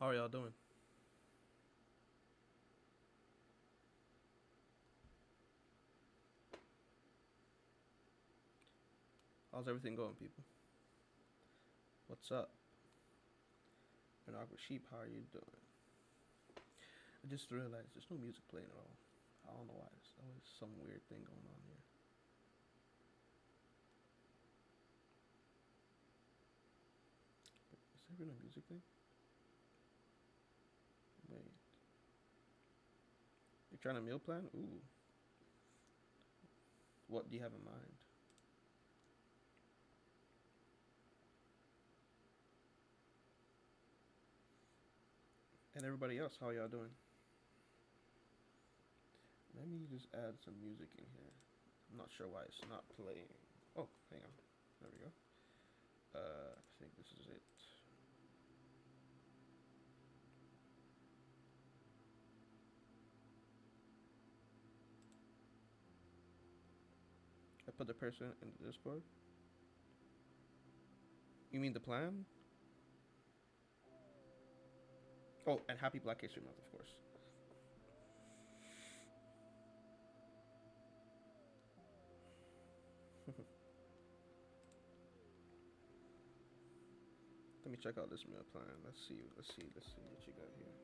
How are y'all doing? How's everything going, people? What's up? An awkward sheep, how are you doing? I just realized there's no music playing at all. I don't know why. There's always some weird thing going on here. Is there even a music thing? Wait. You're trying to meal plan? Ooh. What do you have in mind? And everybody else, how y'all doing? Let me just add some music in here. I'm not sure why it's not playing. Oh, hang on. There we go. I think this is it. I put the person in the Discord. You mean the plan? Oh, and happy Black History Month, of course. Let me check out this meal plan. Let's see. What you got here.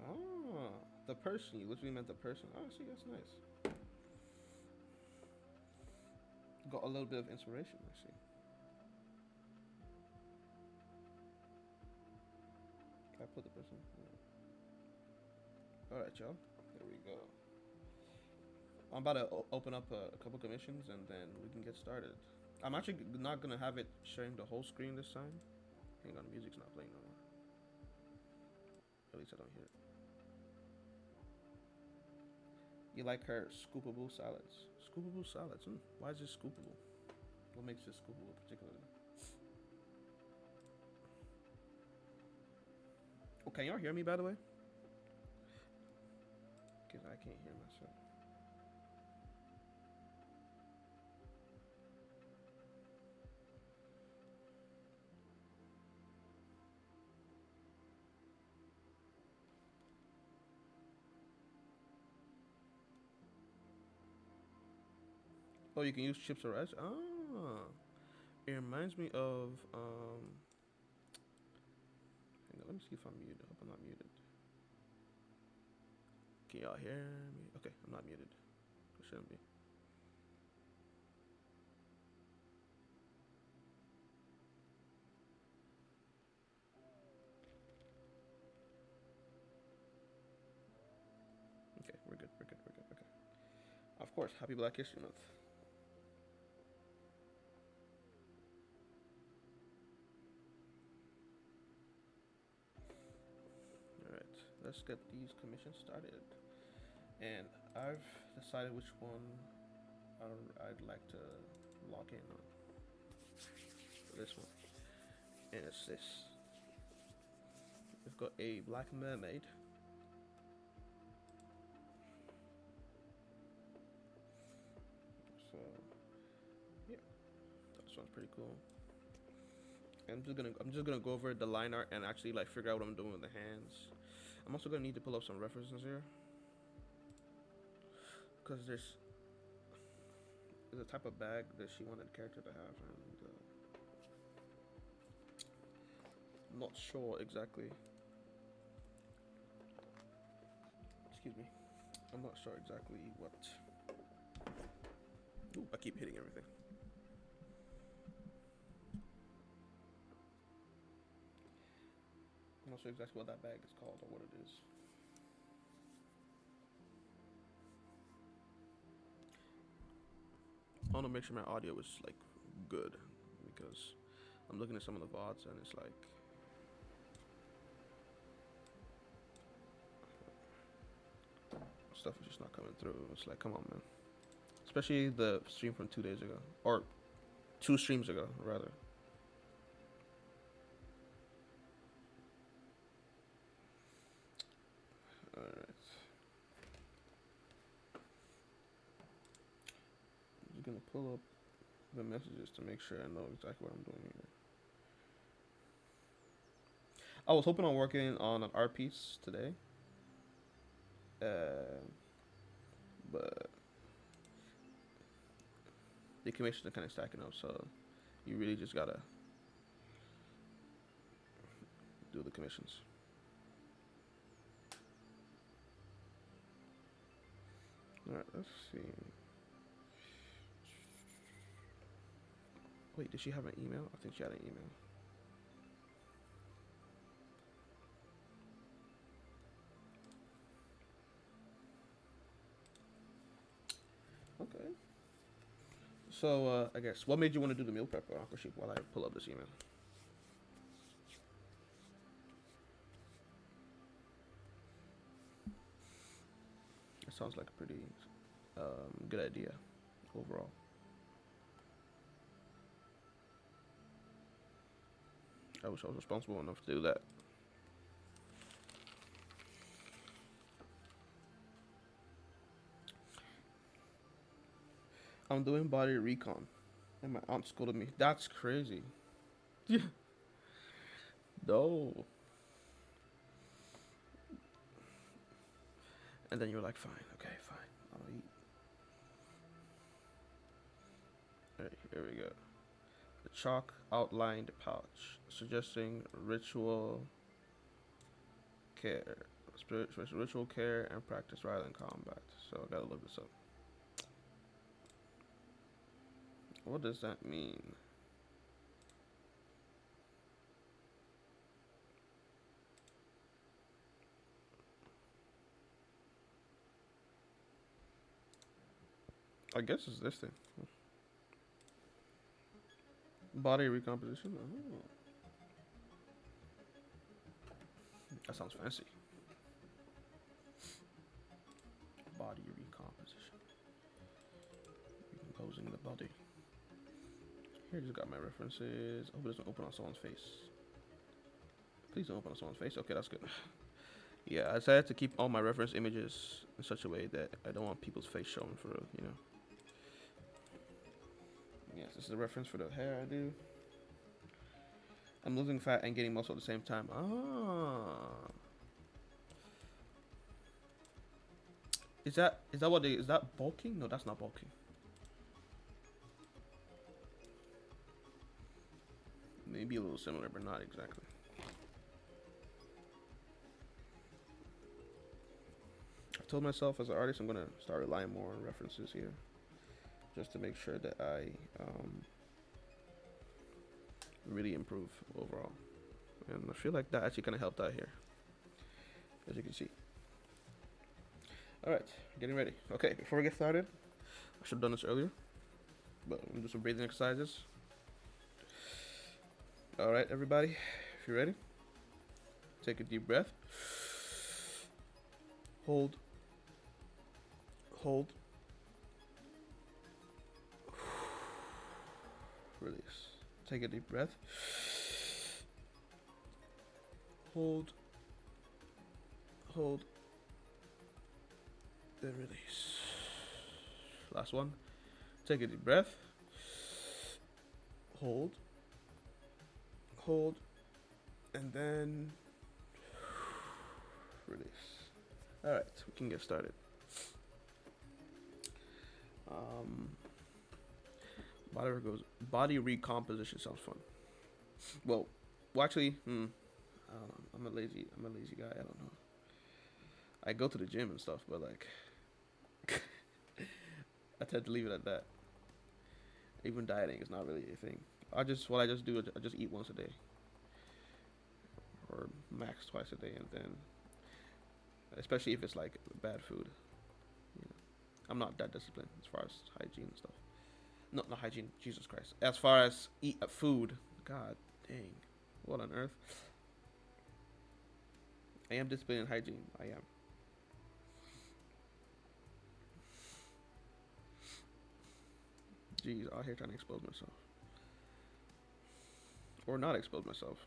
Ah, the person. You literally meant the person. Oh, see, that's nice. Got a little bit of inspiration, I see. I put the person. All right, y'all. There we go. I'm about to open up a couple commissions and then we can get started. I'm actually not gonna have it sharing the whole screen this time. Hang on, the music's not playing no more. At least I don't hear it. You like her scoopable salads? Scoopable salads. Why is this scoopable? What makes this scoopable particularly? Oh, can y'all hear me by the way? Because I can't hear myself. Oh, you can use chips or rice? Ah. It reminds me of hang on, let me see if I'm muted. I hope I'm not muted. Can y'all hear me? Okay, I'm not muted. I shouldn't be. Okay, we're good. Okay. Of course, happy Black History Month. Alright, let's get these commissions started. And I've decided which one I'd like to lock in on. This one. And it's this. We've got a Black Mermaid. So, yeah, that one's pretty cool. I'm just gonna go over the line art and actually like figure out what I'm doing with the hands. I'm also gonna need to pull up some references here because there's a type of bag that she wanted the character to have, and I'm not sure exactly. Excuse me. I'm not sure exactly what. Ooh, I keep hitting everything. I'm not sure exactly what that bag is called or what it is. I want to make sure my audio is like good because I'm looking at some of the VODs and it's like stuff is just not coming through. It's like, come on, man. Especially the stream from 2 days ago or 2 streams ago, rather. All right. I'm just gonna pull up the messages to make sure I know exactly what I'm doing here. I was hoping on working on an art piece today, uh, but the commissions are kind of stacking up, so you really just gotta do the commissions. All right, let's see. Wait, did she have an email? I think she had an email. Okay. So, I guess, what made you want to do the meal prep, Uncle Sheep, while I pull up this email? It sounds like a pretty good idea overall. I wish I was responsible enough to do that. I'm doing body recon, and my aunt scolded me. That's crazy. Yeah. No. And then you're like, fine, okay, fine, I'll eat. Alright, here we go. The chalk outlined pouch, suggesting ritual care, ritual care and practice rather than combat. So I gotta look this up. What does that mean? I guess it's this thing. Body recomposition. Oh. That sounds fancy. Body recomposition. Recomposing the body. Here, just got my references. I hope it doesn't open on someone's face. Please don't open on someone's face. Okay, that's good. Yeah, I decided to keep all my reference images in such a way that I don't want people's face shown for real, you know. Yes, this is a reference for the hair I do. I'm losing fat and gaining muscle at the same time. Ah. Is that what they, is that bulking? No, that's not bulking. Maybe a little similar, but not exactly. I told myself as an artist I'm gonna start relying more on references here, just to make sure that I really improve overall. And I feel like that actually kind of helped out here, as you can see. All right, getting ready. Okay, before we get started, I should have done this earlier, but I'm gonna do some breathing exercises. All right, everybody, if you're ready, take a deep breath. Hold. Hold. Release. Take a deep breath. Hold. Hold. Then release. Last one. Take a deep breath. Hold. Hold. And then release. Alright, we can get started. Body recomposition sounds fun. Well, actually, I don't know. I'm a lazy guy. I don't know. I go to the gym and stuff, but like, I tend to leave it at that. Even dieting is not really a thing. I just do, I just eat once a day, or max twice a day, and then, especially if it's like bad food, you know, I'm not that disciplined as far as hygiene and stuff. No, not hygiene. Jesus Christ. As far as eat food, God dang, what on earth? I am disciplined in hygiene. I am. Jeez, out here trying to expose myself, or not expose myself.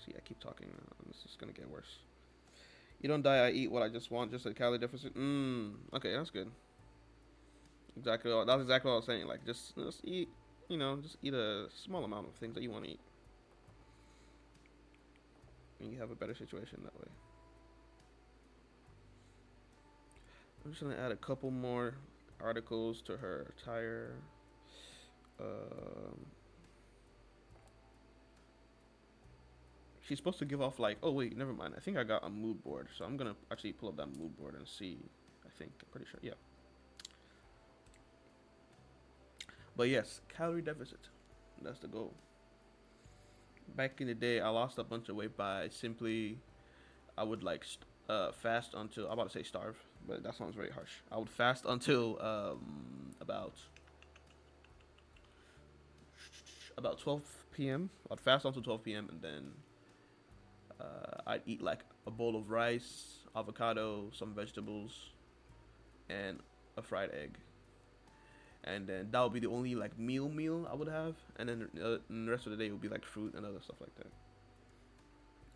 See, I keep talking. This is gonna get worse. You don't die. I eat what I just want. Just a calorie deficit. Okay, that's good. Exactly. That's exactly what I was saying. Like, just eat You know, just eat a small amount of things that you want to eat, and you have a better situation that way. I'm just gonna add a couple more articles to her attire. Um, she's supposed to give off like, oh wait, never mind. I think I got a mood board, so I'm gonna actually pull up that mood board and see. I'm pretty sure, yeah. But yes, calorie deficit. That's the goal. Back in the day, I lost a bunch of weight by simply, I would like fast until, I'm about to say starve, but that sounds very harsh. I would fast until about 12 p.m. I'd fast until 12 p.m. and then I'd eat like a bowl of rice, avocado, some vegetables, and a fried egg. And then that would be the only like meal I would have, and then the rest of the day would be like fruit and other stuff like that.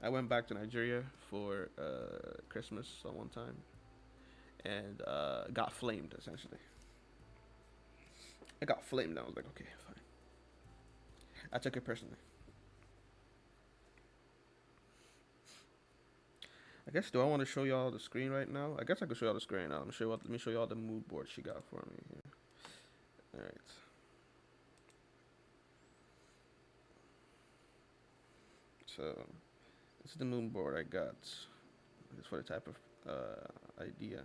I went back to Nigeria for Christmas on one time, and got flamed essentially. I got flamed. I was like, okay, fine. I took it personally. I guess, do I want to show y'all the screen right now? I guess I could show y'all the screen now. Let me show y'all the mood board she got for me here. All right. So this is the mood board I got. It's for the type of idea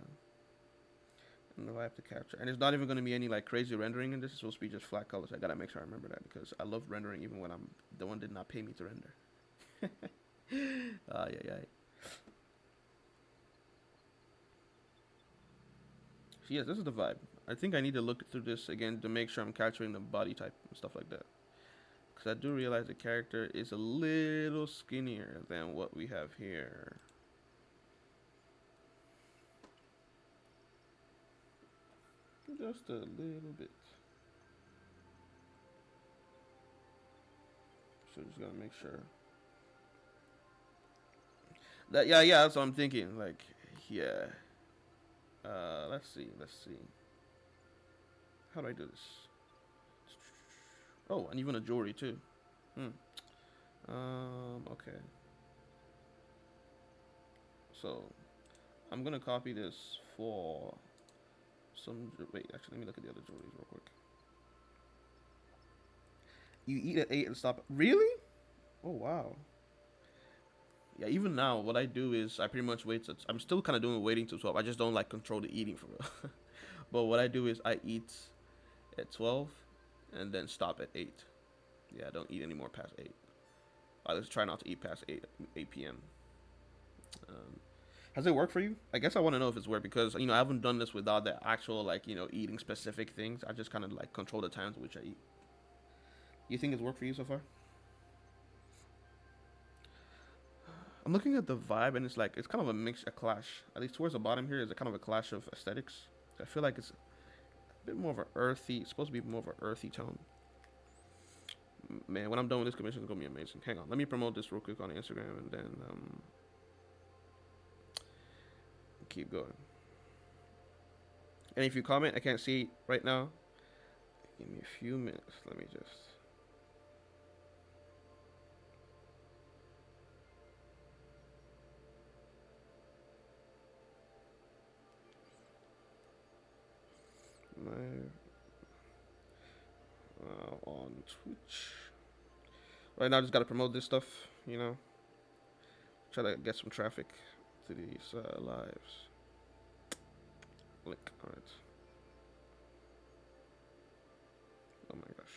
and the vibe to capture. And it's not even going to be any like crazy rendering in this. It's supposed to be just flat colors. I gotta make sure I remember that because I love rendering even when the one did not pay me to render. Yeah. So yes, this is the vibe. I think I need to look through this again to make sure I'm capturing the body type and stuff like that. Because I do realize the character is a little skinnier than what we have here. Just a little bit. So just gotta make sure. Yeah, that's what I'm thinking. Like, yeah. Let's see. How do I do this? Oh, and even a jewelry too. Okay. So, I'm gonna copy this for some. Wait, actually, let me look at the other jewelries real quick. You eat at 8 and stop. Really? Oh wow. Yeah, even now, what I do is I pretty much wait. I'm still kind of doing waiting till 12. I just don't like control the eating for real. But what I do is I eat at 12 and then stop at 8. Yeah, I don't eat anymore past 8. I just try not to eat past 8 p.m. Um, has it worked for you? I guess I want to know if it's worked because I haven't done this without the actual like eating specific things. I just kind of like control the times which I eat. You think it's worked for you so far? I'm looking at the vibe and it's kind of a mix, a clash. At least towards the bottom here is a kind of a clash of aesthetics. I feel like it's a bit more of an earthy. It's supposed to be more of an earthy tone. Man, when I'm done with this commission, it's gonna be amazing. Hang on, let me promote this real quick on Instagram and then keep going. And if you comment, I can't see right now. Give me a few minutes. Let me just. Live on Twitch. Right now, I just gotta promote this stuff. Try to get some traffic to these lives. Link. All right. Oh my gosh.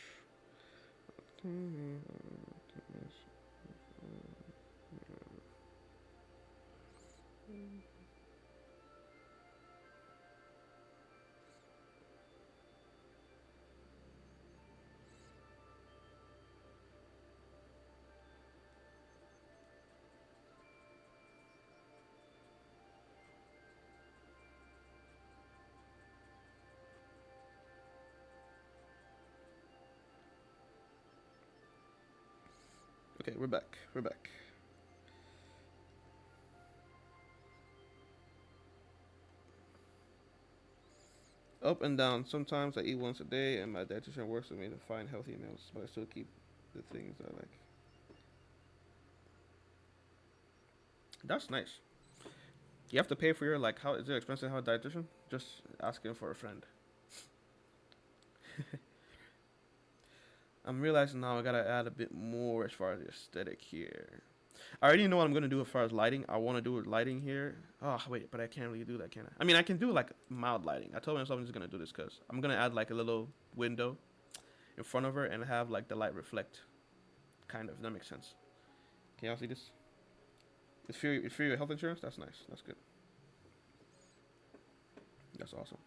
Okay, we're back. We're back. up and down. Sometimes I eat once a day, and my dietitian works with me to find healthy meals, but I still keep the things I like. That's nice. You have to pay for your like. How is it expensive to have a dietitian? Just asking for a friend. I'm realizing now I gotta add a bit more as far as the aesthetic here. I already know what I'm gonna do as far as lighting. I want to do lighting here. Oh wait, but I can't really do that, can I? I mean, I can do like mild lighting. I told myself I'm just gonna do this because I'm gonna add like a little window in front of her and have like the light reflect. Kind of. That makes sense. Can y'all see this? It's for your health insurance. That's nice. That's good. That's awesome.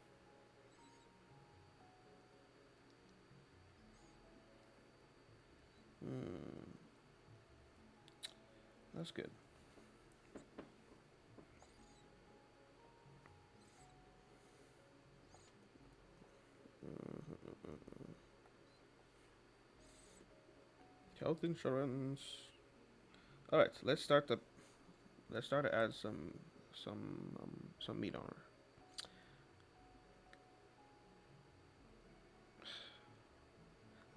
Hmm. That's good. Health insurance. All right, let's start to add some meat on her.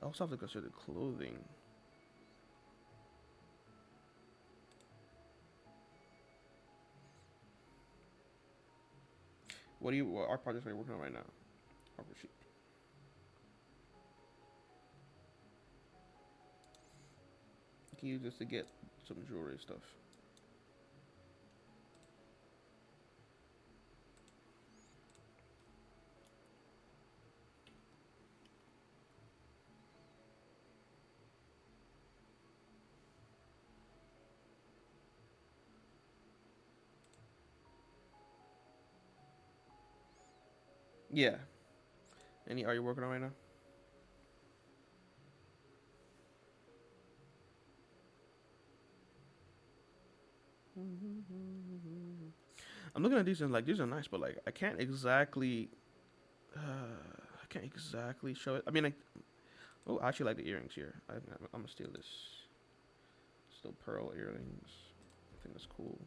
I also have to consider clothing. What art projects are you working on right now? Arbor sheet. You can use this to get some jewelry stuff. Yeah. Any art you working on right now? I'm looking at these and like these are nice, but like I can't exactly show it. I mean, like, oh, I actually like the earrings here. I'm gonna steal this. Still pearl earrings. I think that's cool.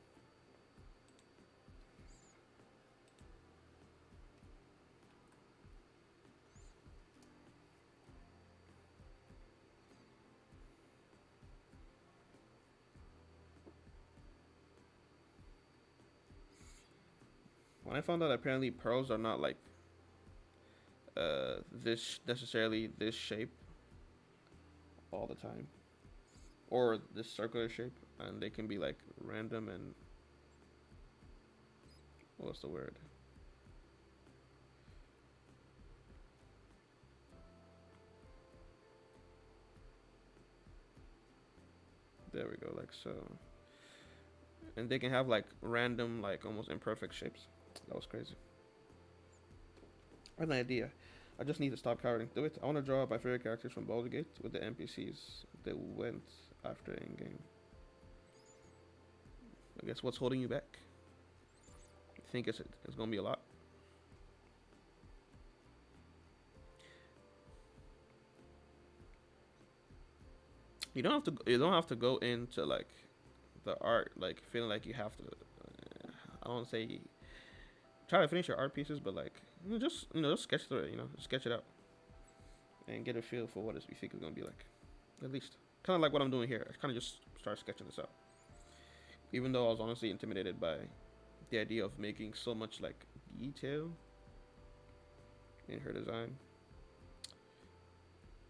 When I found out apparently pearls are not like this necessarily this shape all the time, or this circular shape, and they can be like random and what's the word? There we go, like so. And they can have like random, like almost imperfect shapes. That was crazy. I have an idea. I just need to stop cowarding. Do it. I want to draw my favorite characters from Baldur's Gate with the NPCs that went after in game. I guess what's holding you back? I think it's gonna be a lot. You don't have to go into like the art like feeling like you have to. I don't say try to finish your art pieces, but like just sketch through it. Just sketch it out and get a feel for what you think it's gonna be like. At least kind of like what I'm doing here. I kind of just start sketching this out. Even though I was honestly intimidated by the idea of making so much like detail in her design,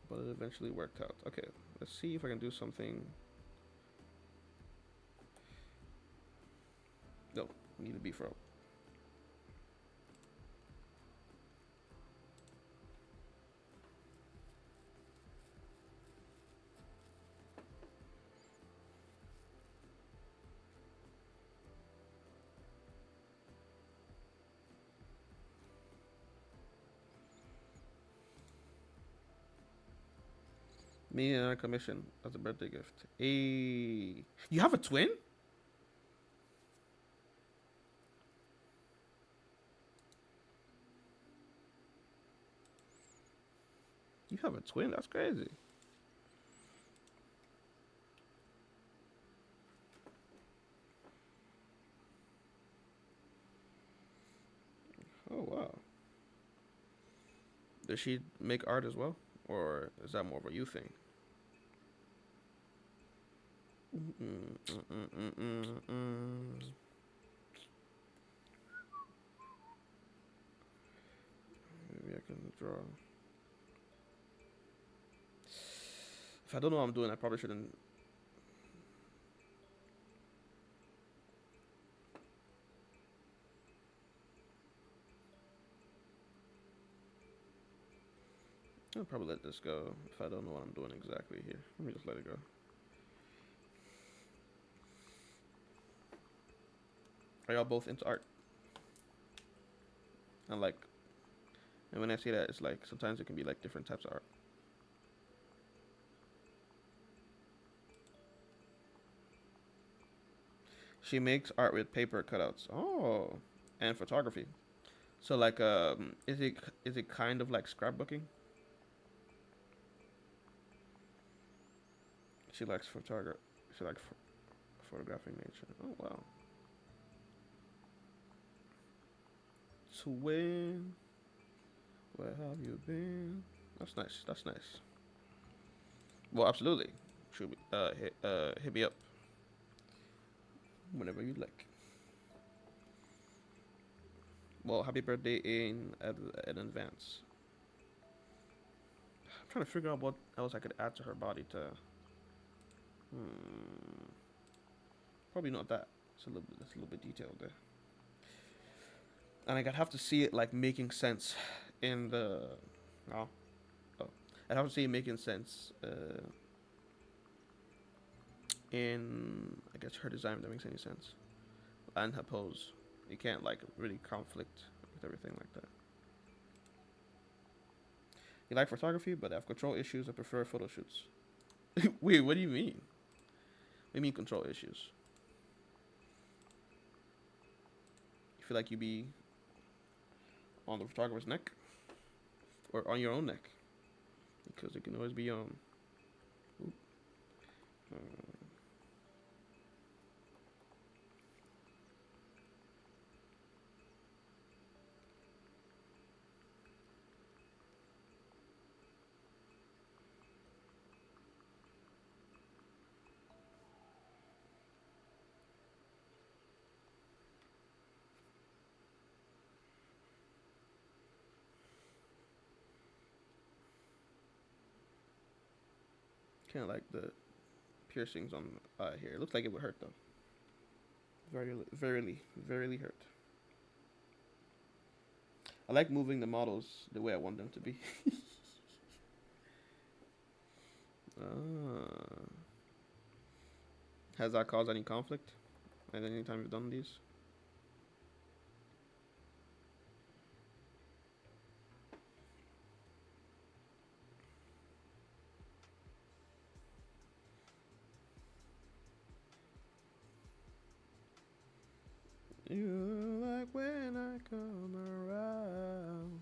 but it eventually worked out. Okay, let's see if I can do something. No, need a beef rope. Me and a commission as a birthday gift. Hey, you have a twin? You have a twin? That's crazy. Oh wow. Does she make art as well, or is that more of a you thing? Maybe I can draw. If I don't know what I'm doing, I probably shouldn't. I'll probably let this go if I don't know what I'm doing exactly here. Let me just let it go. Are y'all both into art? And like, and when I say that, it's like sometimes it can be like different types of art. She makes art with paper cutouts. Oh, and photography. So like, is it kind of like scrapbooking? She likes photography. She likes photographing nature. Oh wow. Twin, where have you been? That's nice. That's nice. Well, absolutely. Should we, hit me up whenever you like. Well, happy birthday in advance. I'm trying to figure out what else I could add to her body to. Hmm, probably not that. It's a little bit detailed there. And I'd have to see it like making sense in the. Oh, oh. I'd have to see it making sense in I guess her design if that makes any sense. And her pose. You can't like really conflict with everything like that. You like photography, but have control issues and prefer photo shoots. Wait, what do you mean? What do you mean control issues? You feel like you be on the photographer's neck or on your own neck because it can always be on. Uh, kind of like the piercings on here. It looks like it would hurt though. Verily hurt. I like moving the models the way I want them to be. uh, has that caused any conflict at any time you've done these? You like when I come around.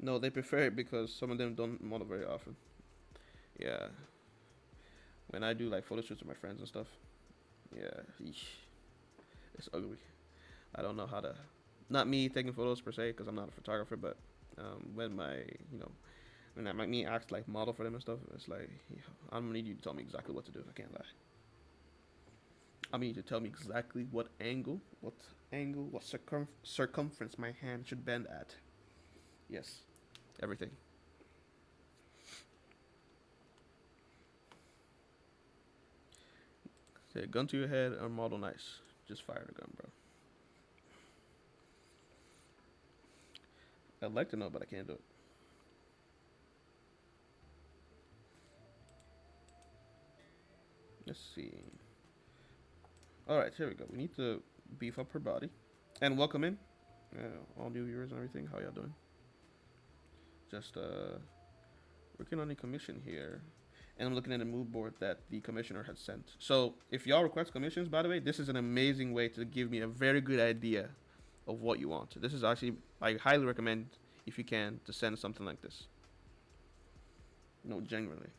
No, they prefer it because some of them don't model very often. Yeah, when I do like photo shoots with my friends and stuff. Yeah, it's ugly. I don't know how to. Not me taking photos per se, because I'm not a photographer, but when my when that me act like model for them and stuff, it's like I'm gonna need you to tell me exactly what to do. I can't lie. I need you to tell me exactly what circumference my hand should bend at. Yes, everything. Say gun to your head or model nice. Just fire the gun, bro. I'd like to know, but I can't do it. Let's see. All right, here we go. We need to beef up her body and welcome in all new viewers and everything. How y'all doing? Just working on a commission here, and I'm looking at a mood board that the commissioner had sent. So if y'all request commissions, by the way, this is an amazing way to give me a very good idea of what you want. This is actually I highly recommend if you can to send something like this. No, genuinely.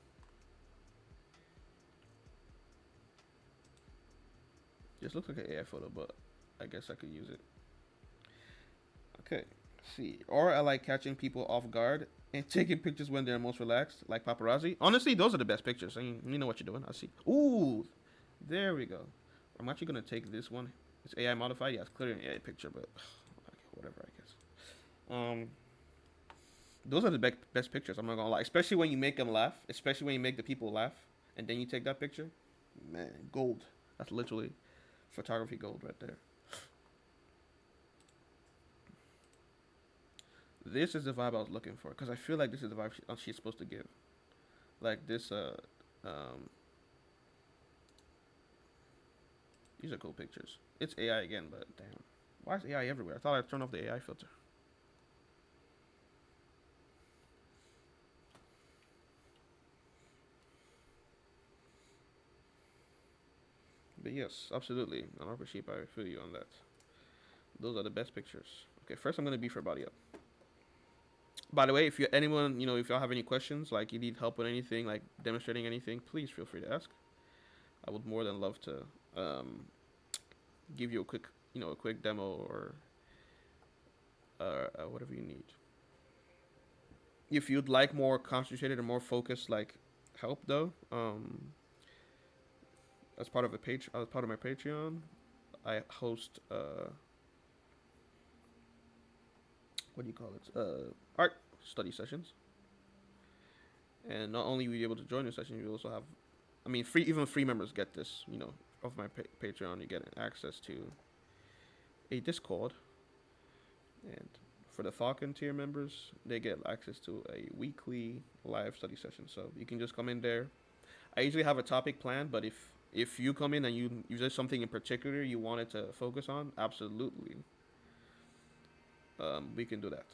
Just looks like an AI photo, but I guess I could use it. Okay, See, or I like catching people off guard and taking pictures when they're most relaxed, like paparazzi. Honestly, those are the best pictures. I mean, you know what you're doing. I see. Ooh, there we go. I'm actually gonna take this one. It's AI modified. Yeah, it's clearly an AI picture, but whatever, I guess. Those are the best pictures. I'm not gonna lie, especially when you make them laugh, especially when you make the people laugh, and then you take that picture. Man, gold. That's literally photography gold right there. This is the vibe I was looking for because I feel like this is the vibe she's supposed to give. Like this, um, these are cool pictures. It's AI again, but damn, why is AI everywhere? I thought I turned off the AI filter. But yes, absolutely, an Arbor Sheep. I feel you on that. Those are the best pictures. Okay, first I'm gonna beef her body up. By the way, if you anyone, if y'all have any questions, like you need help with anything, like demonstrating anything, please feel free to ask. I would more than love to um, give you a quick demo or whatever you need. If you'd like more concentrated and more focused, like help though, as part of my Patreon, I host what do you call it? Art study sessions. And not only will you be able to join the session, you also have, I mean, free members get this. Of my Patreon, you get access to a Discord, and for the Falcon tier members, they get access to a weekly live study session. So you can just come in there. I usually have a topic planned, but if you come in and there's something in particular you wanted to focus on, absolutely, we can do that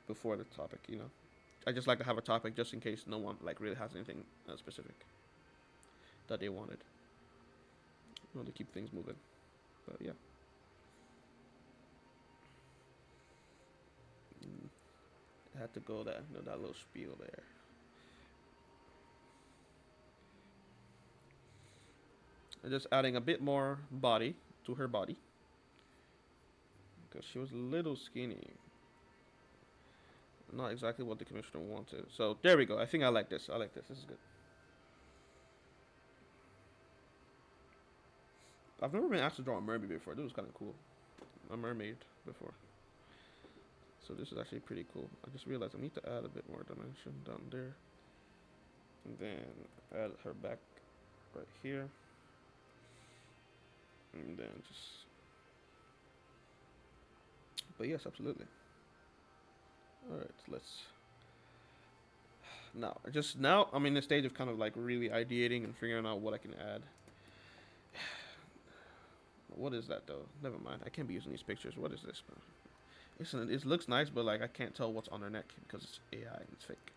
before the topic. I just like to have a topic just in case no one like really has anything specific that they wanted. To keep things moving. But yeah. I had to go that little spiel there. And just adding a bit more body to her body because she was a little skinny. Not exactly what the commissioner wanted. So there we go. I think I like this. This is good. I've never been asked to draw a mermaid before. This was kind of cool. A mermaid before. So this is actually pretty cool. I just realized I need to add a bit more dimension down there. And then add her back right here. And then just... But yes, absolutely. Alright, let's... Now, I'm in the stage of kind of like really ideating and figuring out what I can add. What is that though? Never mind. I can't be using these pictures. What is this, bro? It looks nice, but like I can't tell what's on her neck because it's AI and it's fake.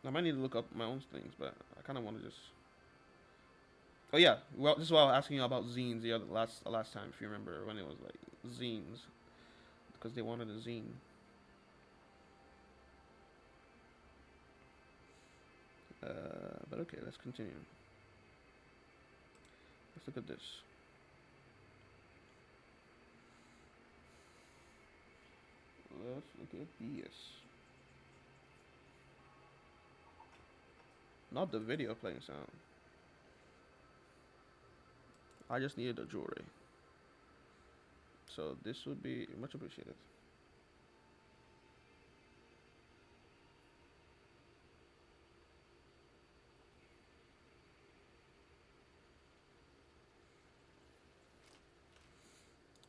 I might need to look up my own things, but I kind of want to just... Oh yeah, well, this is why I was asking you about zines the last time, if you remember, when it was like zines, because they wanted a zine. But okay, let's continue. Let's look at this. Let's look at this. Not the video playing sound. I just needed a jewelry. So this would be much appreciated.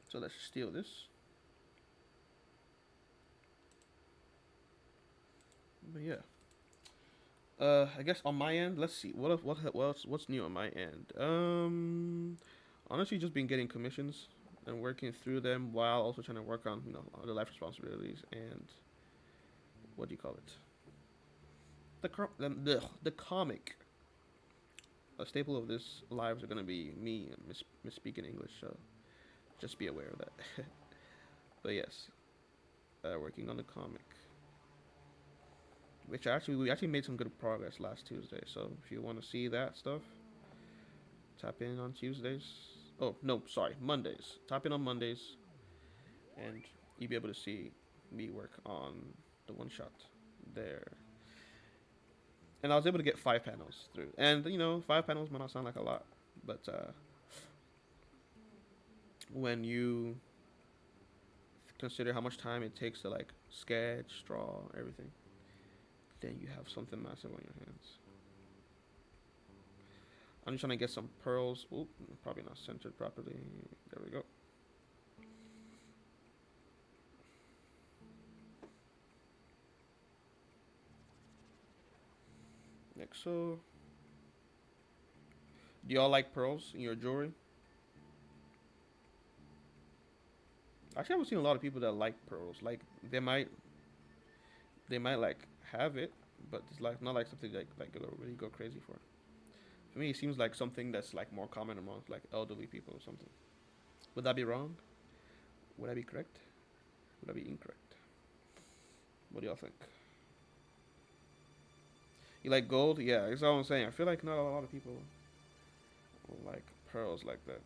So let's steal this. But yeah. I guess on my end, let's see what's new on my end. Honestly, just been getting commissions and working through them while also trying to work on other life responsibilities and what do you call it? The comic. A staple of this lives are gonna be me misspeaking English, so just be aware of that. But yes, working on the comic. Which we actually made some good progress last Tuesday. So if you want to see that stuff, tap in on Tuesdays. Oh no, sorry, Mondays. Tap in on Mondays, and you'll be able to see me work on the one shot there. And I was able to get 5 panels through. And you know, 5 panels might not sound like a lot, but when you consider how much time it takes to like sketch, draw, everything, then you have something massive on your hands. I'm just trying to get some pearls. Oop, probably not centered properly. There we go. Like so. Do y'all like pearls in your jewelry? Actually, I haven't seen a lot of people that like pearls. Like they might like have it, but it's like not like something like really go crazy for. For me, it seems like something that's like more common amongst like elderly people or something. Would that be wrong? Would I be correct? Would I be incorrect? What do y'all think? You like gold? Yeah, that's all I'm saying. I feel like not a lot of people like pearls like that.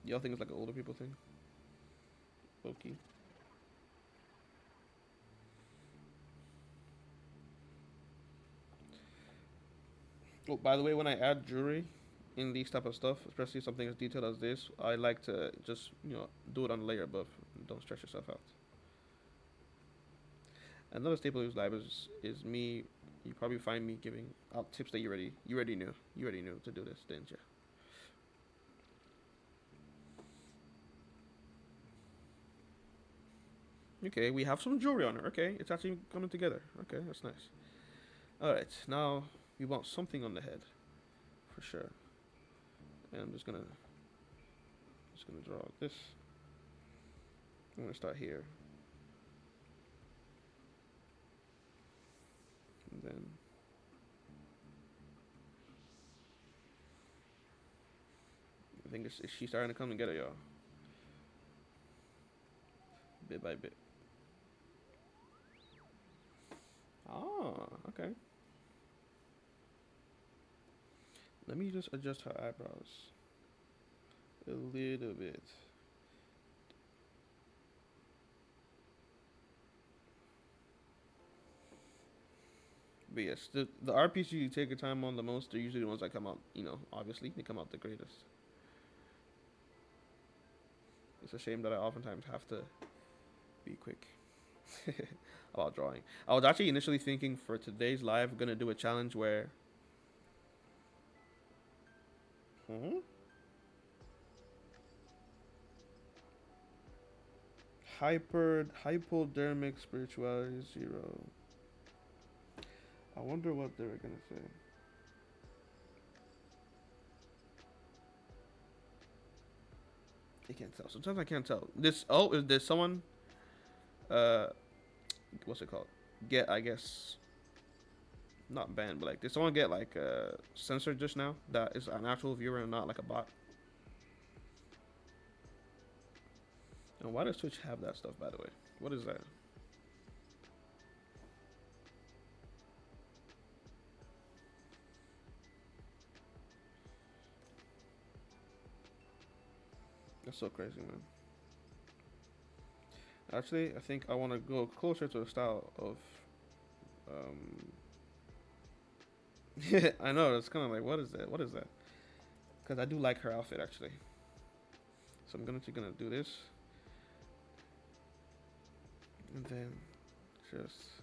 Y'all think it's like an older people thing? Low-key. Oh, by the way, when I add jewelry in these type of stuff, especially something as detailed as this, I like to just do it on a layer above. Don't stress yourself out. Another staple of this lab is me. You probably find me giving out tips that you already knew. You already knew to do this, didn't you? Okay, we have some jewelry on her. Okay, it's actually coming together. Okay, that's nice. All right, now we want something on the head, for sure. And I'm just gonna draw this. I'm gonna start here, and then I think she's starting to come together, y'all, bit by bit. Oh, okay. Let me just adjust her eyebrows a little bit. But yes, the RPs you take your time on the most are usually the ones that come out. Obviously they come out the greatest. It's a shame that I oftentimes have to be quick about drawing. I was actually initially thinking for today's live, we're gonna do a challenge where. Hmm? Hypodermic spirituality zero. I wonder what they were gonna say. I can't tell. Sometimes I can't tell. Is there someone? Uh, what's it called? Get I guess not banned, but like did someone get like censored just now? That is an actual viewer and not like a bot. And why does Twitch have that stuff, by the way? What is that? That's so crazy, man. Actually, I think I want to go closer to the style of. Yeah, I know. It's kind of like, what is that? What is that? Because I do like her outfit, actually. So I'm gonna do this. And then just.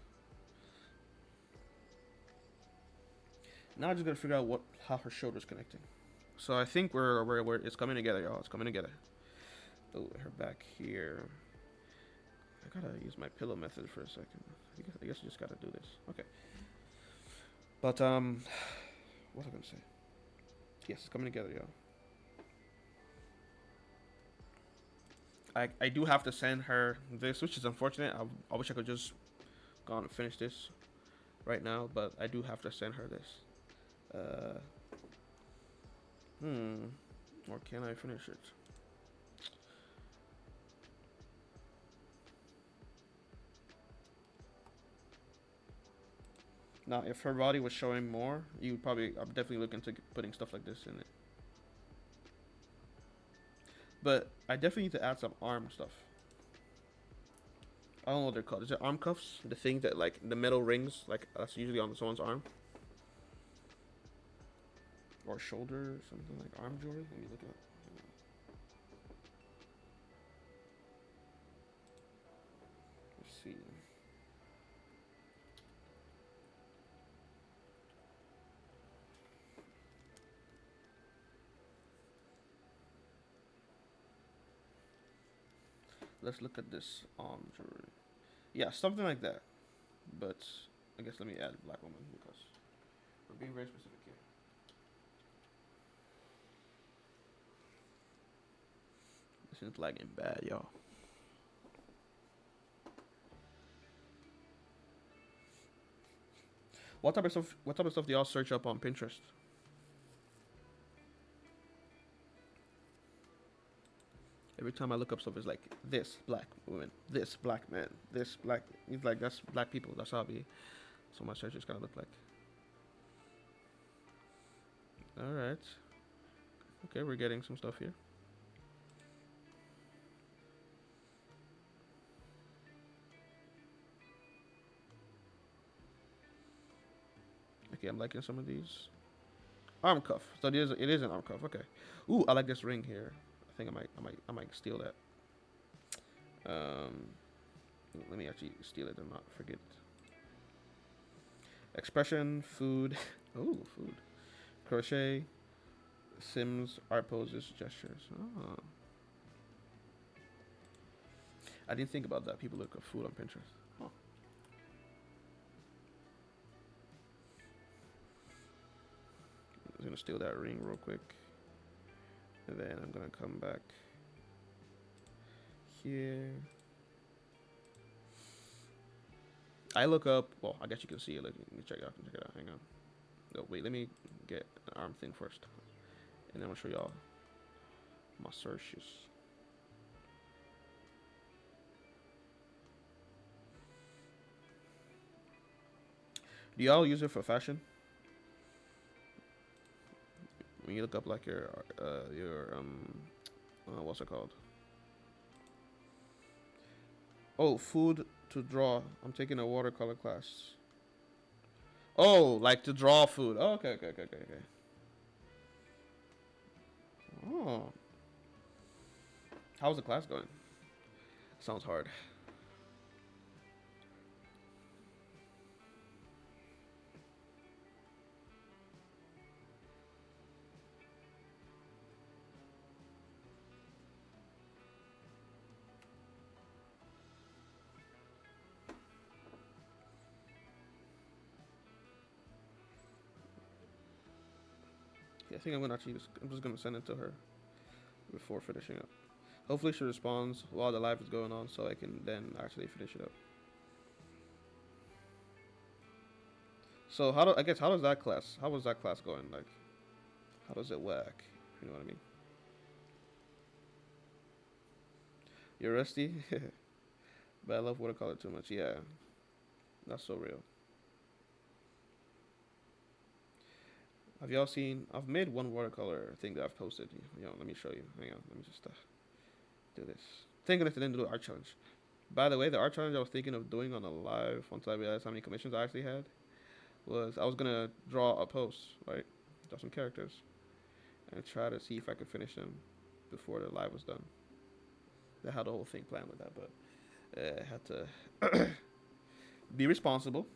Now I just gotta figure out how her shoulder's connecting. So I think it's coming together, y'all. It's coming together. Oh, her back here. I gotta use my pillow method for a second. I guess I just gotta do this. Okay. But what was I gonna say? Yes, it's coming together, y'all. I do have to send her this, which is unfortunate. I wish I could just go on and finish this right now, but I do have to send her this. Uh, or can I finish it? Now, if her body was showing more, you would probably, I'm definitely looking to putting stuff like this in it. But I definitely need to add some arm stuff. I don't know what they're called. Is it arm cuffs? The thing that, like, the metal rings, like, that's usually on someone's arm. Or shoulder, or something like arm jewelry. Let me look it up. Let's see. Let's look at this arm jewelry. Yeah, something like that. But I guess let me add black woman because we're being very specific here. This is lagging bad, y'all. What type of stuff? What type of stuff do y'all search up on Pinterest? Every time I look up stuff, it's like this black woman, this black man, this black. It's like that's black people. That's how I be. So my searches kind of look like. All right. Okay, we're getting some stuff here. Okay, I'm liking some of these. Arm cuff. So it is an arm cuff. Okay. Ooh, I like this ring here. I think I might steal that. Let me actually steal it and not forget. Expression, food. Oh, food. Crochet, Sims, art poses, gestures. Oh. I didn't think about that. People look up food on Pinterest. Huh. I'm gonna steal that ring real quick. And then I'm gonna come back here. I look up, well, I guess you can see it. Let me check it out. Hang on. No, wait, let me get an arm thing first. And then I'll show y'all my searches. Do y'all use it for fashion? When you look up like your what's it called? Oh, food to draw. I'm taking a watercolor class. Oh, like to draw food. Oh, okay. Oh, how's the class going? Sounds hard. Yeah, I think I'm just gonna send it to her before finishing up. Hopefully she responds while the live is going on, so I can then actually finish it up. So how does that class? How was that class going? Like, how does it work? You know what I mean? You're rusty, but I love watercolor too much. Yeah, that's so real. Have y'all seen? I've made one watercolor thing that I've posted. Let me show you. Hang on, let me just do this. Thinking if I didn't do the art challenge. By the way, the art challenge I was thinking of doing on a live once I realized how many commissions I actually had was I was gonna draw a post, right? Draw some characters and try to see if I could finish them before the live was done. I had the whole thing planned with that, but I had to be responsible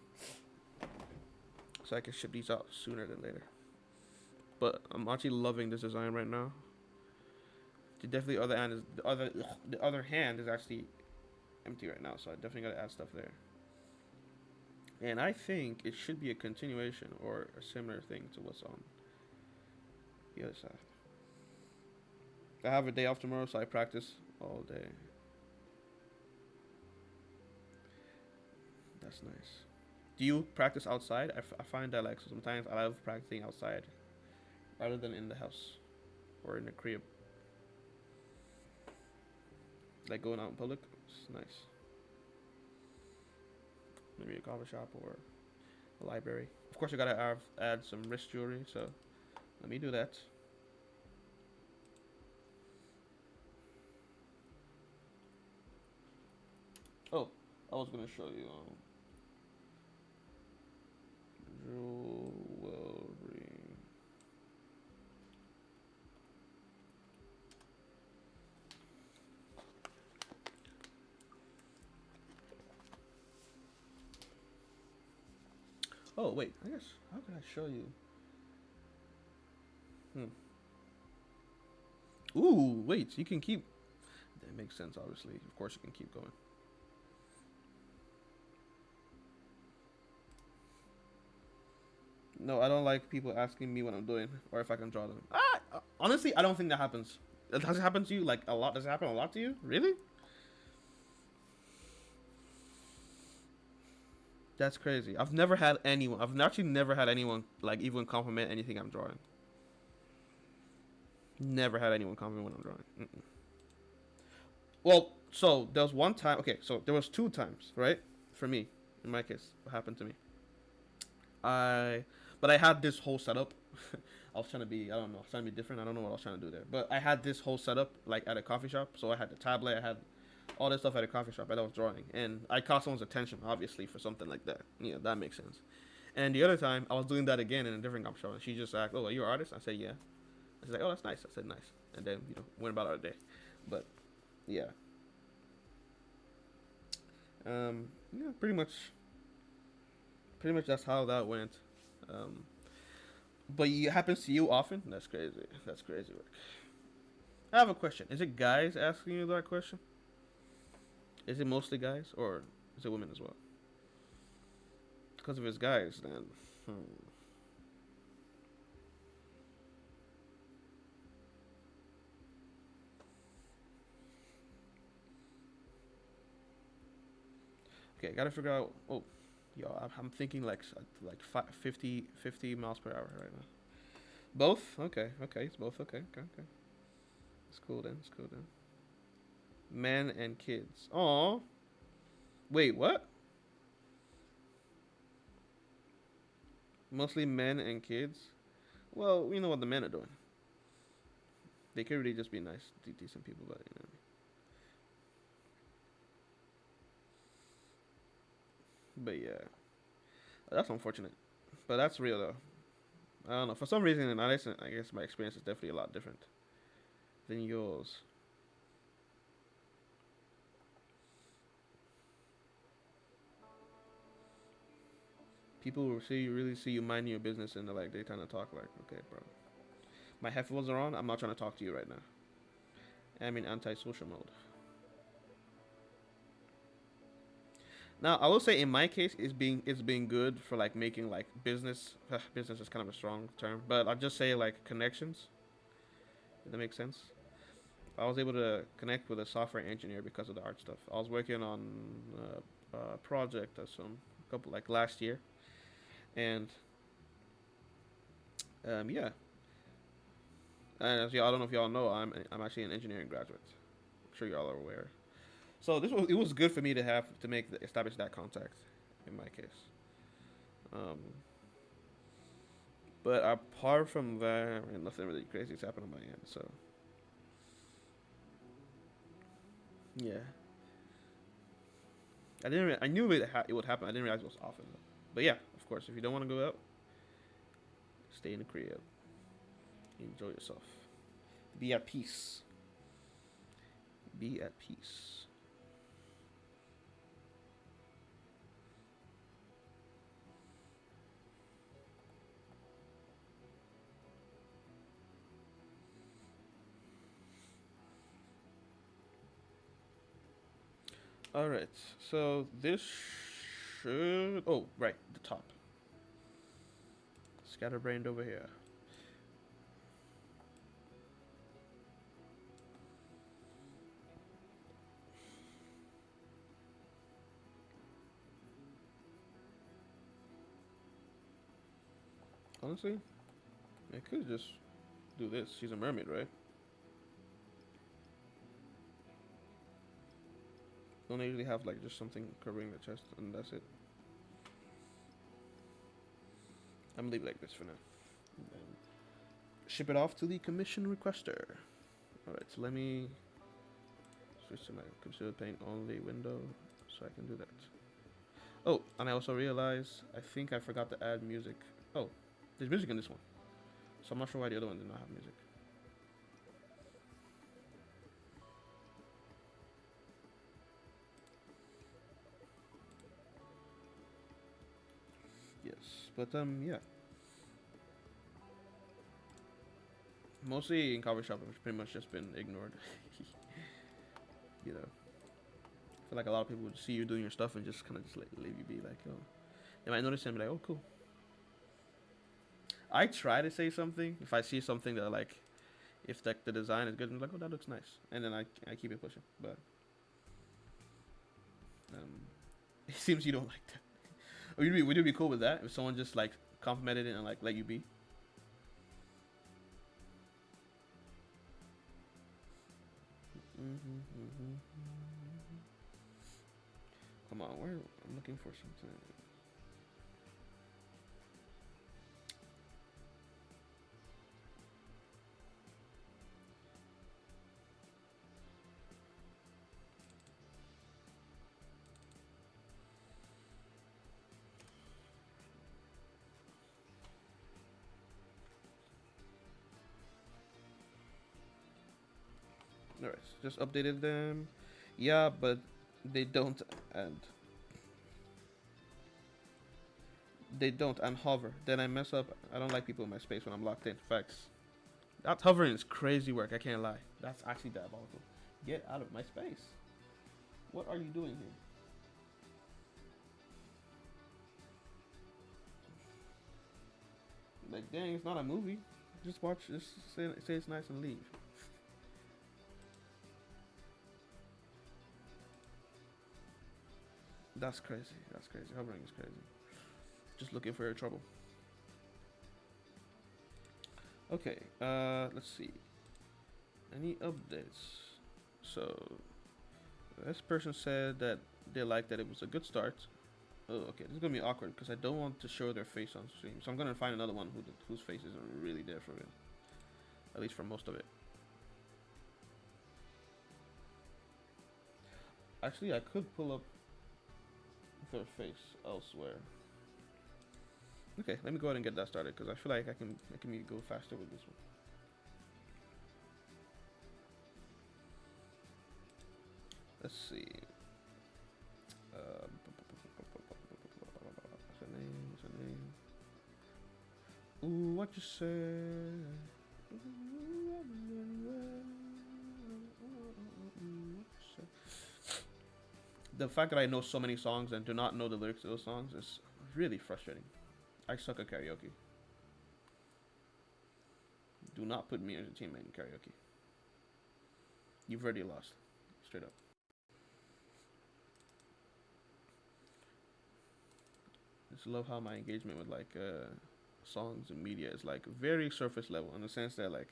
so I can ship these out sooner than later. But I'm actually loving this design right now. The other hand is actually empty right now, so I definitely gotta add stuff there. And I think it should be a continuation or a similar thing to what's on the other side. I have a day off tomorrow, so I practice all day. That's nice. Do you practice outside? I find that like sometimes I love practicing outside rather than in the house or in the crib. Like going out in public, it's nice. Maybe a coffee shop or A library. Of course, you gotta add some wrist jewelry. So let me do that. Oh, I was gonna show you jewelry. Oh wait, I guess how can I show you? Hmm. Ooh, wait, you can keep. That makes sense, obviously. Of course, you can keep going. No, I don't like people asking me what I'm doing or if I can draw them. Honestly, I don't think that happens. Does it happen to you like a lot? Does it happen a lot to you? Really? That's crazy. I've never had anyone. I've actually never had anyone like even compliment anything I'm drawing. Never had anyone compliment what I'm drawing. Mm-mm. Well, so there was one time. Okay, so there was two times, right? For me, in my case, what happened to me? I, but I had this whole setup. I was trying to be, I don't know, trying to be different. I don't know what I was trying to do there, but I had this whole setup like at a coffee shop. So I had the tablet, I had all this stuff at a coffee shop, and I was drawing, and I caught someone's attention, obviously, for something like that. Yeah, that makes sense. And the other time, I was doing that again in a different coffee shop, and she just asked, "Oh, are you an artist?" I said, "Yeah." She's like, "Oh, that's nice." I said, "Nice," and then went about our day. But yeah, yeah, pretty much that's how that went. Um, but it happens to you often? That's crazy. That's crazy work. I have a question. Is it guys asking you that question? Is it mostly guys, or is it women as well? Because if it's guys, then okay, gotta figure out. Oh, yo, I'm thinking like 50 miles per hour right now. Both? Okay, okay, it's both. Okay, okay, okay. It's cool then. It's cool then. Men and kids. Oh, wait, what? Mostly men and kids. Well, we know what the men are doing. They could really just be nice, decent people, but you know. But yeah, that's unfortunate. But that's real though. I don't know. For some reason in Iceland, I guess my experience is definitely a lot different than yours. People will see you really see you minding your business and they kind of talk like, okay, bro, my headphones are on. I'm not trying to talk to you right now. I'm in anti-social mode. Now, I will say in my case, it's being good for like making like business. Business is kind of a strong term, but I'll just say like connections. If that makes sense. I was able to connect with a software engineer because of the art stuff. I was working on a project or some couple like last year, and yeah. And as y'all, I don't know if y'all know, I'm actually an engineering graduate. I'm sure y'all are aware. So it was good for me to have to establish that contact in my case. Um, but apart from that, I mean, nothing really crazy has happened on my end. So yeah, I knew it would happen. I didn't realize it was often though. But yeah, of course, if you don't want to go out, stay in the crib. Enjoy yourself. Be at peace. Be at peace. All right. So this should. Oh, right, the top. Scatterbrained over here. Honestly, I could just do this. She's a mermaid, right? Don't they usually have like just something covering the chest and that's it? I'm gonna leave it like this for now. And then ship it off to the commission requester. Alright, so let me switch to my conceal paint only window so I can do that. Oh, and I also realized I think I forgot to add music. Oh, there's music in this one. So I'm not sure why the other one did not have music. Yes, but yeah. Mostly in coffee shop, it's pretty much just been ignored. You know, I feel like a lot of people would see you doing your stuff and just kind of just leave you be. Like, oh, they might notice and be like, oh, cool. I try to say something if I see something that like, if the design is good, I'm like, oh, that looks nice, and then I keep it pushing. But it seems you don't like that. Would you be cool with that if someone just like complimented it and like let you be? Come on, where I'm looking for something. Alright, just updated them. Yeah, but they don't and they don't and hover. Then I mess up. I don't like people in my space when I'm locked in. Facts. That hovering is crazy work. I can't lie. That's actually diabolical. Get out of my space. What are you doing here? Like, dang, it's not a movie. Just watch. Just say it's nice and leave. That's crazy. That's crazy. Hovering is crazy. Just looking for your trouble. Okay. Let's see. Any updates? So, this person said that they liked that it was a good start. Oh, okay. This is gonna be awkward because I don't want to show their face on stream. So I'm gonna find another one whose face isn't really there for it. At least for most of it. Actually, I could pull up their face elsewhere. Okay, let me go ahead and get that started because I feel like I can go faster with this one. Let's see. What's her name? What's her name? Ooh, what you say? The fact that I know so many songs and do not know the lyrics to those songs is really frustrating. I suck at karaoke. Do not put me as a teammate in karaoke. You've already lost. Straight up. I just love how my engagement with like songs and media is like very surface level in the sense that like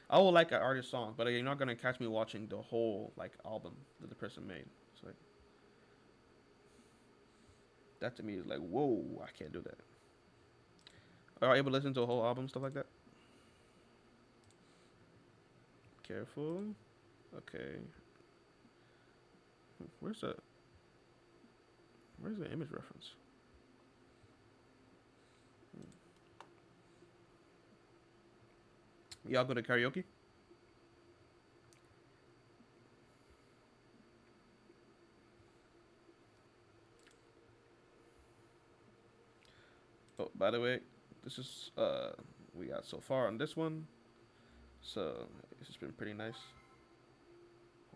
I will like an artist song, but you're not gonna catch me watching the whole like album that the person made. It's like that to me is like whoa, I can't do that. Are you able to listen to a whole album, stuff like that? Careful. Okay. Where's the image reference? Y'all go to karaoke? Oh, by the way, this is we got so far on this one. So this has been pretty nice.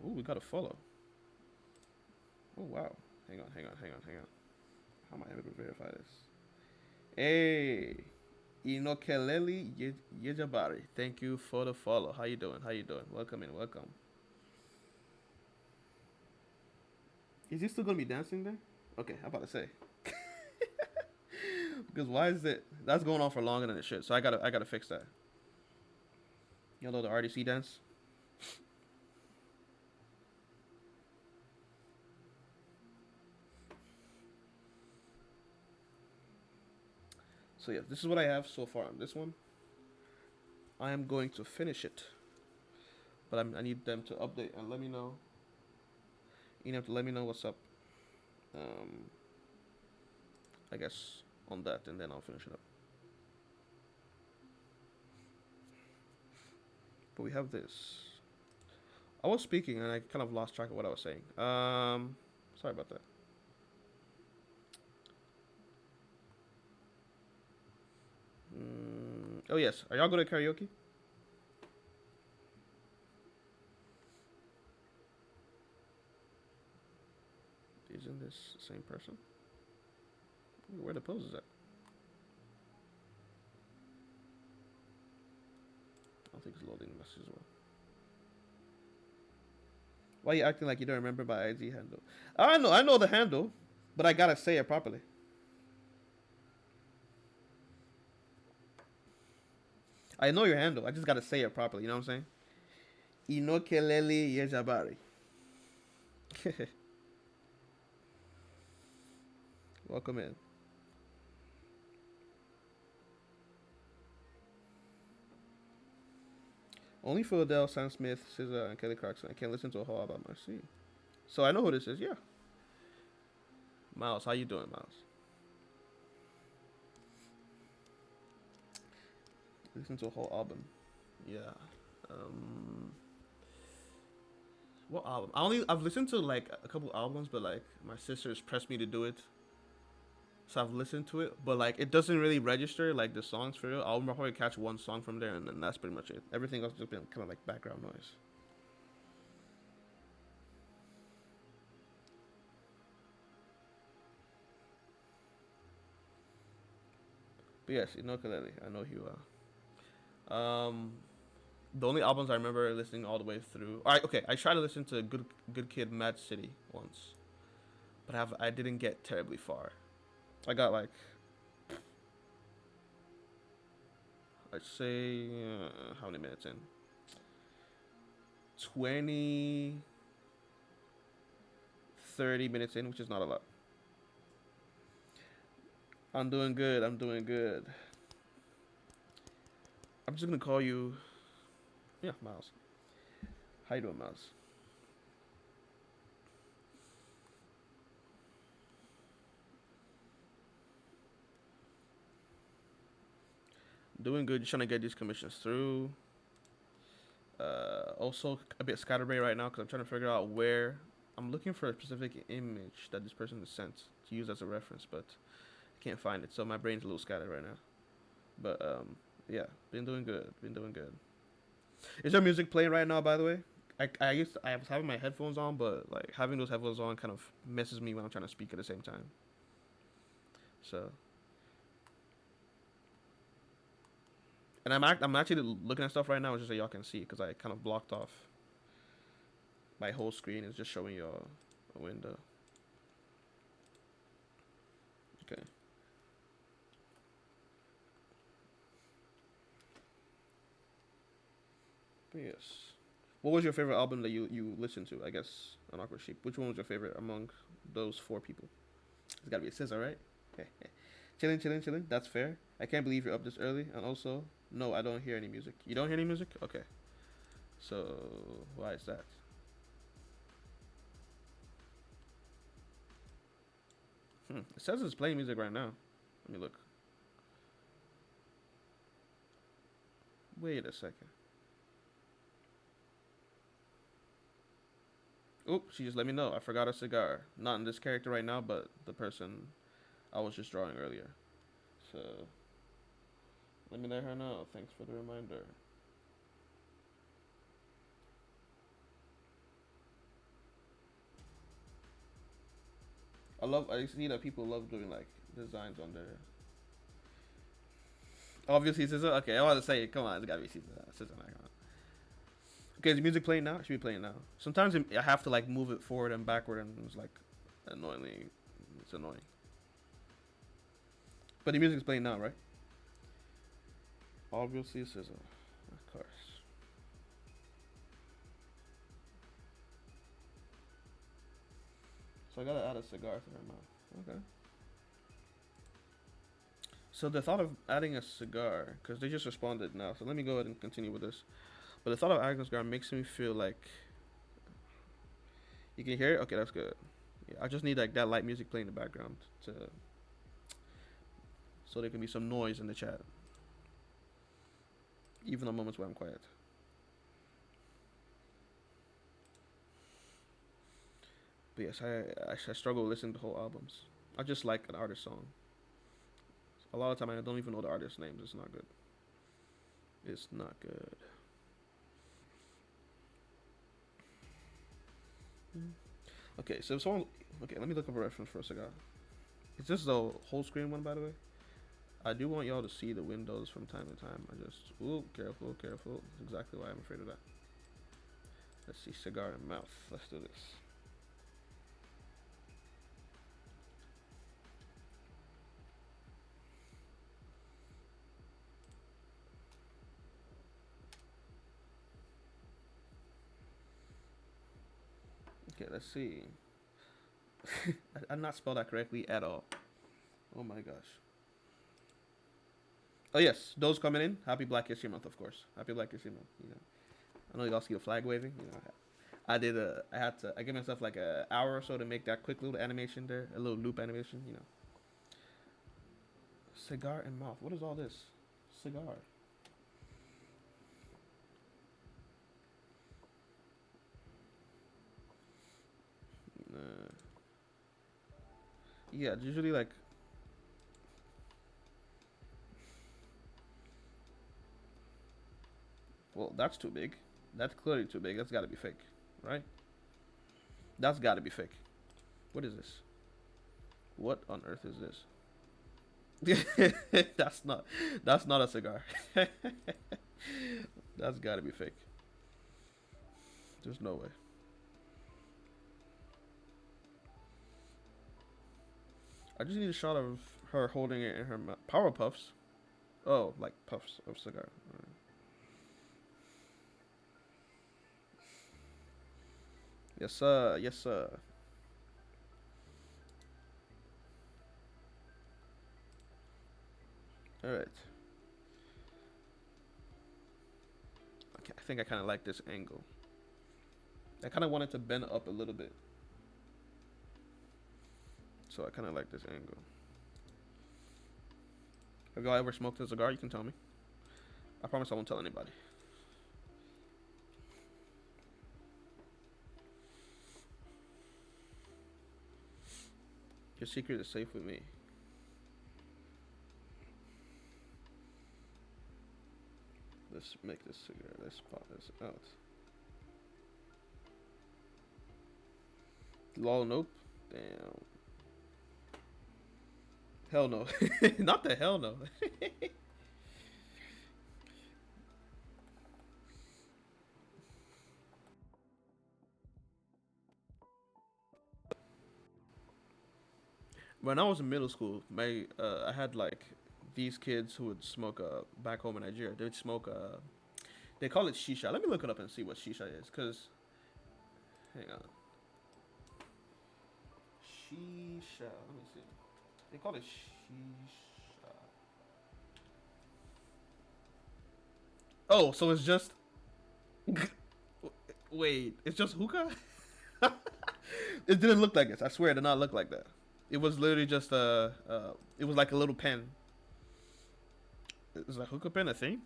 Oh, we got a follow. Oh wow. Hang on. How am I able to verify this? Hey, Inokeleli Yejabari. Thank you for the follow. How you doing? Welcome in. Welcome. Is he still gonna be dancing there? Okay, I'm about to say. Because why is it that's going on for longer than it should? So I gotta fix that. You know the RDC dance? So yeah, this is what I have so far on this one. I am going to finish it, but I need them to update and let me know. You have to let me know what's up. Um, I guess on that, and then I'll finish it up. But we have this. I was speaking and I kind of lost track of what I was saying. Sorry about that. Oh yes, are y'all going to karaoke? Isn't this the same person? Where the pose is at? I don't think it's loading the message as well. Why are you acting like you don't remember my ID handle? I know the handle, but I gotta say it properly. I know your handle. I just gotta say it properly. You know what I'm saying? Inokeleli Yejabari. Welcome in. Only for Adele, Sam Smith, SZA, and Kelly Clarkson. I can't listen to a whole album I see. So I know who this is. Yeah, Miles. How you doing, Miles? Listen to a whole album. Yeah. Um, what album? I've listened to like a couple albums, but like my sisters pressed me to do it, so I've listened to it. But like it doesn't really register like the songs for it. I'll probably catch one song from there, and then that's pretty much it. Everything else has just been kind of like background noise. But yes, Inokelele. I know who you are. The only albums I remember listening all the way through. Okay. I tried to listen to Good Kid, Mad City once, but I didn't get terribly far. I got like, I'd say how many minutes in? 20, 30 minutes in, which is not a lot. I'm doing good. I'm doing good. I'm just gonna call you. Yeah, Miles. How you doing, Miles? Doing good. Just trying to get these commissions through. Also a bit scatterbrained right now because I'm trying to figure out where I'm looking for a specific image that this person has sent to use as a reference, but I can't find it. So my brain's a little scattered right now. But yeah, been doing good. Been doing good. Is there music playing right now? By the way, I was having my headphones on, but like having those headphones on kind of messes me when I'm trying to speak at the same time. So, and I'm actually looking at stuff right now just so y'all can see because I kind of blocked off my whole screen. Is just showing you a window. Okay. But yes. What was your favorite album that you listened to? I guess on Awkward Sheep. Which one was your favorite among those four people? It's gotta be a scissor, right? Chilling, chilling, chilling. That's fair. I can't believe you're up this early. And also, no, I don't hear any music. You don't hear any music? Okay. So why is that? It says it's playing music right now. Let me look. Wait a second. Oop, she just let me know. I forgot a cigar. Not in this character right now, but the person I was just drawing earlier. So let me let her know. Thanks for the reminder. I see that people love doing like designs on their. Obviously, Scissor. Okay, I want to say, come on, it's gotta be Scissor. Okay, is the music playing now? It should be playing now. Sometimes I have to like move it forward and backward, and it's like annoyingly, it's annoying. But the music's playing now, right? Obviously, Scissor. Of course. So I gotta add a cigar to her mouth. Okay. So the thought of adding a cigar, because they just responded now. So let me go ahead and continue with this. But the thought of adding a cigar makes me feel like you can hear it. Okay, that's good. Yeah, I just need like that light music playing in the background to so there can be some noise in the chat, even on moments where I'm quiet. But yes, I struggle listening to whole albums. I just like an artist song. A lot of time I don't even know the artist names. It's not good. It's not good. Okay, so if someone. Okay, let me look up a reference for a cigar. Is this the whole screen one, by the way? I do want y'all to see the windows from time to time. I just. Ooh, careful, careful. That's exactly why I'm afraid of that. Let's see, cigar and mouth. Let's do this. Okay, let's see. I did not spell that correctly at all. Oh my gosh. Oh yes, those coming in. Happy Black History Month, of course. Happy Black History Month. You know, I know y'all see the flag waving. You know, I had to. I gave myself like an hour or so to make that quick little animation there, a little loop animation. You know. Cigar and mouth. What is all this? Cigar. Yeah, usually like. Well, that's too big. That's clearly too big. That's got to be fake, right? That's got to be fake. What is this? What on earth is this? that's not. That's not a cigar. That's got to be fake. There's no way. I just need a shot of her holding it in her mouth. Power puffs. Oh, like puffs of cigar. Right. Yes, sir. Yes, sir. All right. Okay, I think I kind of like this angle. I kind of want it to bend up a little bit. So I kind of like this angle. Have y'all ever smoked a cigar? You can tell me. I promise I won't tell anybody. Your secret is safe with me. Let's make this cigar. Let's pop this out. Lol, nope. Damn. Hell no. Not the hell no. When I was in middle school, my I had like these kids who would smoke back home in Nigeria. They would smoke they call it shisha. Let me look it up and see what shisha is, cause hang on. Shisha. Let me see. They call it shisha. Oh, so it's just. Wait, it's just hookah? It didn't look like this. I swear, it did not look like that. It was literally just it was like a little pen. Is a hookah pen a thing?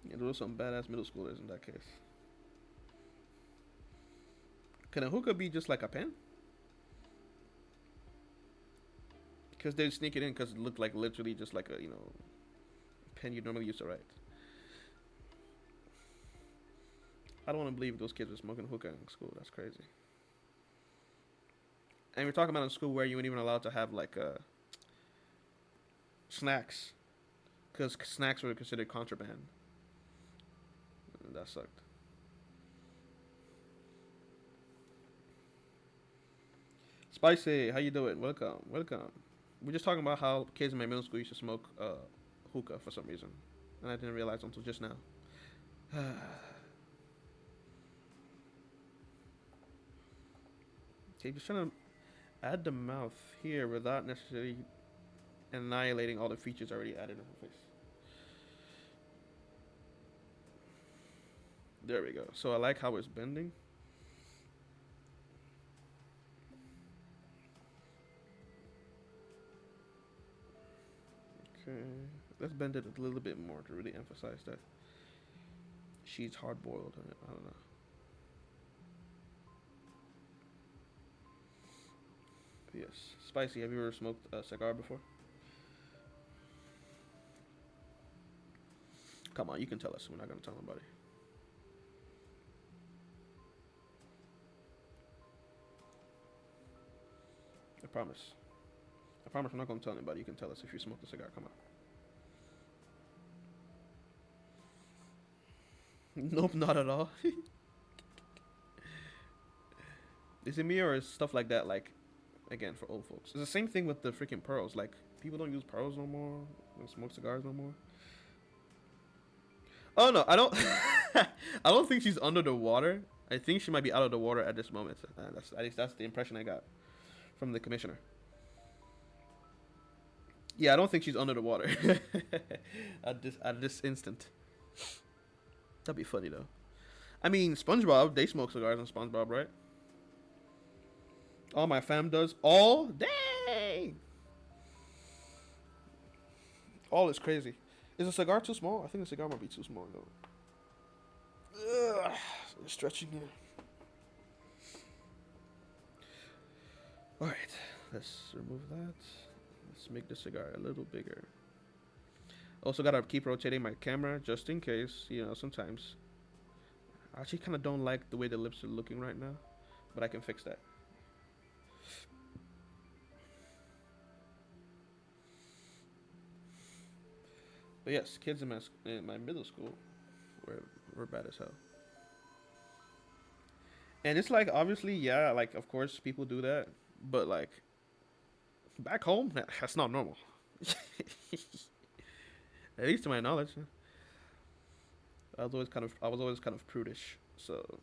Yeah, there was some badass middle schoolers in that case. Can a hookah be just like a pen? Because they sneak it in because it looked like literally just like a pen you normally use to write. I don't want to believe those kids were smoking hookah in school. That's crazy. And we're talking about in school where you weren't even allowed to have like snacks, because snacks were considered contraband. That sucked. Spicy, how you doing? Welcome, welcome. We're just talking about how kids in my middle school used to smoke hookah for some reason, and I didn't realize until just now. Okay, just trying to add the mouth here without necessarily annihilating all the features already added in her face. There we go. So I like how it's bending. Okay, let's bend it a little bit more to really emphasize that she's hard boiled on it. I don't know. But yes, spicy. Have you ever smoked a cigar before? Come on, you can tell us. We're not gonna tell nobody. I promise. I promise I'm not gonna tell anybody. You can tell us if you smoked a cigar. Come on. Nope, not at all. Is it me or is stuff like that like, again, for old folks? It's the same thing with the freaking pearls. Like, people don't use pearls no more. Don't smoke cigars no more. Oh no, I don't. I don't think she's under the water. I think she might be out of the water at this moment. That's at least that's the impression I got from the commissioner. Yeah, I don't think she's under the water at this instant. That'd be funny though. I mean, SpongeBob, they smoke cigars on SpongeBob, right? All my fam does. All dang. All is crazy. Is a cigar too small? I think the cigar might be too small though. Ugh, stretching here. All right, let's remove that. Let's make the cigar a little bigger. Also gotta keep rotating my camera just in case. You know, sometimes I actually kind of don't like the way the lips are looking right now, but I can fix that. But yes, kids in my middle school were bad as hell. And it's like obviously, yeah, like of course people do that, but like back home, that's not normal. At least to my knowledge. I was always kind of prudish, so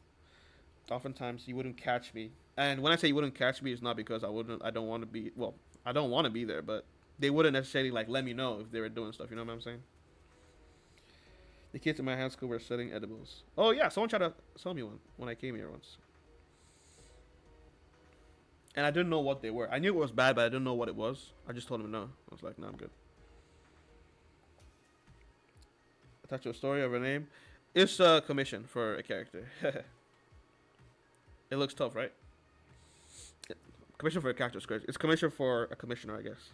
oftentimes you wouldn't catch me. And when I say you wouldn't catch me, it's not because I don't want to be. Well, I don't want to be there, but they wouldn't necessarily like let me know if they were doing stuff. You know what I'm saying? The kids in my high school were selling edibles. Oh yeah, someone tried to sell me one when I came here once, and I didn't know what they were. I knew it was bad, but I didn't know what it was. I just told him no. I was like, no, I'm good. Attach to a story of a name. It's a commission for a character. It looks tough, right? Commission for a character is crazy. It's commission for a commissioner, I guess.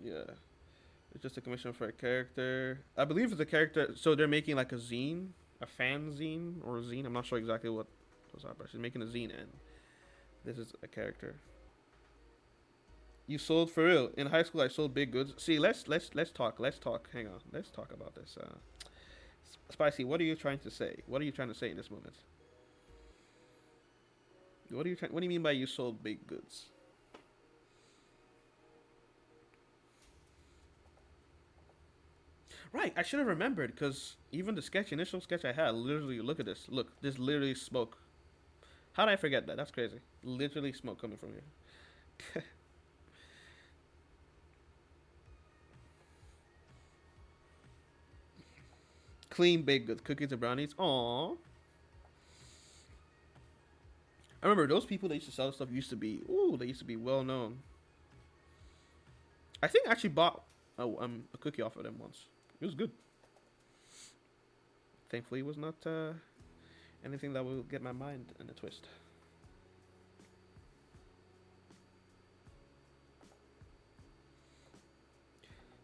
Yeah. It's just a commission for a character. I believe it's a character. So they're making like a zine, a fan zine or a zine. I'm not sure exactly what those are, but she's making a zine, and this is a character. You sold for real in high school. I sold big goods. See, let's talk. Let's talk. Hang on. Let's talk about this. Spicy. What are you trying to say? What are you trying to say in this moment? What do you mean by you sold big goods? Right, I should have remembered because even the initial sketch I had, literally, look at this. Look, there's literally smoke. How did I forget that? That's crazy. Literally smoke coming from here. Clean baked goods, cookies and brownies. Aww. I remember those people that used to sell stuff used to be, ooh, they used to be well known. I think I actually bought a cookie off of them once. It was good. Thankfully, it was not anything that will get my mind in a twist.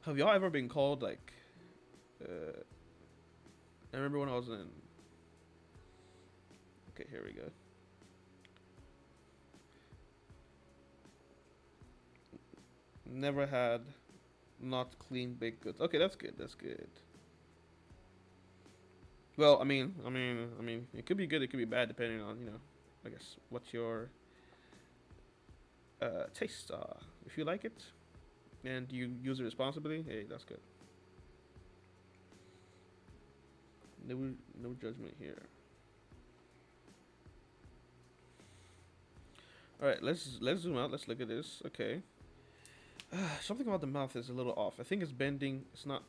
Have y'all ever been called like? I remember when I was in. Okay, here we go. Never had not clean baked goods. Okay, that's good. That's good. Well, I mean, it could be good. It could be bad depending on I guess what your tastes are. If you like it, And you use it responsibly. Hey, that's good. No, no judgment here. All right, let's zoom out. Let's look at this. Okay. Something about the mouth is a little off. I think it's bending. It's not.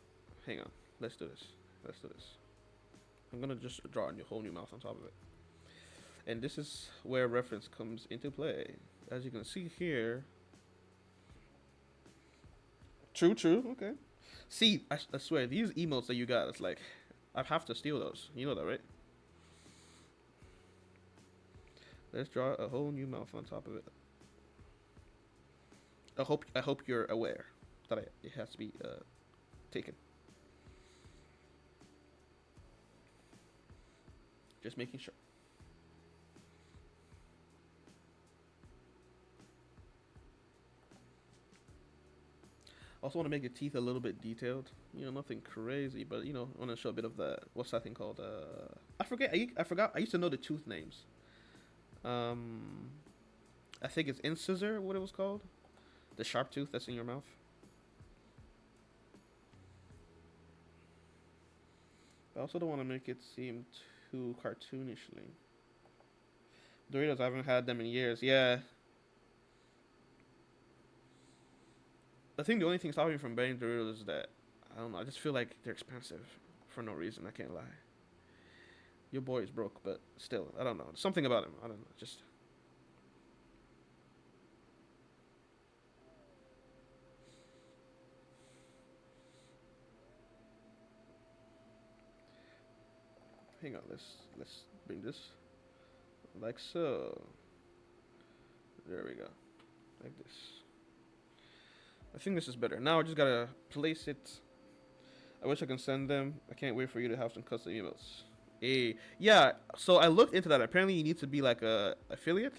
Hang on. Let's do this. Let's do this. I'm gonna just draw a whole new mouth on top of it. And this is where reference comes into play. As you can see here. True. Okay. See, I swear, these emotes that you got, it's like, I have to steal those. You know that, right? Let's draw a whole new mouth on top of it. I hope you're aware that it has to be taken. Just making sure. Also want to make the teeth a little bit detailed. You know, nothing crazy, but you know, I want to show a bit of the what's that thing called? I forgot. I used to know the tooth names. I think it's incisor. What it was called? The sharp tooth that's in your mouth. I also don't want to make it seem too cartoonishly. Doritos, I haven't had them in years. Yeah. I think the only thing stopping me from buying Doritos is that, I don't know, I just feel like they're expensive for no reason. I can't lie. Your boy is broke, but still, I don't know. Something about him. I don't know. Just. Hang on. Let's bring this like so. There we go. Like this. I think this is better. Now I just gotta place it. I wish I can send them. I can't wait for you to have some custom emails. Yeah, so I looked into that. Apparently you need to be like a affiliate.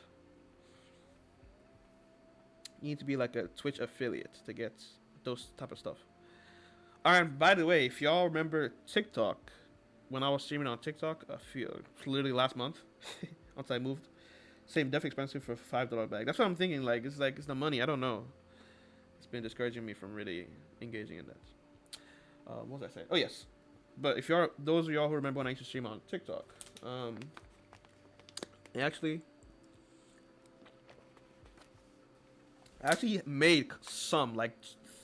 You need to be like a Twitch affiliate to get those type of stuff. And by the way, if y'all remember TikTok, when I was streaming on TikTok, literally last month, once I moved, same definitely expensive for $5 bag. That's what I'm thinking. Like it's the money. I don't know. It's been discouraging me from really engaging in that. What was I saying? Oh yes, but if you're those of y'all who remember when I used to stream on TikTok, I actually made some like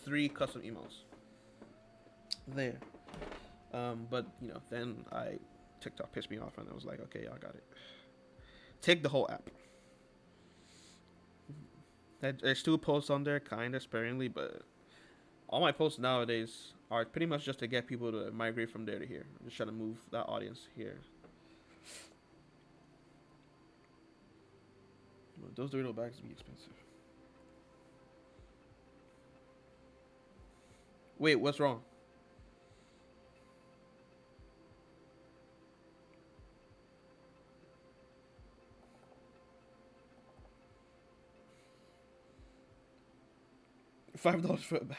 3 custom emails there. But you know, then TikTok pissed me off, and I was like, okay, I got it. Take the whole app. There's still posts on there, kind of sparingly, but all my posts nowadays are pretty much just to get people to migrate from there to here. I'm just trying to move that audience here. Those Dorito bags be expensive. Wait, what's wrong? $5 for a bag.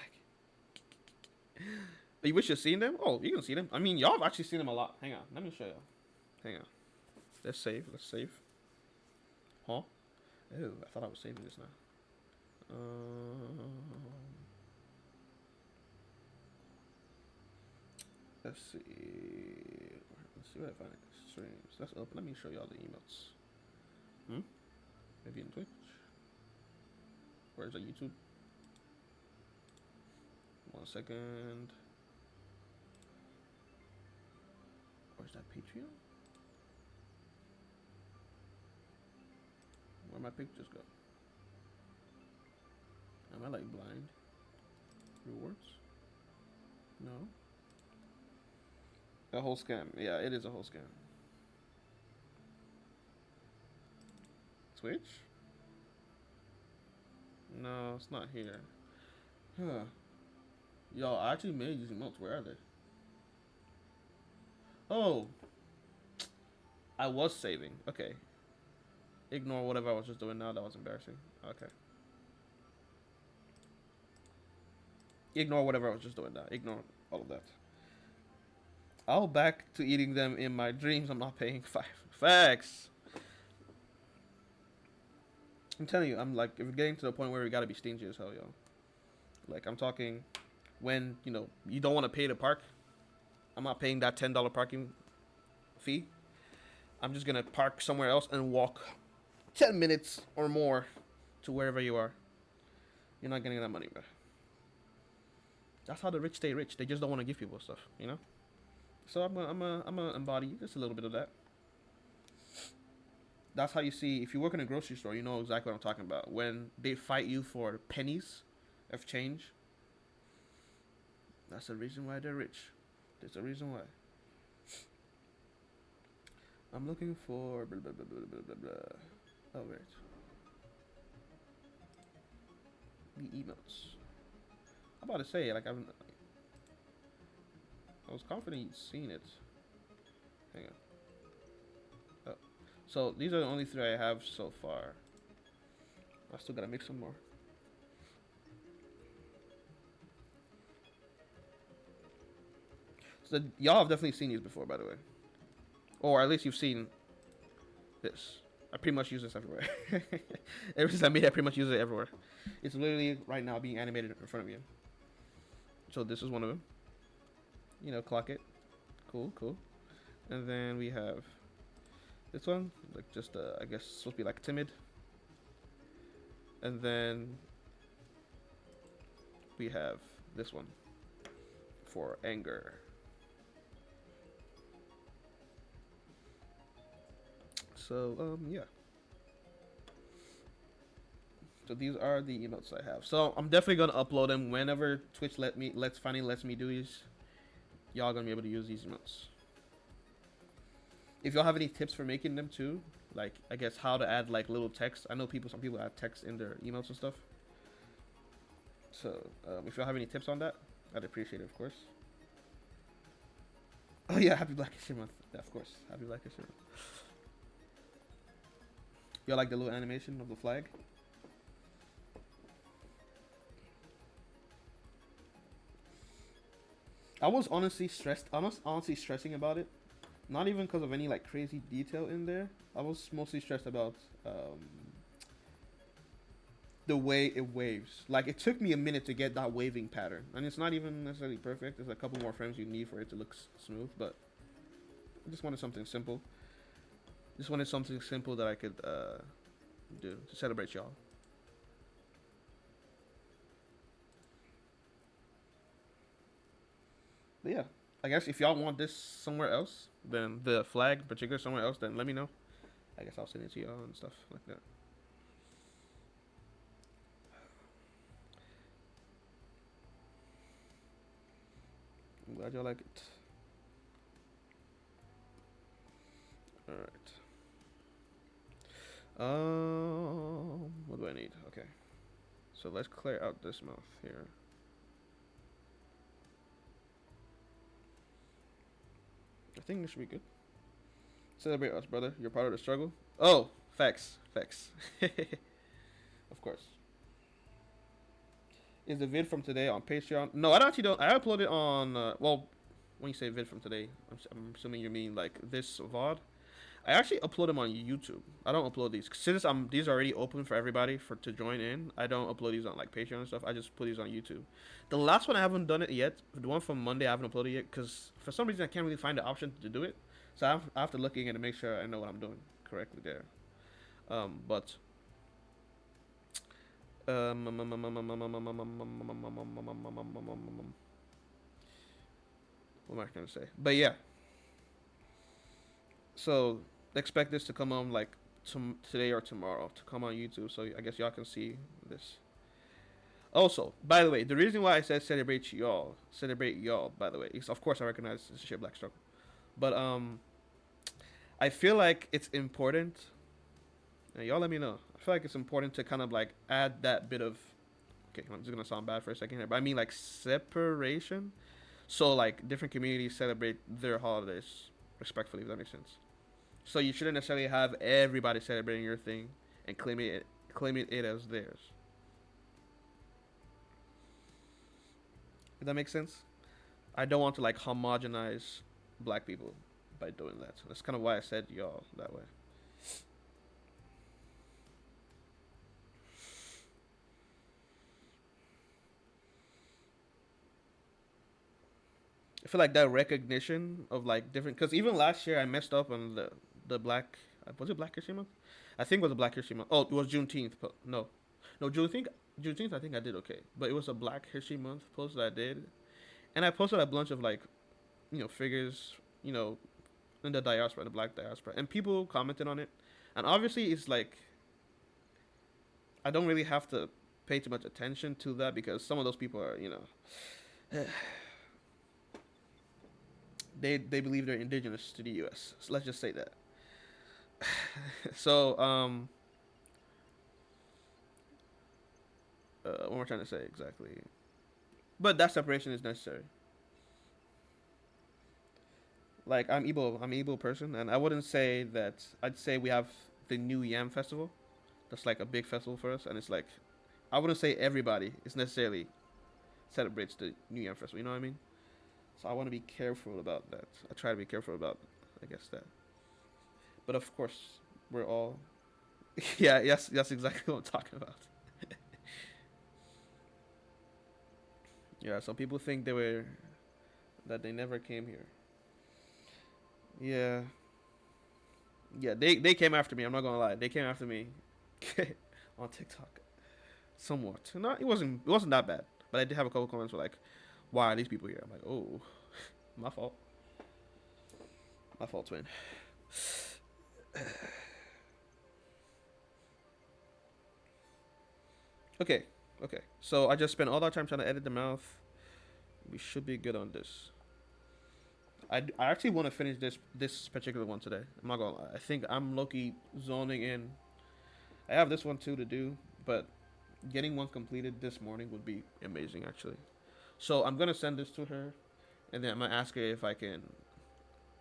You wish you'd seen them? Oh, you can see them. I mean, y'all have actually seen them a lot. Hang on, let me show you. Hang on. Let's save. Huh? Ew, I thought I was saving this now. Let's see. Let's see what I find. Streams. Let's open. Let me show y'all the emotes. Maybe in Twitch. Or is it YouTube? 1 second. Or is that Patreon? Where my pictures go? Am I like blind? Rewards? No. A whole scam. Yeah, it is a whole scam. Twitch? No, it's not here. Huh. Yo, I actually made these emotes. Where are they? Oh. I was saving. Okay. Ignore whatever I was just doing now. That was embarrassing. Okay. Ignore whatever I was just doing now. Ignore all of that. I'll back to eating them in my dreams. I'm not paying 5. Facts. I'm telling you, I'm like, if we're getting to the point where we gotta be stingy as hell, yo. Like I'm talking when you don't want to pay to park. I'm not paying that $10 parking fee. I'm just gonna park somewhere else and walk 10 minutes or more to wherever you are. You're not getting that money back. That's how the rich stay rich. They just don't want to give people stuff. So I'm gonna embody just a little bit of that. That's how you see if you work in a grocery store, you know exactly what I'm talking about. When they fight you for pennies of change, that's the reason why they're rich. There's a reason why. I'm looking for blah blah blah blah blah blah blah. Oh wait, the emotes. I'm about to say like I was confident you'd seen it. Hang on. Oh. So these are the only three I have so far. I still gotta make some more. So y'all have definitely seen these before, by the way, or at least you've seen this. I pretty much use this everywhere. Ever since I made it, I pretty much use it everywhere. It's literally right now being animated in front of you. So this is one of them. Clock it. Cool, cool. And then we have this one, like just I guess supposed to be like timid. And then we have this one for anger. So yeah. So these are the emotes I have. So I'm definitely gonna upload them whenever Twitch finally lets me do these. Y'all gonna be able to use these emotes. If y'all have any tips for making them too, like I guess how to add like little text. I know some people add text in their emotes and stuff. So if y'all have any tips on that, I'd appreciate it, of course. Oh yeah, happy Black History Month. Yeah, of course, happy Black History Month. Y'all like the little animation of the flag? I was honestly stressing about it. Not even because of any like crazy detail in there. I was mostly stressed about the way it waves. Like it took me a minute to get that waving pattern, and it's not even necessarily perfect. There's a couple more frames you need for it to look smooth, but I just wanted something simple. Just wanted something simple that I could do to celebrate y'all. But yeah, I guess if y'all want this somewhere else, then the flag in particular somewhere else, then let me know. I guess I'll send it to y'all and stuff like that. I'm glad y'all like it. Alright. What do I need? Okay. So let's clear out this mouth here. I think this should be good. Celebrate us, brother. You're part of the struggle. Oh, facts. Facts. Of course. Is the vid from today on Patreon? No, I actually don't. I upload it on, well, when you say vid from today, I'm assuming you mean like this VOD. I actually upload them on YouTube. I don't upload these since these are already open for everybody to join in. I don't upload these on like Patreon and stuff. I just put these on YouTube. The last one I haven't done it yet. The one from Monday I haven't uploaded yet because for some reason I can't really find the option to do it. So I have to look in and make sure I know what I'm doing correctly there. But what am I gonna say? But yeah. So expect this to come on like today or tomorrow to come on YouTube. So I guess y'all can see this. Also, by the way, the reason why I said celebrate y'all, by the way, is of course I recognize it's a shit black struggle, but I feel like it's important. And y'all let me know. I feel like it's important to kind of like add that bit of. Okay, I'm just gonna sound bad for a second here, but I mean like separation. So like different communities celebrate their holidays respectfully, if that makes sense. So you shouldn't necessarily have everybody celebrating your thing and claiming it as theirs. If that makes sense. I don't want to like homogenize black people by doing that. That's kind of why I said y'all that way. feel like that recognition of like different, because even last year I messed up on the black, was it Black History Month? I think it was a Black History Month. Oh, it was Juneteenth. No, no, Juneteenth. I think I did okay, but it was a Black History Month post that I did, and I posted a bunch of like, figures, you know, in the diaspora, the Black diaspora, and people commented on it, and obviously it's like I don't really have to pay too much attention to that because some of those people are, they believe they're indigenous to the U.S. So let's just say that. So what am I trying to say exactly? But that separation is necessary. Like I'm Igbo person, and I wouldn't say that. I'd say we have the New Yam Festival. That's like a big festival for us, and it's like I wouldn't say everybody is necessarily celebrates the New Yam Festival. You know what I mean? So I want to be careful about that. I try to be careful about, I guess that. But of course, we're all. Yeah, yes, that's exactly what I'm talking about. Yeah, some people think that they never came here. Yeah, yeah, they came after me. I'm not gonna lie, they came after me on TikTok. Somewhat. Not it wasn't that bad, but I did have a couple comments were like, "Why are these people here?" I'm like, "Oh, my fault, my fault, twin." Okay, okay. So I just spent all that time trying to edit the mouth. We should be good on this. I actually want to finish this particular one today. I'm not gonna lie. I think I'm Loki zoning in. I have this one too to do, but getting one completed this morning would be amazing actually. So I'm gonna send this to her, and then I'm gonna ask her if I can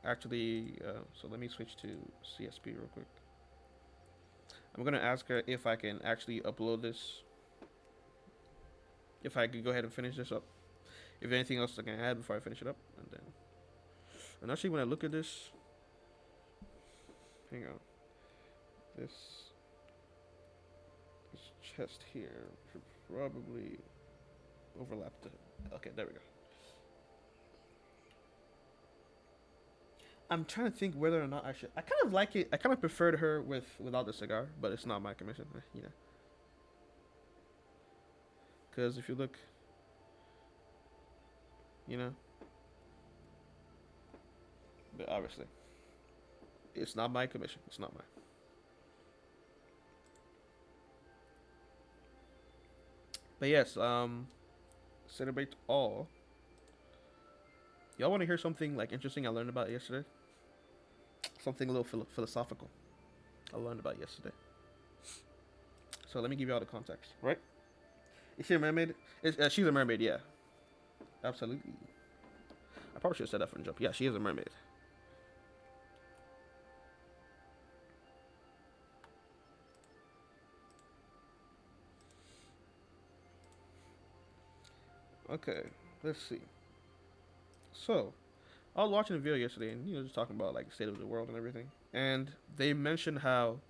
actually. So let me switch to CSP real quick. I'm gonna ask her if I can actually upload this. If I could go ahead and finish this up. If anything else I can add before I finish it up, and then. And actually, when I look at this, hang on, this this chest here should probably overlap the. Okay, there we go. I'm trying to think whether or not I should. I kind of like it. I kind of preferred her without the cigar, but it's not my commission, Because if you look, you know, but obviously, it's not my commission. It's not mine. But yes, celebrate all. Y'all want to hear something like interesting I learned about yesterday? Something a little philosophical I learned about yesterday. So let me give you all the context. Right? Is she a mermaid? She's a mermaid, yeah. Absolutely. I probably should have said that from the jump. Yeah, she is a mermaid. Okay, let's see. So, I was watching a video yesterday, and just talking about like the state of the world and everything, and they mentioned how.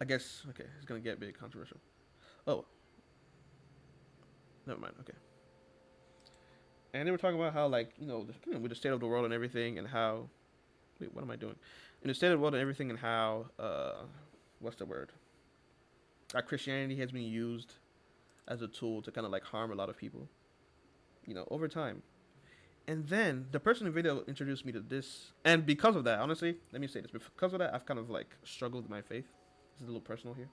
I guess okay, it's gonna get a bit controversial. Oh, never mind. Okay, and they were talking about how like with the state of the world and everything, and how. Wait, what am I doing? In the state of the world and everything, and how what's the word? That Christianity has been used as a tool to kind of like harm a lot of people, over time. And then the person in the video introduced me to this, and because of that, honestly, let me say this: because of that, I've kind of like struggled with my faith. This is a little personal here.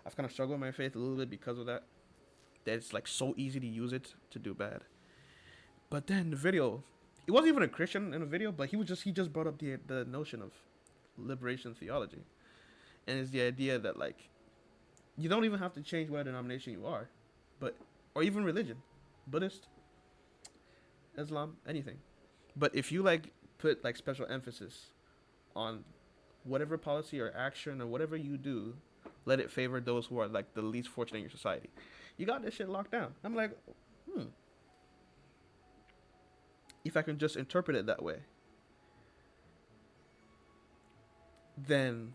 I've kind of struggled with my faith a little bit because of that. That it's like so easy to use it to do bad. But then the video, it wasn't even a Christian in the video, but he just brought up the notion of liberation theology, and it's the idea that like you don't even have to change what denomination you are, but or even religion, Buddhist, Islam, anything. But if you like put like special emphasis on whatever policy or action or whatever you do, let it favor those who are like the least fortunate in your society. You got this shit locked down. I'm like, if I can just interpret it that way, then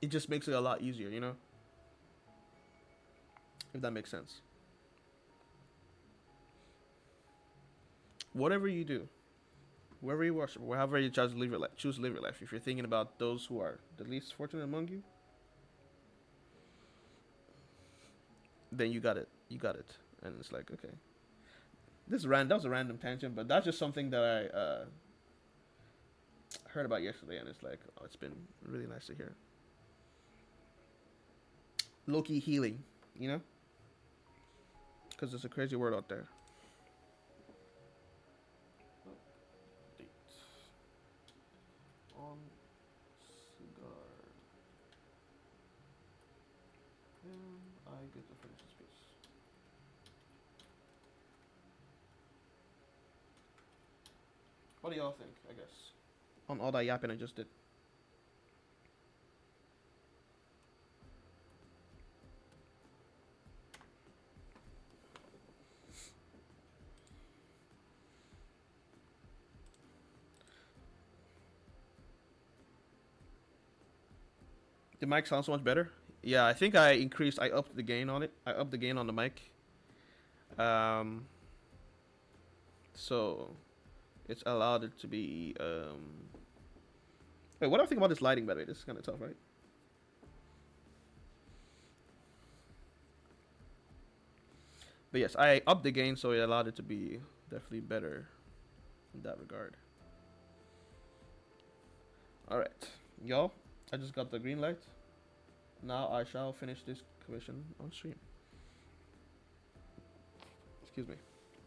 it just makes it a lot easier, if that makes sense. whatever you do, wherever you worship, wherever you choose to live your life. If you're thinking about those who are the least fortunate among you, then you got it. You got it. And it's like, okay, that was a random tangent, but that's just something that I heard about yesterday, and it's like, oh, it's been really nice to hear. Low-key healing, you know, because it's a crazy word out there. On cigar, and I get to finish this piece. What do y'all think? I guess on all that yapping I just did. The mic sounds so much better. Yeah, I think I upped the gain on it. I upped the gain on the mic. Um, so it's allowed it to be. Wait, what do I think about this lighting? By the way, this is kind of tough, right? But yes, I upped the gain, so it allowed it to be definitely better in that regard. All right, y'all. I just got the green light. Now I shall finish this commission on stream. Excuse me.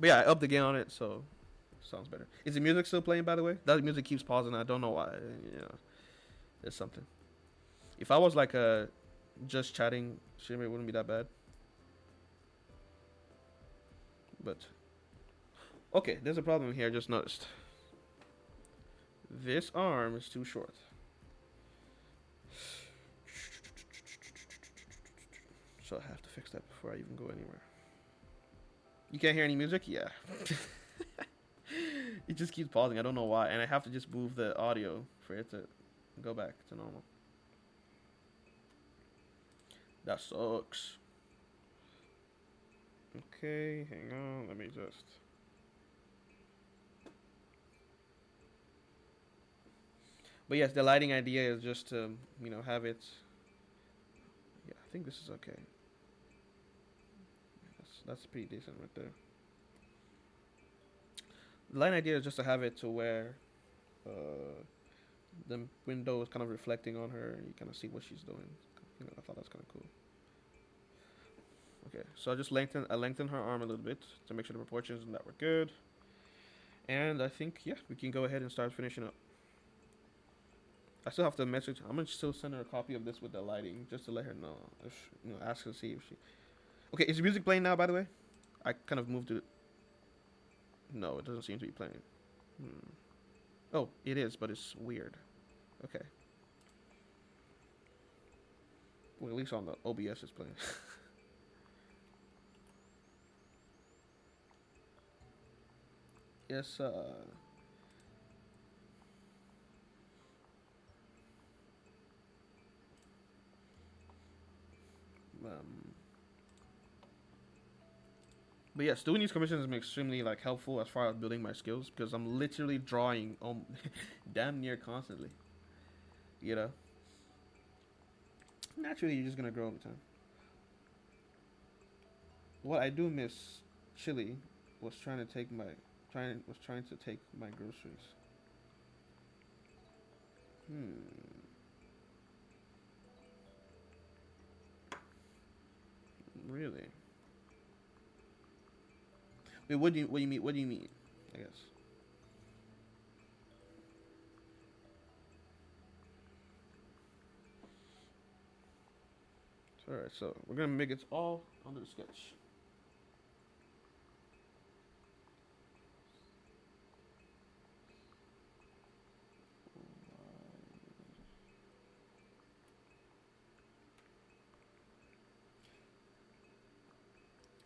But yeah, I upped the gain on it, so sounds better. Is the music still playing, by the way? That music keeps pausing. I don't know why. You know, there's something. If I was like a just chatting streamer, it wouldn't be that bad. But okay, there's a problem here. I just noticed. This arm is too short. So I have to fix that before I even go anywhere. You can't hear any music? Yeah. It just keeps pausing. I don't know why. And I have to just move the audio for it to go back to normal. That sucks. Okay, hang on. Let me just... But yes, the lighting idea is just to, you know, have it... Yeah, I think this is okay. That's pretty decent right there. The lighting idea is just to have it to where the window is kind of reflecting on her and you kind of see what she's doing. You know, I thought that's kind of cool. Okay, so I lengthened her arm a little bit to make sure the proportions and that were good. And I think, yeah, we can go ahead and start finishing up. I still have to message. I'm gonna still send her a copy of this with the lighting, just to let her know. If you know, ask her to see if she. Okay, is the music playing now? By the way, I kind of moved it. No, it doesn't seem to be playing. Oh, it is, but it's weird. Okay. Well, at least on the OBS it's playing. Yes. But yes, doing these commissions has been extremely like helpful as far as building my skills because I'm literally drawing damn near constantly. You know, naturally you're just gonna grow over time. What I do miss, Chili, was trying to take my groceries. Really? Wait, what do you mean? What do you mean? I guess. All right, so we're gonna make it all under the sketch.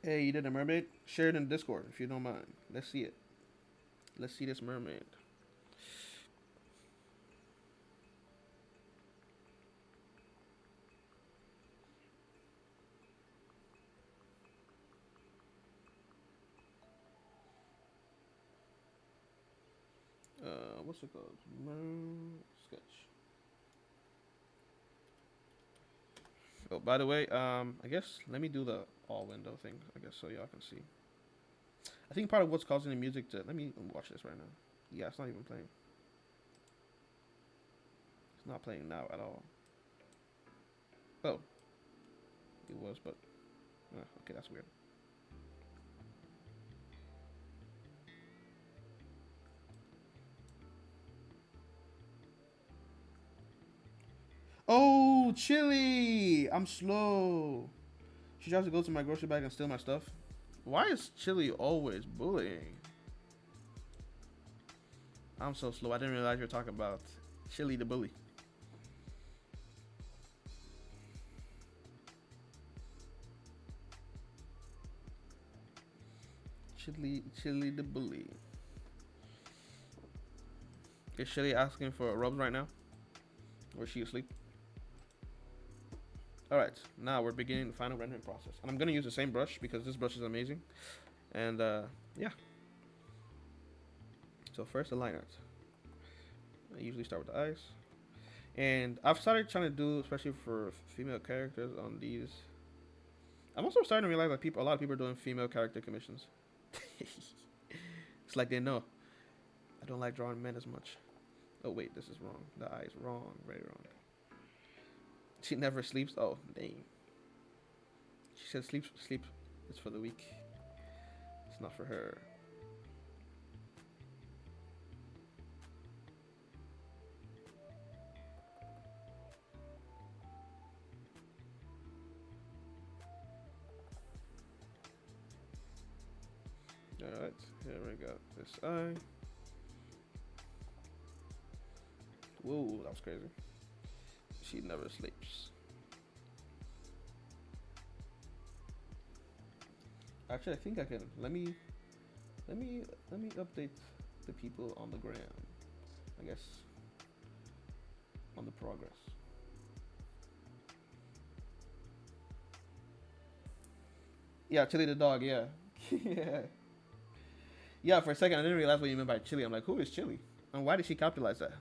Hey, you did a mermaid? Share it in Discord if you don't mind. Let's see it. Let's see this mermaid. what's it called? Sketch. Oh, by the way, I guess let me do the all window thing. I guess so y'all can see. I think part of what's causing the music to let me watch this right now. Yeah, it's not even playing. It's not playing now at all. Oh, it was, but okay, that's weird. Oh, Chili! I'm slow. She tries to go to my grocery bag and steal my stuff. Why is Chili always bullying? I'm so slow. I didn't realize you were talking about Chili the bully. Chili the bully. Is Chili asking for rubs right now? Or is she asleep? Alright, now we're beginning the final rendering process. And I'm going to use the same brush because this brush is amazing. And yeah. So first the line art. I usually start with the eyes. And I've started trying to do, especially for female characters on these. I'm also starting to realize that a lot of people are doing female character commissions. It's like they know. I don't like drawing men as much. Oh wait, this is wrong. The eye is wrong, very wrong. She never sleeps. Oh, dang. She said sleep is for the weak. It's not for her. Alright, here we go. This eye. Whoa, that was crazy. She never sleeps. Actually, I think I can. Let me update the people on the gram. I guess on the progress. Yeah, Chili the dog. Yeah, yeah, yeah. For a second, I didn't realize what you meant by Chili. I'm like, who is Chili, and why did she capitalize that?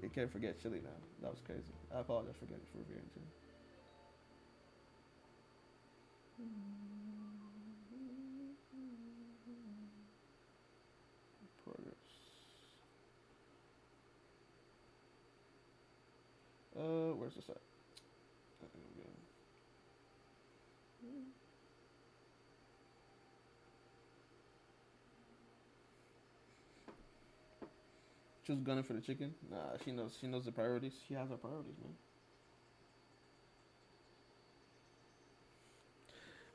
You can't forget Chili now. That was crazy. I apologize for forgetting Chili. Progress. Where's this at? She was gunning for the chicken. Nah, she knows. She knows the priorities. She has her priorities, man.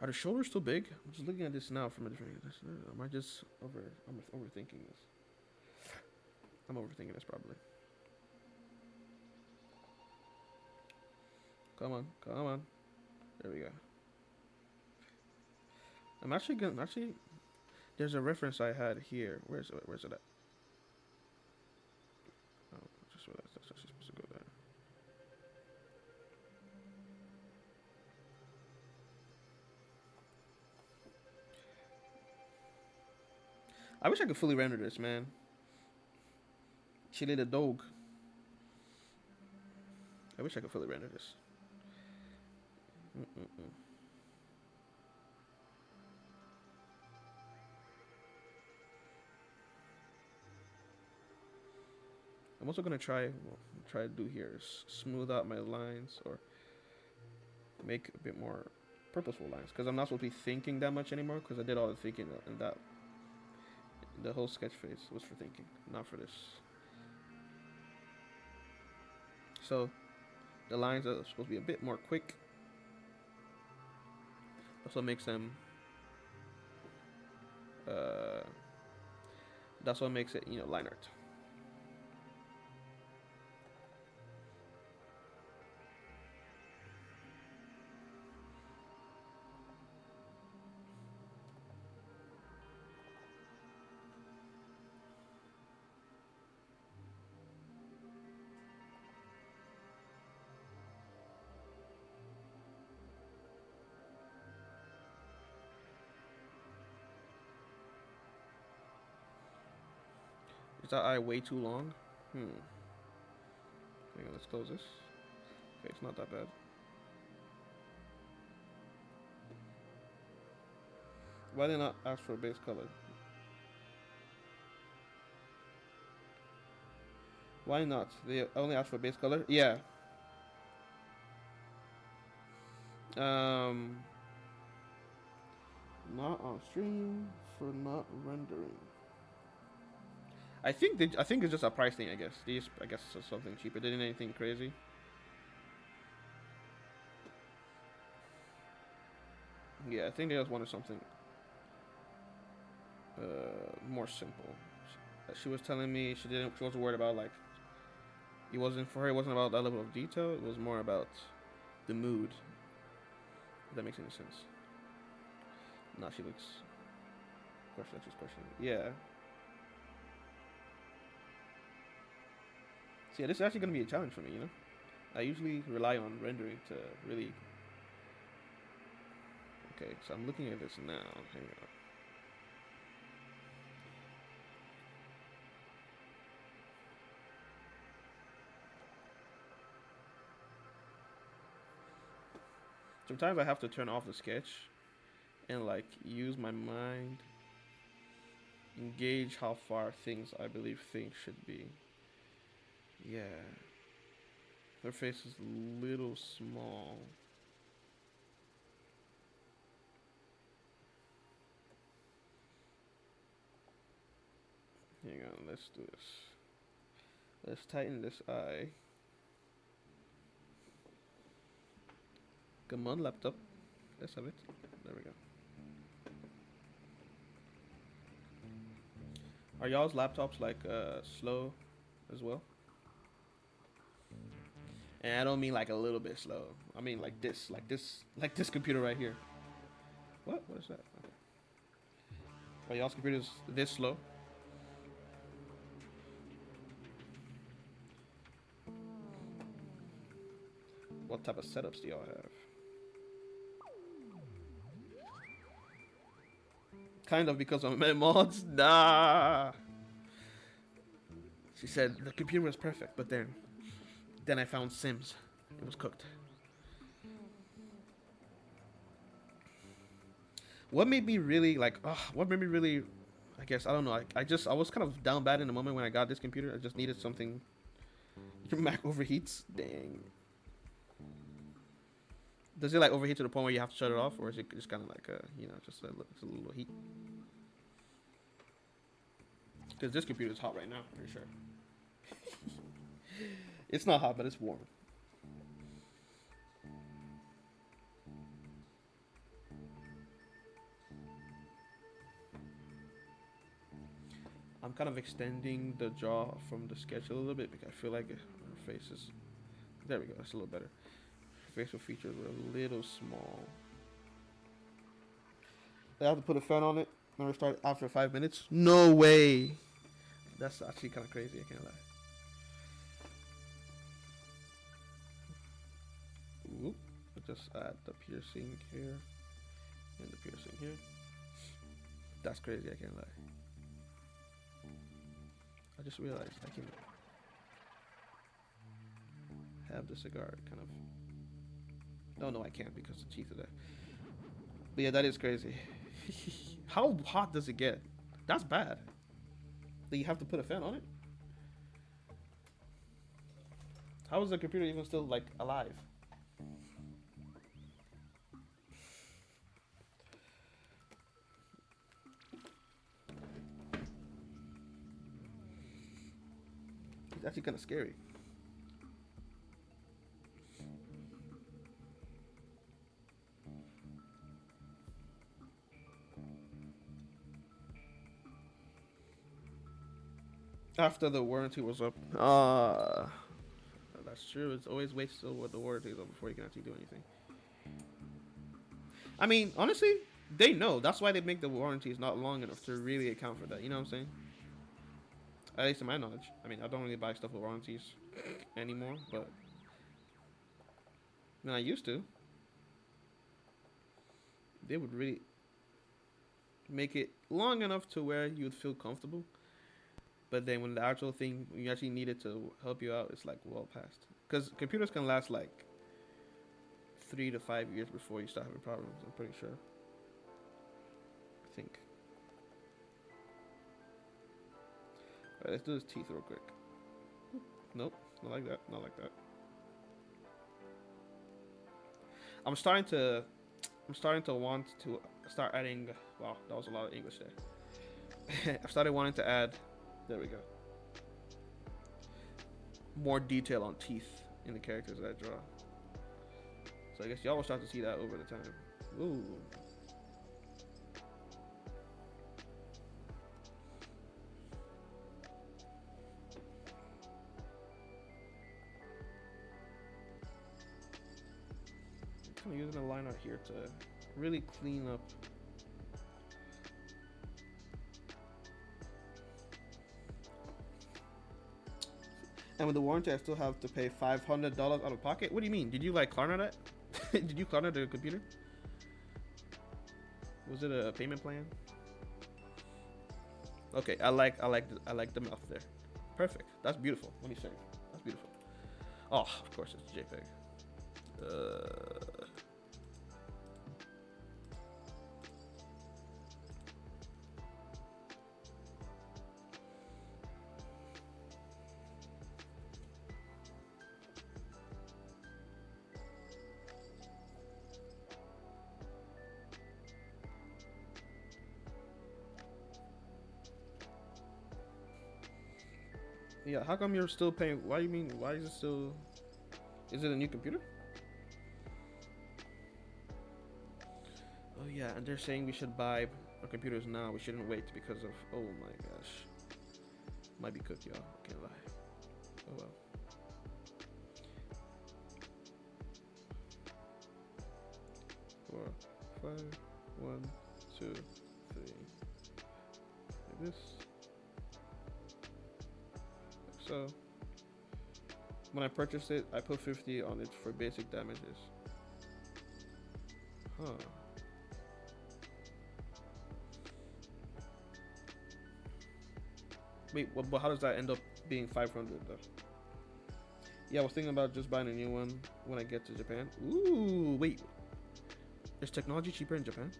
Are the shoulders too big? I'm just looking at this now from a different. Am I just I'm overthinking this. I'm overthinking this probably. Come on, come on. There we go. I'm actually gonna There's a reference I had here. Where's it at? Oh, just realized that's actually supposed to go there. I wish I could fully render this, man. Chili the dog. I wish I could fully render this. I'm also gonna try to do here is smooth out my lines or make a bit more purposeful lines because I'm not supposed to be thinking that much anymore because I did all the thinking in that. The whole sketch phase was for thinking, not for this. So the lines are supposed to be a bit more quick. Also makes them. That's what makes it, line art. Is that eye way too long? Hang on, let's close this. Okay, it's not that bad. Why did they not ask for a base color? Why not? They only asked for base color? Yeah. Um, Not on stream for not rendering. I think it's just a price thing. I guess these. I guess it's something cheaper. They didn't anything crazy. Yeah, I think they just wanted something more simple. She was telling me she didn't. She wasn't worried about like. It wasn't for her. It wasn't about that level of detail. It was more about the mood. If that makes any sense. Now she looks. Question. She's questioning. Yeah. So yeah, this is actually gonna be a challenge for me. You know, I usually rely on rendering to really. Okay, so I'm looking at this now. Hang on. Sometimes I have to turn off the sketch and like use my mind, engage how far things I believe things should be. Yeah, her face is a little small. Hang on, let's do this. Let's tighten this eye. Come on, laptop. Let's have it. There we go. Are y'all's laptops like slow as well? And I don't mean like a little bit slow. I mean like this computer right here. What? What is that? Okay. Are y'all's computers this slow? What type of setups do y'all have? Kind of because of my mods? Nah. She said the computer was perfect, but then I found Sims. It was cooked. What made me really like? What made me really? I guess I don't know. I was kind of down bad in the moment when I got this computer. I just needed something. Your Mac overheats. Dang. Does it like overheat to the point where you have to shut it off, or is it just kind of like just a little heat? Because this computer is hot right now, for sure. It's not hot, but it's warm. I'm kind of extending the jaw from the sketch a little bit because I feel like her face is. There we go. That's a little better. Facial features were a little small. I have to put a fan on it and restart after 5 minutes. No way. That's actually kind of crazy. I can't lie. Oop. I'll just add the piercing here and the piercing here. That's crazy. I can't lie. I just realized I can have the cigar kind of. No, I can't because the teeth are there. But yeah, that is crazy. How hot does it get? That's bad. Do you have to put a fan on it? How is the computer even still like alive? It's actually kind of scary. After the warranty was up. That's true. It's always wait till what the warranty is up before you can actually do anything. I mean, honestly, they know. That's why they make the warranties not long enough to really account for that. You know what I'm saying? At least to my knowledge. I mean, I don't really buy stuff with warranties anymore, but when I used to, they would really make it long enough to where you'd feel comfortable, But then when the actual thing when you actually need it to help you out, it's like well past. Because computers can last like 3 to 5 years before you start having problems. I'm pretty sure. I think. Alright, let's do his teeth real quick. Nope, not like that. Not like that. I'm starting to want to start adding. Wow, that was a lot of English there. I started wanting to add. There we go. More detail on teeth in the characters that I draw. So I guess y'all will start to see that over the time. Ooh. I'm kind of using a line out here to really clean up. And with the warranty, I still have to pay $500 out of pocket. What do you mean? Did you like Klarna that? Did you Klarna the computer? Was it a payment plan? Okay, I like the mouth there. Perfect. That's beautiful. Let me save. That's beautiful. Oh, of course it's JPEG. Yeah, how come you're still paying? Why do you mean? Why is it still? Is it a new computer? Oh yeah, and they're saying we should buy our computers now. We shouldn't wait because of. Oh my gosh, might be cooked, y'all. Can't lie. Oh well. Four, five, 1, 2, 3. Like this. So when I purchased it, I put 50 on it for basic damages. Huh. Wait, but how does that end up being 500 though? Yeah, I was thinking about just buying a new one when I get to Japan. Ooh, wait. Is technology cheaper in Japan?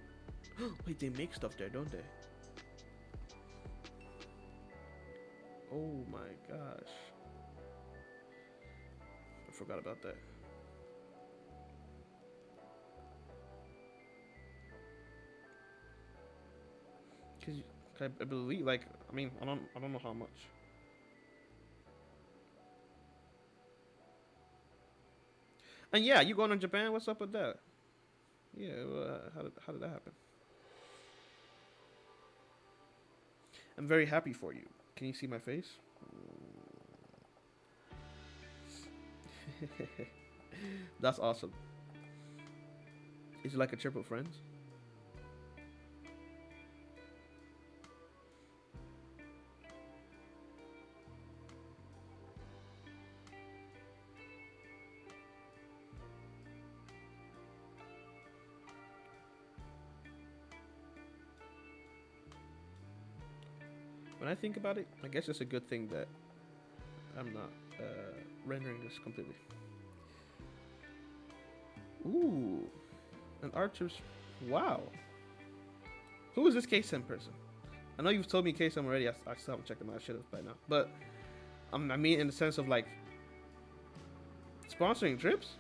Wait, they make stuff there, don't they? Oh my gosh. I forgot about that. Cause I believe, like, I mean, I don't know how much. And yeah, you going to Japan? What's up with that? Yeah, well, how did that happen? I'm very happy for you. Can you see my face? That's awesome. Is it like a trip with friends? When I think about it, I guess it's a good thing that I'm not rendering this completely. Ooh, an archer's. Wow. Who is this KSM person? I know you've told me KSM already. I still haven't checked them out. I should have by now. But I mean, in the sense of like sponsoring trips.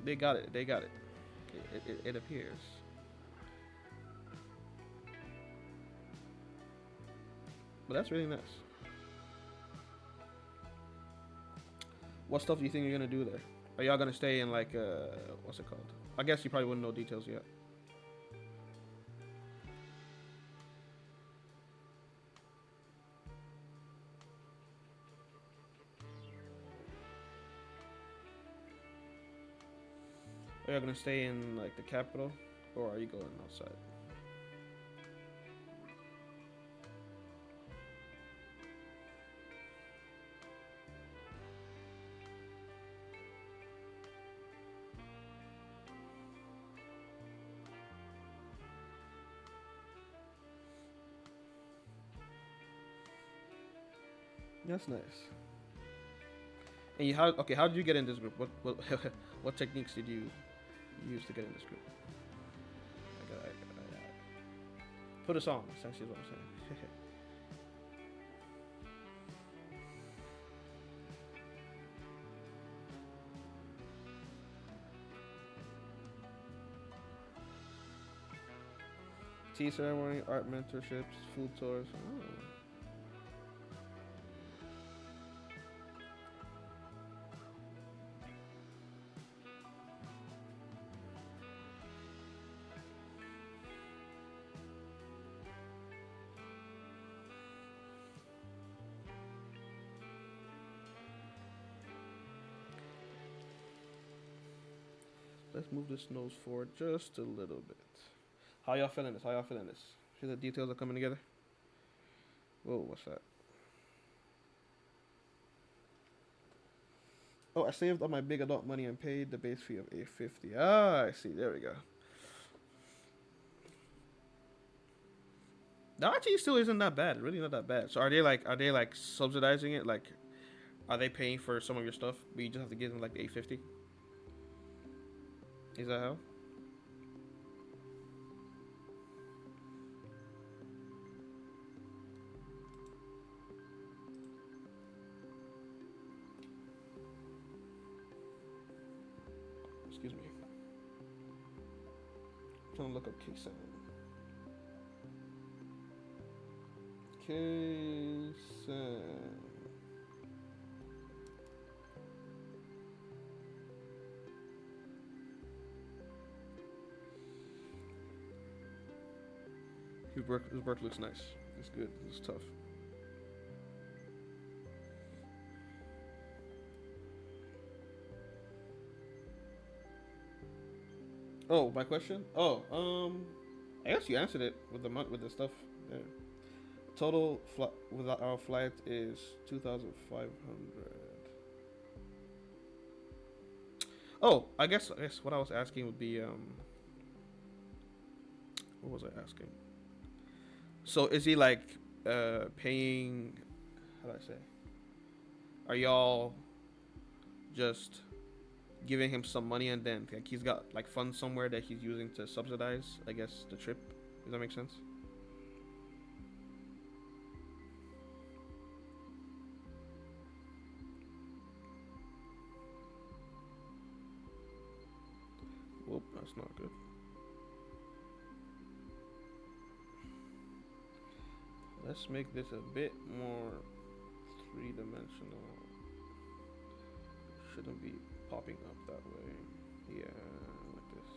They got it. They got it. It appears. But that's really nice. What stuff do you think you're gonna do there? Are y'all gonna stay in like what's it called? I guess you probably wouldn't know details yet. Are y'all gonna stay in like the capital, or are you going outside? That's nice. And you how okay? How did you get in this group? What what techniques did you use to get in this group? Put us on. Essentially, is what I'm saying. Tea ceremony, art mentorships, food tours. Oh. Let's move this nose forward just a little bit. How y'all feeling this? How y'all feeling this? See the details are coming together? Whoa, what's that? Oh, I saved up my big adult money and paid the base fee of $850. Ah, I see. There we go. That actually still isn't that bad. Really not that bad. So are they like subsidizing it? Like, are they paying for some of your stuff, but you just have to give them like the $850? Is that how? Excuse me. I'm trying to look up K7. K7. His work looks nice. It's good. It's tough. Oh, my question? Oh, I guess you answered it with the month with the stuff. There. Total without our flight is 2,500. Oh, I guess what I was asking would be what was I asking? So is he like paying? How do I say? Are y'all just giving him some money and then like he's got like funds somewhere that he's using to subsidize, I guess, the trip? Does that make sense? Whoop, that's not good. Let's make this a bit more three-dimensional. Shouldn't be popping up that way. Yeah, like this.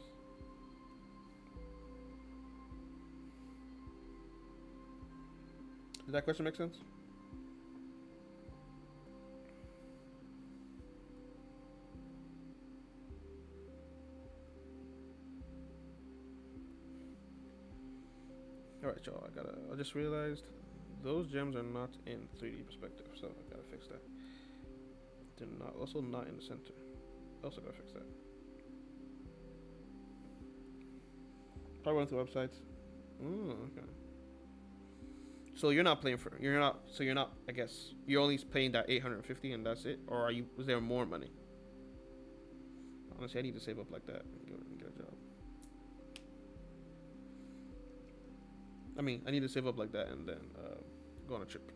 Does that question make sense? All right, y'all. I just realized those gems are not in 3D perspective, so I gotta fix that. They're not also not in the center. Also gotta fix that. Probably went to websites. Okay. So you're not playing for you're not so you're not I guess you're only paying that 850 and that's it, or are you was there more money? Honestly, I need to save up like that and get a job. I mean, I need to save up like that and then go on a trip.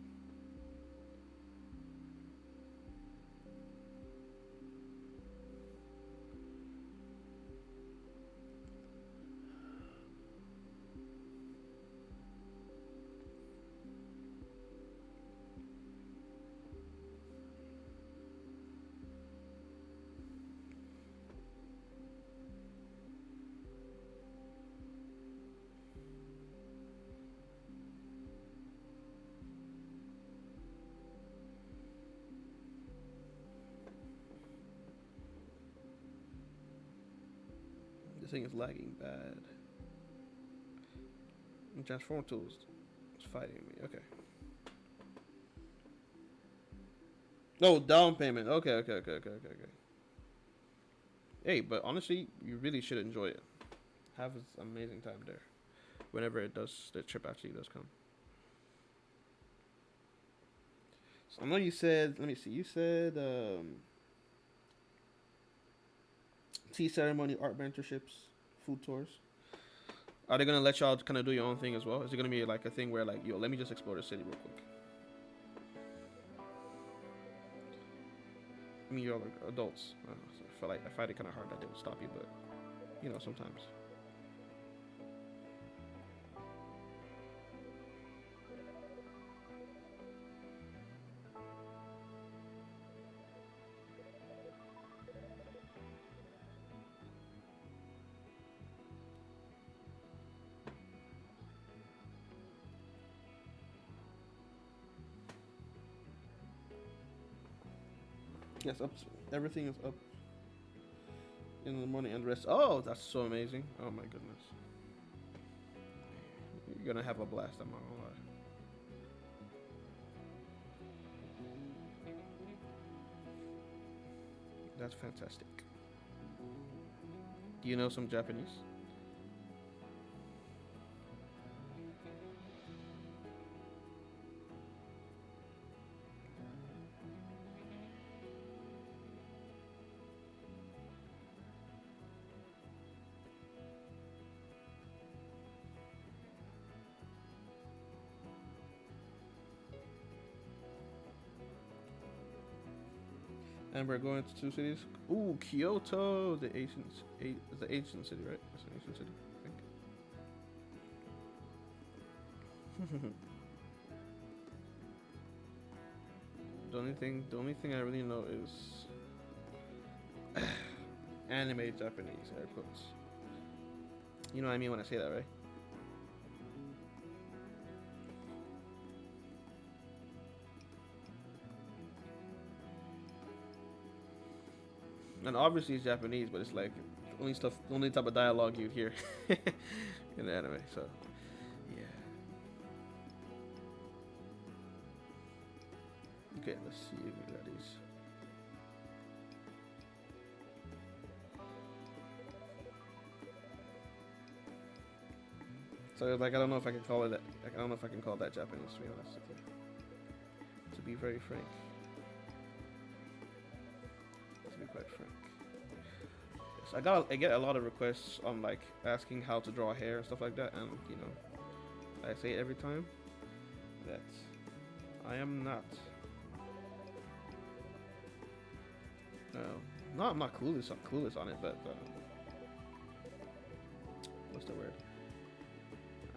This thing is lagging bad. Transform tools is fighting me. Okay. No down payment. Okay. Hey, but honestly, you really should enjoy it. Have an amazing time there. Whenever the trip actually does come. So I know you said. Let me see. You said tea ceremony, art mentorships, food tours. Are they gonna let y'all kind of do your own thing as well? Is it gonna be like a thing where like, yo, let me just explore the city real quick? I mean, you're like adults. I don't know, so I find it kind of hard that they would stop you, but you know, sometimes. Yes, up. Everything is up in the morning and rest. Oh, that's so amazing. Oh my goodness. You're gonna have a blast. I'm not gonna lie. That's fantastic. Do you know some Japanese? And we're going to two cities. Ooh, Kyoto, the ancient city, right? That's an ancient city, I think. The only thing I really know is anime Japanese air quotes. You know what I mean when I say that, right? And obviously it's Japanese, but it's like the only type of dialogue you'd hear in the anime. So yeah. Okay, let's see if that is. So like I don't know if I can call it that. Like, I don't know if I can call that Japanese. To be honest with you. To be very frank. To be quite frank. Yes, I get a lot of requests on like asking how to draw hair and stuff like that, and you know, I say every time that I am not. No, no, I'm not clueless. I'm clueless on it, but what's the word?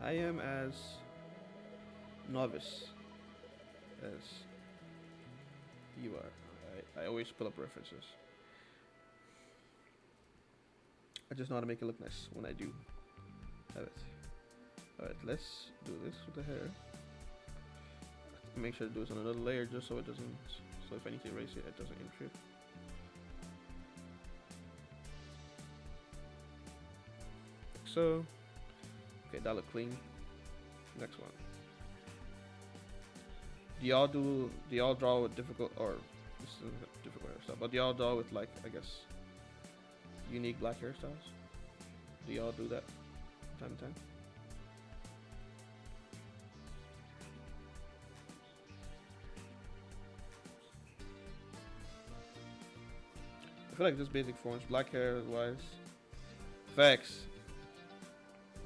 I am as novice as you are. I always pull up references. I just know how to make it look nice when I do have it. Alright, let's do this with the hair. Make sure to do this on another layer just so it doesn't, so if I need to erase it, it doesn't interfere. So, okay, that look clean. Next one. Do y'all draw with difficult, or this isn't difficult hairstyle, but do y'all draw with like, I guess, unique black hairstyles? Do y'all do that time to time? I feel like just basic forms, black hair wise. Facts.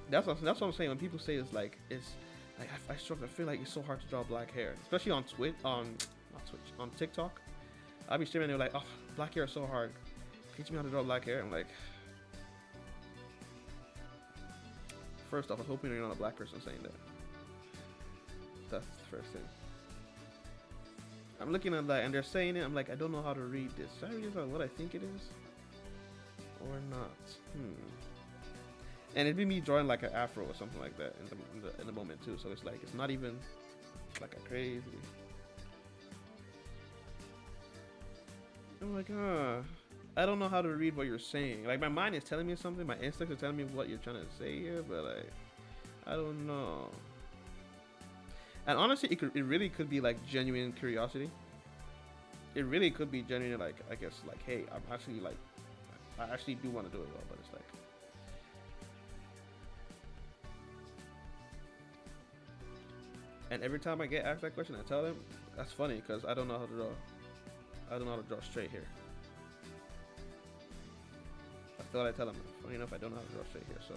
That's what I'm saying. When people say it's like I struggle. I feel like it's so hard to draw black hair, especially on not Twitch, on TikTok. I'll be streaming and they're like, oh, black hair is so hard. Teach me how to draw black hair. I'm like, first off, I was hoping you're not a black person saying that. That's the first thing. I'm looking at that and they're saying it. I'm like, I don't know how to read this. Should I read this what I think it is, or not? And it'd be me drawing like an afro or something like that in the moment too. So it's like it's not even like a crazy. I'm like, I don't know how to read what you're saying. Like my mind is telling me something, my instincts are telling me what you're trying to say here, but like I don't know. And honestly, it really could be like genuine curiosity. It really could be genuine, like I guess, like hey, I actually do want to do it well, but it's like. And every time I get asked that question, I tell them that's funny because I don't know how to draw. I don't know how to draw straight here. I feel like I tell them, funny enough, I don't know how to draw straight here. So,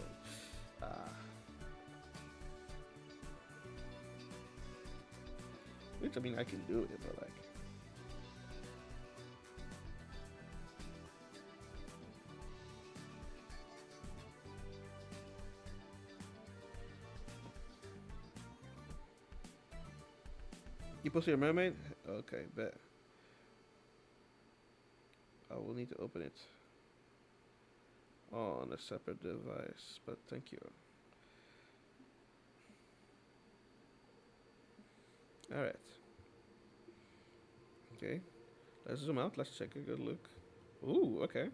which I mean, I can do it, but like. You posted your mermaid? Okay, bet. I will need to open it on a separate device, but thank you. Alright. Okay. Let's zoom out. Let's take a good look. Ooh, okay.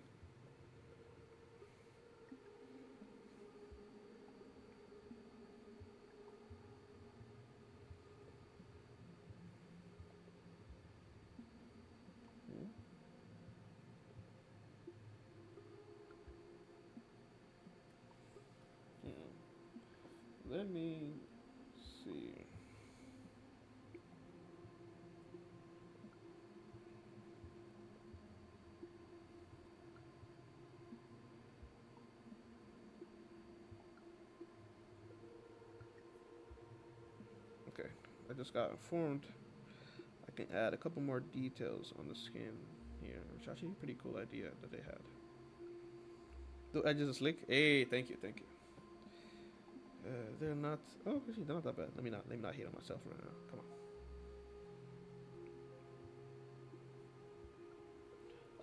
Let me see. Okay, I just got informed I can add a couple more details on the skin here, which is actually a pretty cool idea that they had. The edges are slick. Hey, thank you, thank you. They're not. Oh, actually, they're not that bad. Let me not hate on myself right now. Come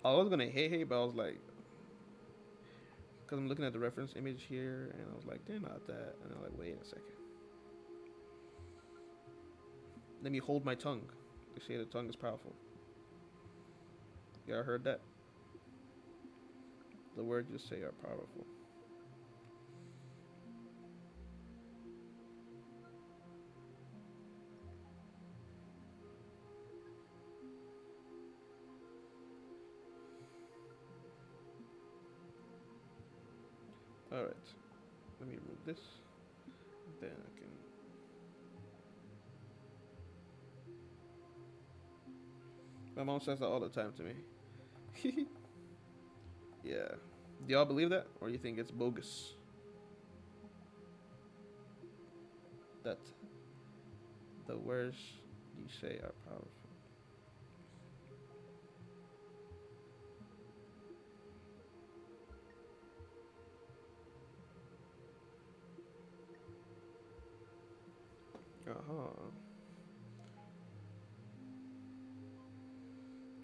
on. I was gonna hate, but I was like, because I'm looking at the reference image here, and I was like, they're not that. And I'm like, wait a second. Let me hold my tongue. They say the tongue is powerful. You ever heard that? The words you say are powerful. Alright. Let me remove this. Then I can. My mom says that all the time to me. Yeah. Do y'all believe that? Or you think it's bogus? That the words you say are powerful.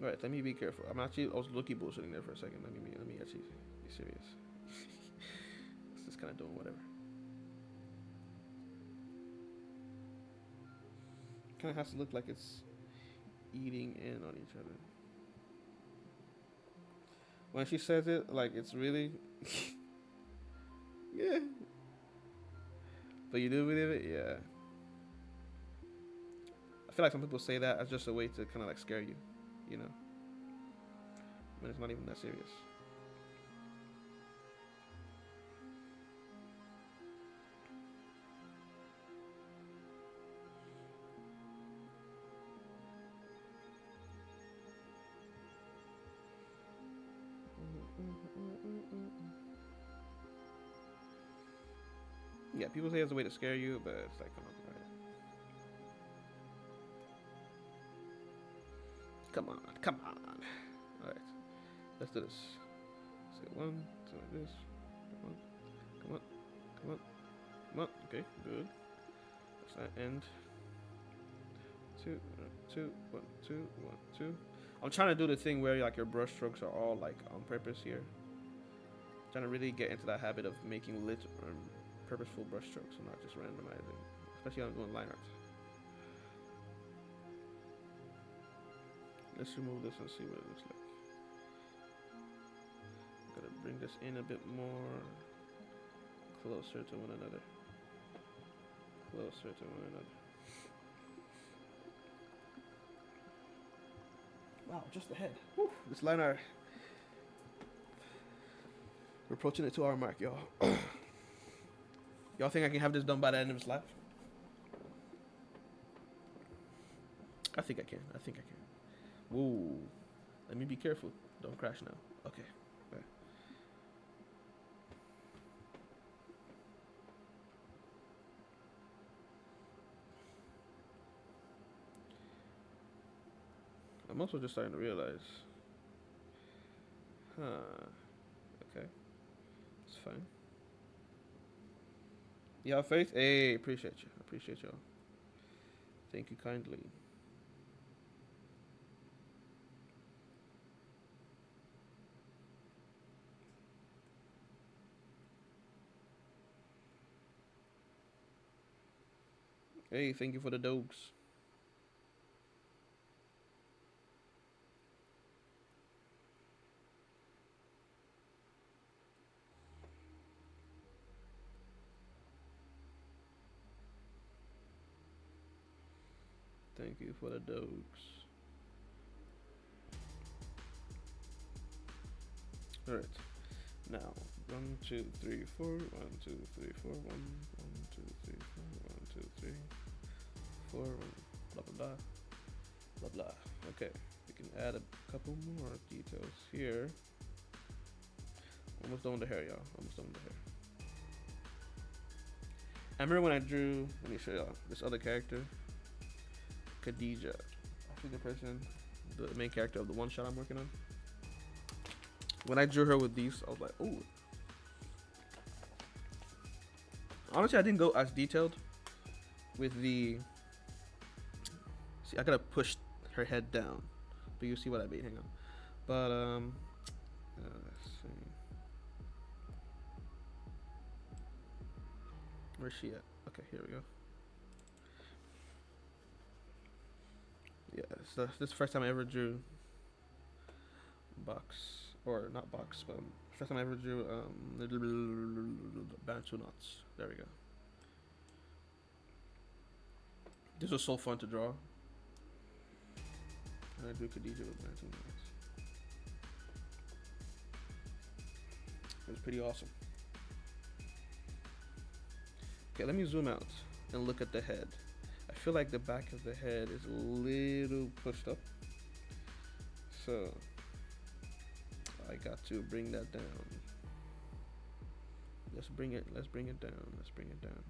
Alright, let me be careful. I was lucky bullshitting there for a second. Let me actually be serious. It's just kind of doing whatever. Kind of has to look like it's eating in on each other. When she says it, like it's really, yeah. But you do believe it, yeah. I feel like some people say that as just a way to kind of like scare you, you know, when it's not even that serious. Yeah, people say it's a way to scare you, but it's like, come on, right? Come on, come on. All right, let's do this. Say one, two like this. Come on, come on, come on, come on. Okay, good. That's that end. Two, one, two, one, two. I'm trying to do the thing where like your brush strokes are all like on purpose here. Trying to really get into that habit of making lit purposeful brush strokes and not just randomizing, especially when I'm doing line art. Let's remove this and see what it looks like. Gotta bring this in a bit more closer to one another. Closer to one another. Wow, just ahead. Whew, this line art. We're approaching the 2-hour mark, y'all. Y'all think I can have this done by the end of this live? I think I can. I think I can. Whoa. Let me be careful. Don't crash now. Okay. Okay. I'm also just starting to realize. Huh. Okay. It's fine. You have faith? Hey, appreciate you. Appreciate y'all. Thank you kindly. Hey, thank you for the dogs. Thank you for the dogs. Alright. Now, 1, 2, 3, 4. 1, 2, 3, 4. 1, 2, 3, 4. 1, 2, 3, 4. Blah, blah, blah. Blah, blah. Okay. We can add a couple more details here. Almost done with the hair, y'all. Almost done with the hair. I remember when I drew, let me show y'all, this other character, Khadija. Actually, the person, the main character of the one shot I'm working on. When I drew her with these, I was like, ooh. Honestly, I didn't go as detailed with the. See, I gotta push her head down, but you see what I mean. Hang on, but let's see. Where's she at? Okay, here we go. Yeah, so this is the first time I ever drew box, or not box, but first time I ever drew Bantu knots. There we go. This was so fun to draw. And I drew Khadija with Bantu knots. It was pretty awesome. Okay, let me zoom out and look at the head. I feel like the back of the head is a little pushed up. So I got to bring that down. Let's bring it down. Let's bring it down.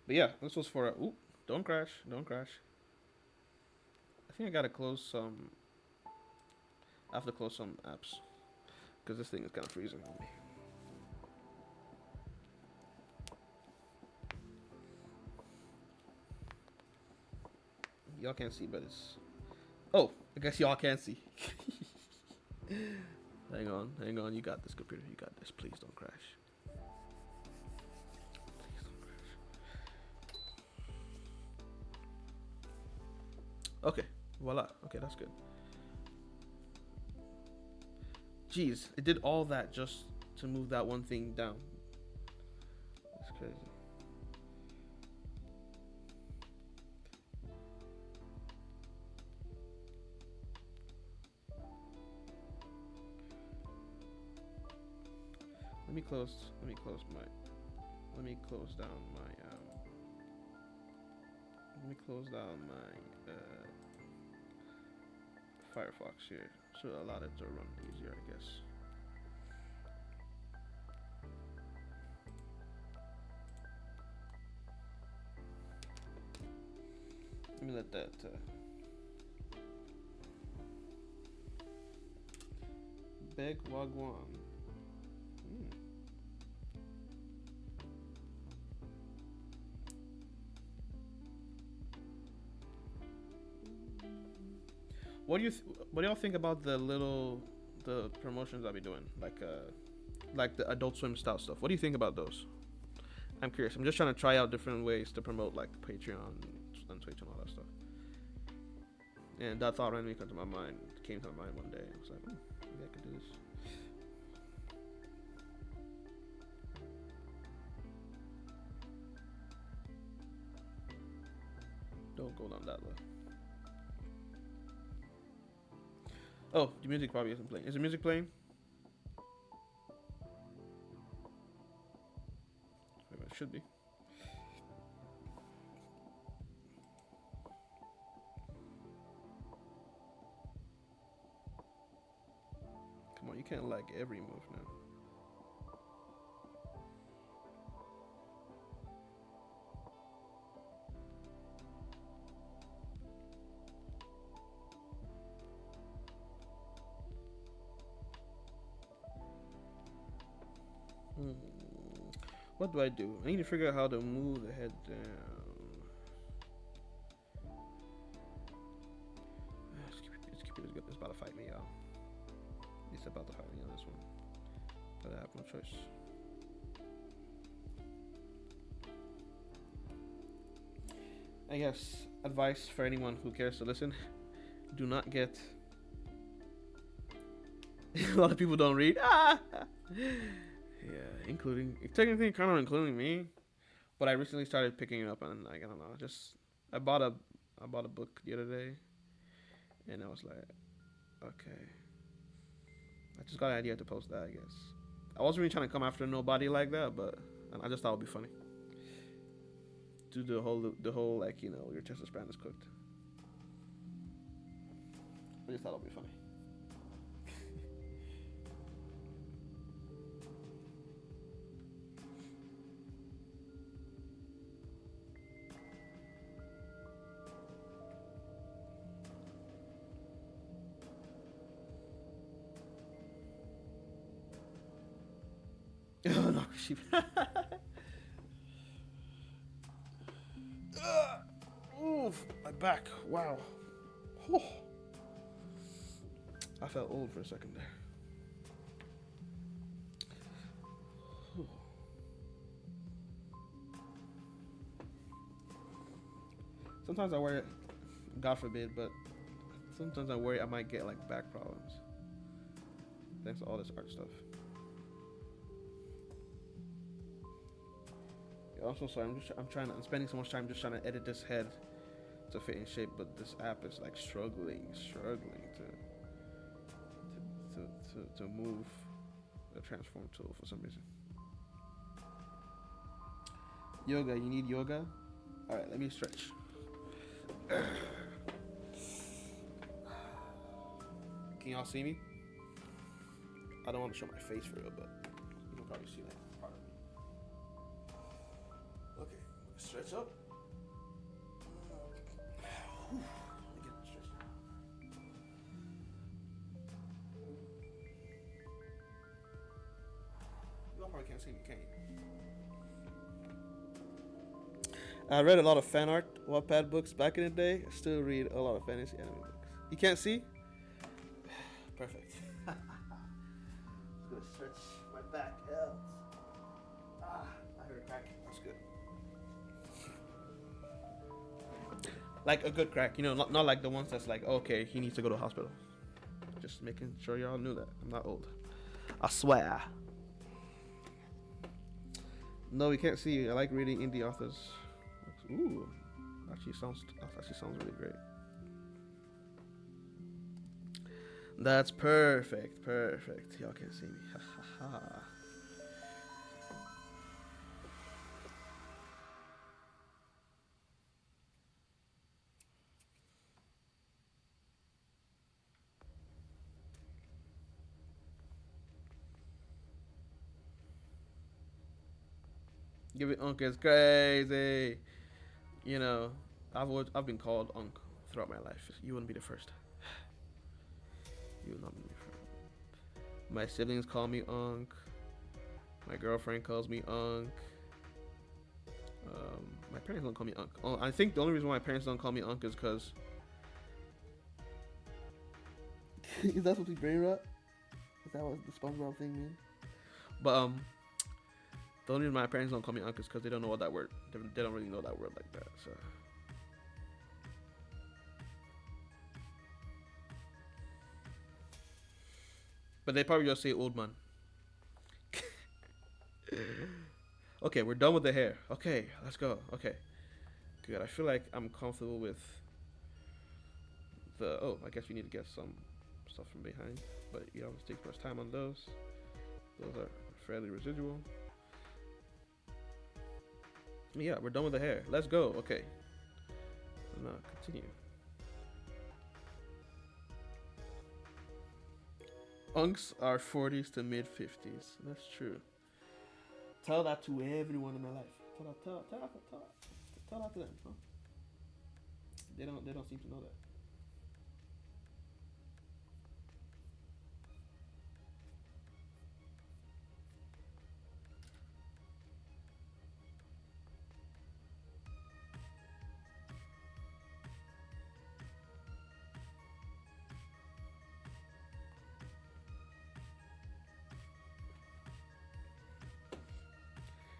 But yeah, this was for ooh, don't crash. I think I gotta close some. I have to close some apps because this thing is kind of freezing on me. Y'all can't see, but it's. Oh, I guess y'all can't see. Hang on. You got this, computer. You got this. Please don't crash. Please don't crash. Okay, voila. Okay, that's good. Jeez, it did all that just to move that one thing down. That's crazy. Let me close down my Firefox here. Should allow it to run easier, I guess. Let me let that Beg Wagwan. What do y'all think about the promotions I'll be doing, like the Adult Swim style stuff? What do you think about those? I'm curious. I'm just trying to try out different ways to promote like Patreon and Twitch and all that stuff. And that thought randomly came to my mind one day. I was like, maybe I could do this. Don't go down that low. Oh, the music probably isn't playing. Is the music playing? It should be. Come on, you can't like every move now. Hmm. What do I do? I need to figure out how to move the head down. It's about to fight me, y'all. It's about to fight me on this one. But I have no choice. I guess advice for anyone who cares to listen: do not get. A lot of people don't read. Yeah, including technically kind of including me. But I recently started picking it up, and like I don't know, just I bought a I bought a book the other day, and I was like, okay, I just got an idea to post that. I guess I wasn't really trying to come after nobody like that, but I just thought it'd be funny. Do the whole like your Texas brand is cooked. I just thought it'd be funny. Oh no, sheep. Oof, my back. Wow. Whew. I felt old for a second there. Whew. Sometimes I worry, God forbid, but sometimes I worry I might get like back problems. Thanks to all this art stuff. Yeah, I'm so sorry. I'm spending so much time just trying to edit this head to fit in shape, but this app is like struggling to move the transform tool for some reason. Yoga, you need yoga? Alright, let me stretch. Can y'all see me? I don't want to show my face for real, but you can probably see that part of me. Okay, stretch up. Whew. Let me get my stretch now. You all probably can't see me, can you? I read a lot of fan art Wattpad books back in the day. I still read a lot of fantasy anime books. You can't see? Perfect. Just gonna stretch my back out. I heard a crack. That's good. Like a good crack, not like the ones that's like, okay, he needs to go to the hospital. Just making sure y'all knew that. I'm not old. I swear. No, we can't see. I like reading indie authors. Ooh, actually sounds really great. That's perfect. Y'all can't see me. Ha ha ha. Give it Unk is crazy. You know, I've been called Unk throughout my life. You wouldn't be the first. You would not be the first. My siblings call me Unk. My girlfriend calls me Unk. My parents don't call me Unk. Oh, I think the only reason why my parents don't call me Unk is because. Is that supposed to be brain rot? Is that what the SpongeBob thing means? But the only reason my parents don't call me Uncle is because they don't know what that word. They don't really know that word like that. So. But they probably just say old man. Okay, we're done with the hair. Okay, let's go. Okay, good. I feel like I'm comfortable with the. Oh, I guess we need to get some stuff from behind, but you don't take much time on those. Those are fairly residual. Yeah, we're done with the hair. Let's go. Okay. Now continue. Unks are 40s to mid 50s. That's true. Tell that to everyone in my life. Tell that to them. Huh? They don't seem to know that.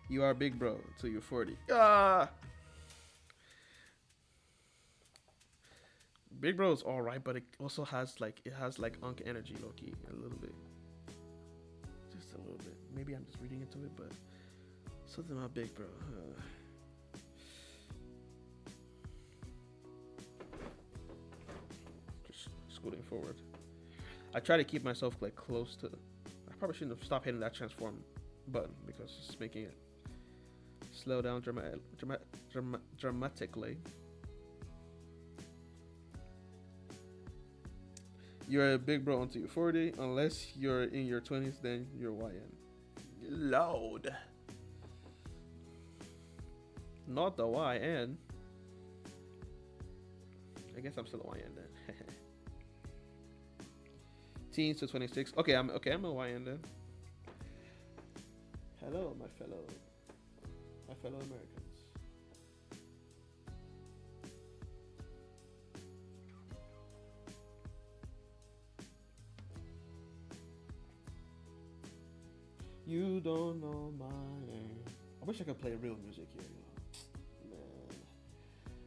You are big bro till you're 40. Ah, big bro is all right, but it also has like unk energy, low key, a little bit, just a little bit. Maybe I'm just reading into it, but something about big bro. Just scooting forward. I try to keep myself like close to. I probably shouldn't have stopped hitting that transform button because it's making it slow down dramatically. You're a big bro until you're 40. Unless you're in your 20s, then you're YN. Loud. Not the YN. I guess I'm still a YN then. Teens to 26. Okay, I'm a YN then. Hello, my fellow Americans. You don't know my name. I wish I could play real music here, man.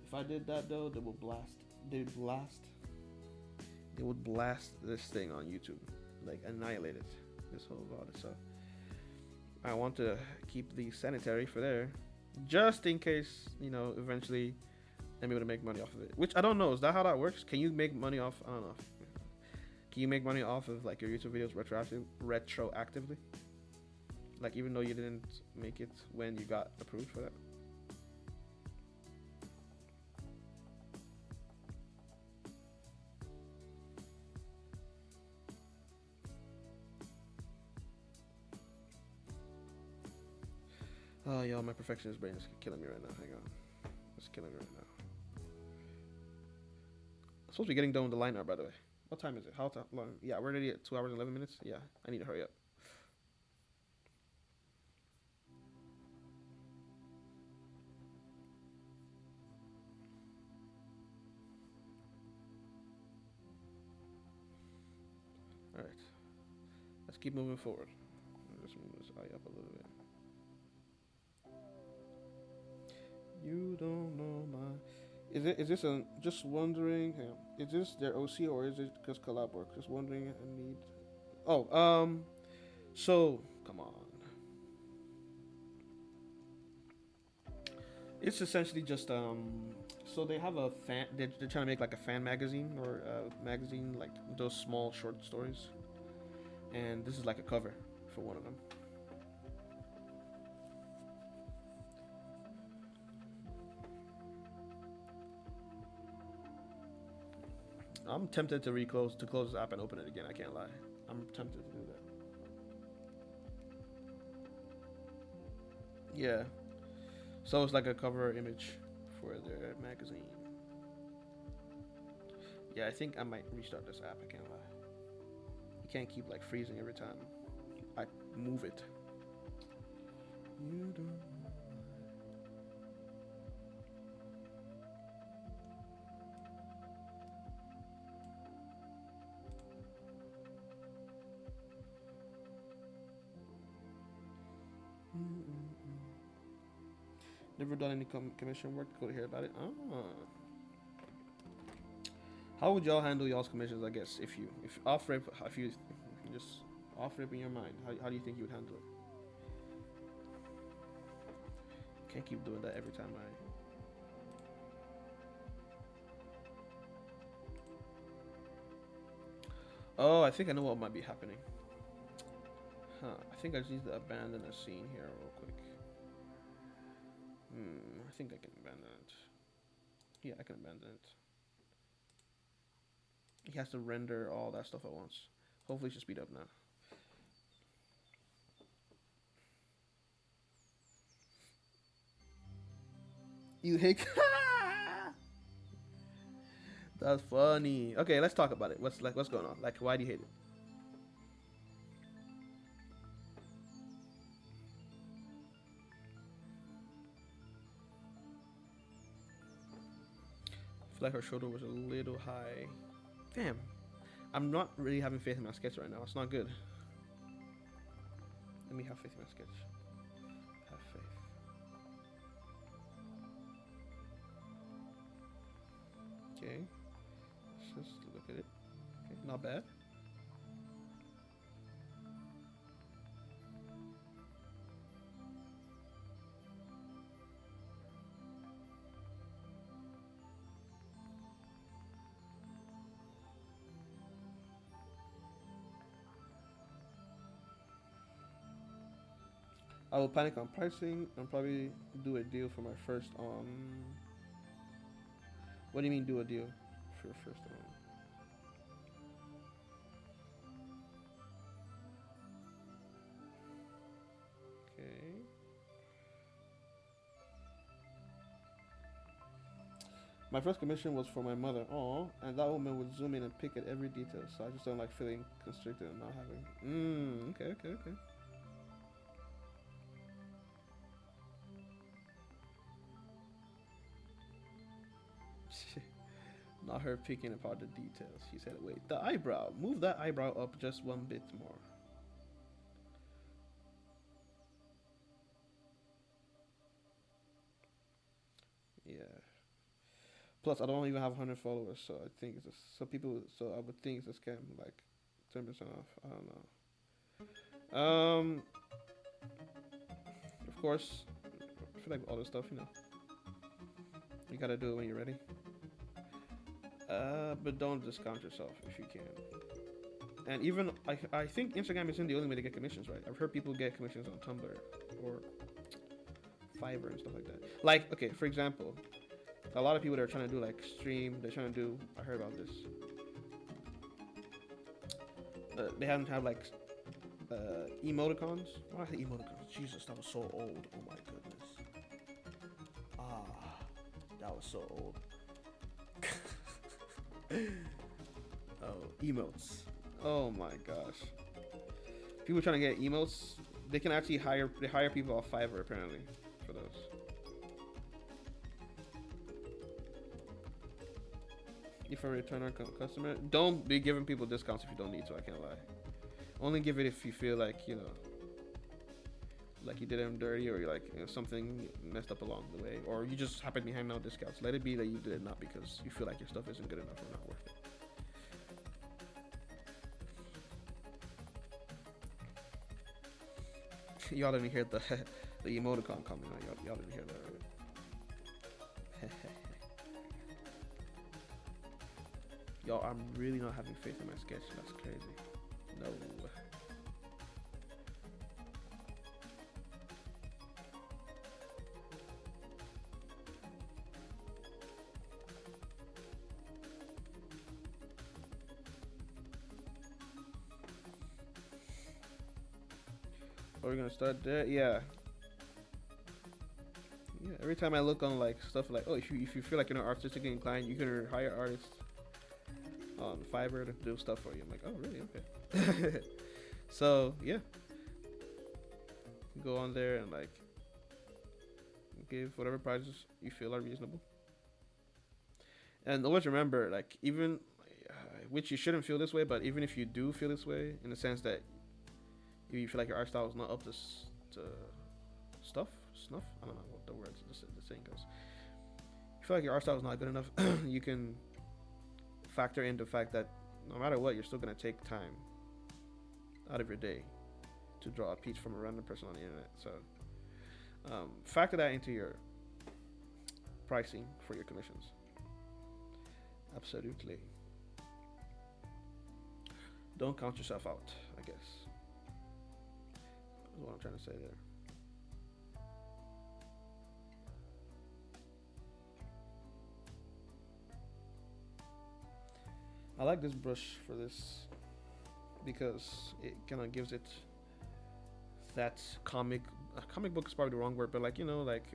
If I did that though, they would blast. They would blast this thing on YouTube, like annihilate it. This whole lot. So I want to keep the sanitary for there, just in case eventually I'm able to make money off of it. Which I don't know. Is that how that works? Can you make money off? I don't know. Can you make money off of like your YouTube videos retroactively? Like even though you didn't make it when you got approved for that? Oh, yo, my perfectionist brain is killing me right now. Hang on. It's killing me right now. I'm supposed to be getting done with the line art, by the way. What time is it? How long? Yeah, we're already at 2 hours and 11 minutes. Yeah, I need to hurry up. All right. Let's keep moving forward. Let's move this eye up a little bit. You don't know my. Is this a just wondering? Hang on. Is this their OC or is it just collab work? Just wondering. I need. Oh, so come on. It's essentially just So they have a fan. They're trying to make like a fan magazine or a magazine like those small short stories, and this is like a cover for one of them. I'm tempted to close this app and open it again. I can't lie. I'm tempted to do that. Yeah. So it's like a cover image for their magazine. Yeah, I think I might restart this app. I can't lie. You can't keep like freezing every time I move it. You don't. Never done any commission work. Go to hear about it. How would y'all handle y'all's commissions? I guess if you just offer it in your mind, how do you think you would handle it? Can't keep doing that every time I. Oh, I think I know what might be happening. Huh. I think I just need to abandon a scene here real quick. I think I can abandon it. Yeah, I can abandon it. He has to render all that stuff at once. Hopefully it should speed up now. You hate. That's funny. Okay, let's talk about it. What's going on? Like, why do you hate it? I feel like her shoulder was a little high. Damn. I'm not really having faith in my sketch right now. It's not good. Let me have faith in my sketch. Have faith. Okay. Let's just look at it. Okay, not bad. I will panic on pricing and probably do a deal for my first on. What do you mean do a deal for your first on? Okay. My first commission was for my mother. Oh, and that woman would zoom in and pick at every detail. So I just don't like feeling constricted and not having. Okay, okay, okay. Not her picking apart the details. She said, wait, the eyebrow. Move that eyebrow up just one bit more. Yeah. Plus, I don't even have 100 followers, so I think it's a, so people. So I would think it's a scam, like 10% off. I don't know. Of course, I feel like all this stuff, you gotta do it when you're ready. But don't discount yourself if you can. And even I think Instagram isn't the only way to get commissions, right? I've heard people get commissions on Tumblr or Fiverr and stuff like that. Like, okay, for example, a lot of people that are trying to do like stream, they're trying to do. I heard about this. They haven't had like emoticons. What are the emoticons? Jesus, that was so old. Oh my goodness. Ah, that was so old. Oh, emotes. Oh my gosh. People trying to get emotes, they can actually hire people off Fiverr apparently for those. If a return on customer, don't be giving people discounts if you don't need to. I can't lie. Only give it if you feel like like you did them dirty, or like something messed up along the way, or you just happen to hand out discounts. Let it be that you did it not because you feel like your stuff isn't good enough or not worth it. Y'all didn't hear the the emoticon coming on. Y'all didn't hear that, right? Y'all, I'm really not having faith in my sketch. That's crazy. No. Are we gonna start there? Yeah. Yeah. Every time I look on like stuff like, oh, if you feel like you're not artistically inclined, you can hire artists on Fiverr to do stuff for you. I'm like, oh, really? Okay. So yeah, go on there and like give whatever prices you feel are reasonable. And always remember, like, even which you shouldn't feel this way, but even if you do feel this way, in the sense that you feel like your art style is not up to stuff, snuff. I don't know what the words the saying goes. If you feel like your art style is not good enough, you can factor in the fact that no matter what, you're still gonna take time out of your day to draw a piece from a random person on the internet. So factor that into your pricing for your commissions. Absolutely. Don't count yourself out, I guess. That's what I'm trying to say there. I like this brush for this because it kind of gives it that comic book is probably the wrong word, but like like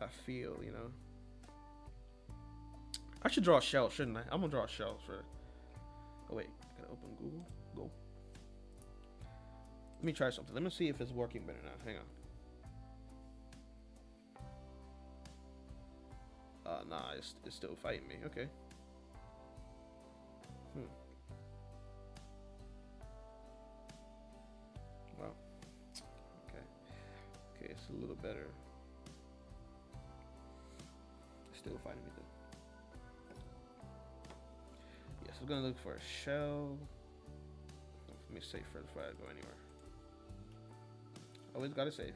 that feel, I should draw a shell, shouldn't I? I'm gonna draw a shell for. Oh wait, gotta open Google. Go. Let me try something. Let me see if it's working better now. Hang on. Nah, it's still fighting me. Okay. Wow. Okay. Okay, it's a little better. It's still fighting me though. Yes, we're gonna look for a shell. Let me save first before I go anywhere. Always gotta save.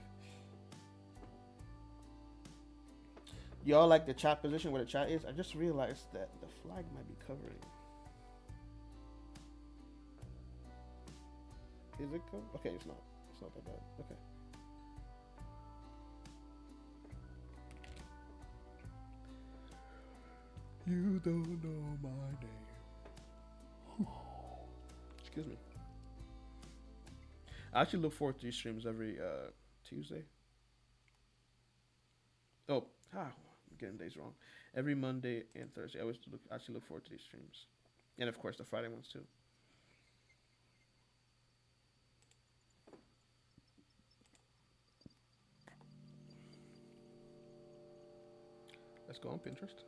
Y'all like the chat position where the chat is? I just realized that the flag might be covering. Is it covered? Okay, it's not. It's not that bad. Okay. You don't know my name. Excuse me. I actually look forward to these streams every Tuesday. Oh, I'm getting days wrong. Every Monday and Thursday. I always actually look forward to these streams. And of course the Friday ones too. Let's go on Pinterest.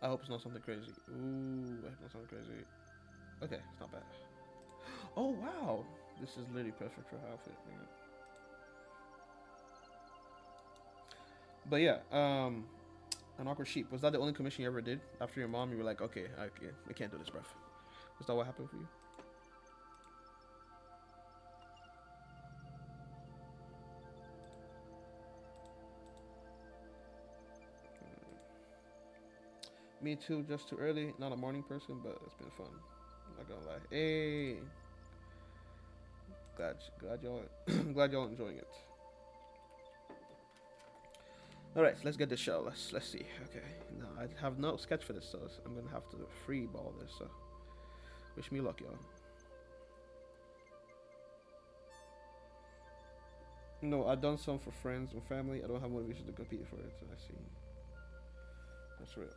I hope it's not something crazy. Ooh, I hope it's not something crazy. Okay, it's not bad. Oh wow, this is literally perfect for her outfit. Man. But yeah, an awkward sheep. Was that the only commission you ever did? After your mom, you were like, okay, I can't do this, bruv. Is that what happened for you? Me too, just too early. Not a morning person, but it's been fun. I'm not gonna lie. Hey, glad y'all glad y'all enjoying it. All right, let's get the show. Let's see. Okay, no, I have no sketch for this, so I'm gonna have to free ball this. So, wish me luck, y'all. No, I've done some for friends and family. I don't have motivation to compete for it. So I see. That's real.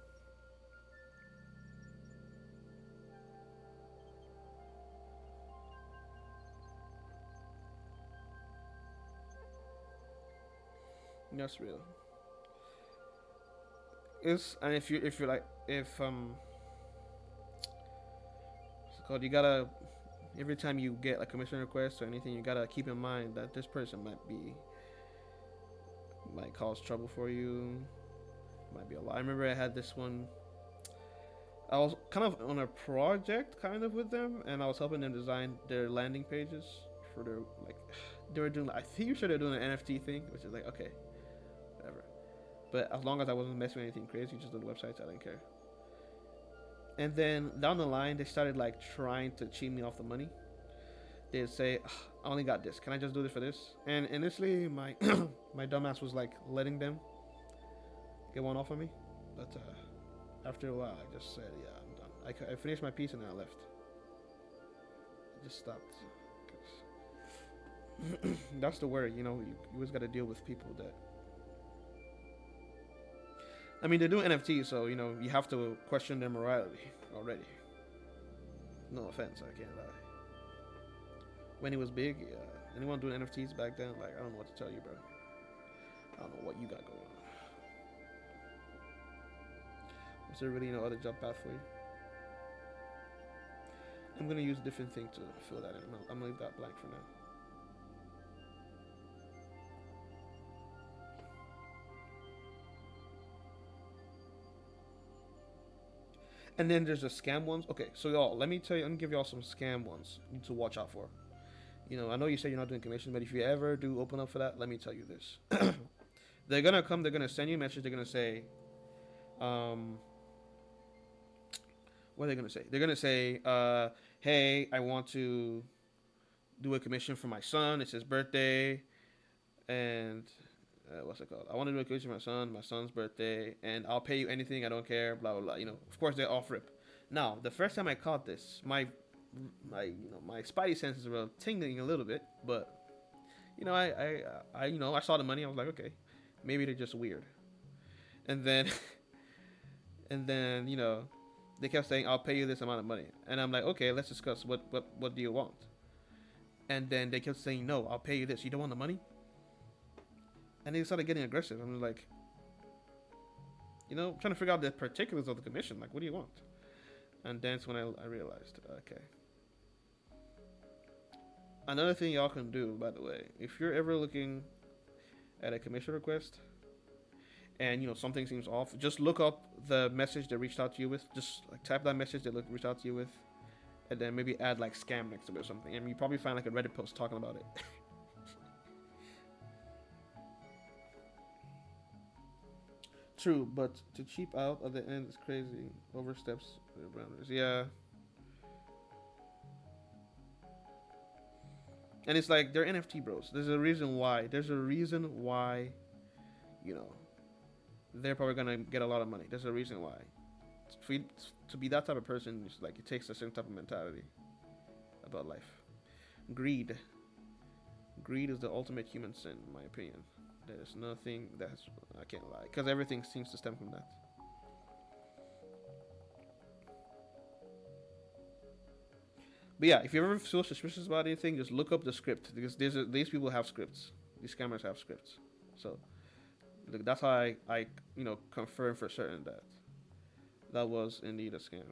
That's real. It's and if you're like if what's it called, you gotta every time you get a commission request or anything, you gotta keep in mind that this person might cause trouble for you. Might be a lot. I remember I had this one. I was kind of on a project kind of with them, and I was helping them design their landing pages for their like. They were doing. I think you sure they're doing an NFT thing, which is like okay, whatever. But as long as I wasn't messing with anything crazy, just doing websites, I didn't care. And then down the line, they started like trying to cheat me off the money. They'd say, "I only got this. Can I just do this for this?" And initially, my my dumbass was like letting them get one off of me. But after a while, I just said, "Yeah, I'm done." I finished my piece and then I left. I just stopped. That's the word, you always got to deal with people that. I mean, they're doing NFTs, so you have to question their morality already. No offense, I can't lie. When he was big, anyone doing NFTs back then, like I don't know what to tell you, bro. I don't know what you got going on. Is there really no other jump path for you? I'm gonna use a different thing to fill that in. I'm gonna leave that blank for now. And then there's the scam ones. Okay, so y'all, let me tell you, I'm gonna give y'all some scam ones to watch out for. You know, I know you say you're not doing commission, but if you ever do open up for that, let me tell you this. They're gonna come, they're gonna send you a message, they're gonna say, um, what are they gonna say? They're gonna say, hey, I want to do a commission for my son. It's his birthday, and what's it called? I want to do a commission for my son's birthday, and I'll pay you anything. I don't care. Blah blah blah. You know, of course they off rip. Now, the first time I caught this, my spidey senses were tingling a little bit, but you know, I saw the money. I was like, okay, maybe they're just weird. And then and then they kept saying, I'll pay you this amount of money, and I'm like, okay, let's discuss what do you want. And then they kept saying, no, I'll pay you this. You don't want the money? And they started getting aggressive. I'm like, trying to figure out the particulars of the commission. Like, what do you want? And that's when I realized, okay. Another thing y'all can do, by the way, if you're ever looking at a commission request and something seems off, just look up the message they reached out to you with. Just like type that message they reached out to you with, and then maybe add like scam next to it or something, and you probably find like a Reddit post talking about it. True, but to cheap out at the end is crazy. Oversteps the boundaries. Yeah. And it's like they're NFT bros. There's a reason why. You know, they're probably gonna get a lot of money. There's a reason why. To be that type of person, it's like it takes a certain type of mentality about life. Greed. Greed is the ultimate human sin, in my opinion. There's nothing that's I can't lie, because everything seems to stem from that. But yeah, if you ever feel suspicious about anything, just look up the script, because these people have scripts. These scammers have scripts. So that's how I confirm for certain that that was indeed a scam.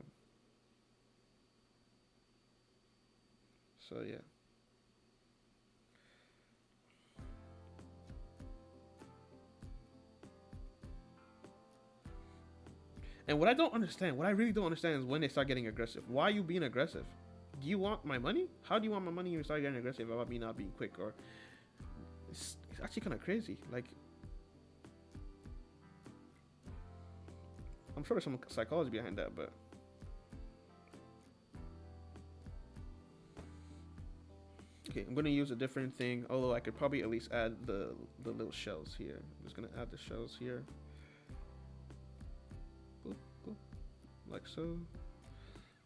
So yeah. And what I don't understand, what I really don't understand, is when they start getting aggressive. Why are you being aggressive? Do you want my money? How do you want my money? You start getting aggressive about me not being quick, or it's actually kind of crazy. Like, I'm sure there's some psychology behind that, but okay, I'm gonna use a different thing. Although I could probably at least add the little shells here. I'm just gonna add the shells here, boop, boop, like so.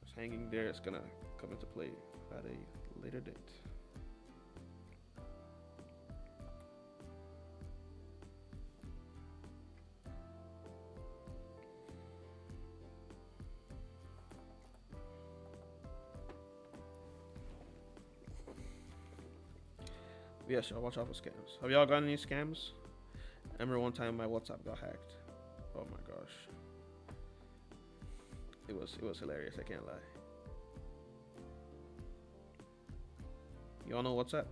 It's hanging there. It's gonna come into play at a later date. Yes, y'all watch out for scams. Have y'all got any scams? I remember one time my WhatsApp got hacked. Oh my gosh. It was hilarious, I can't lie. Y'all know WhatsApp?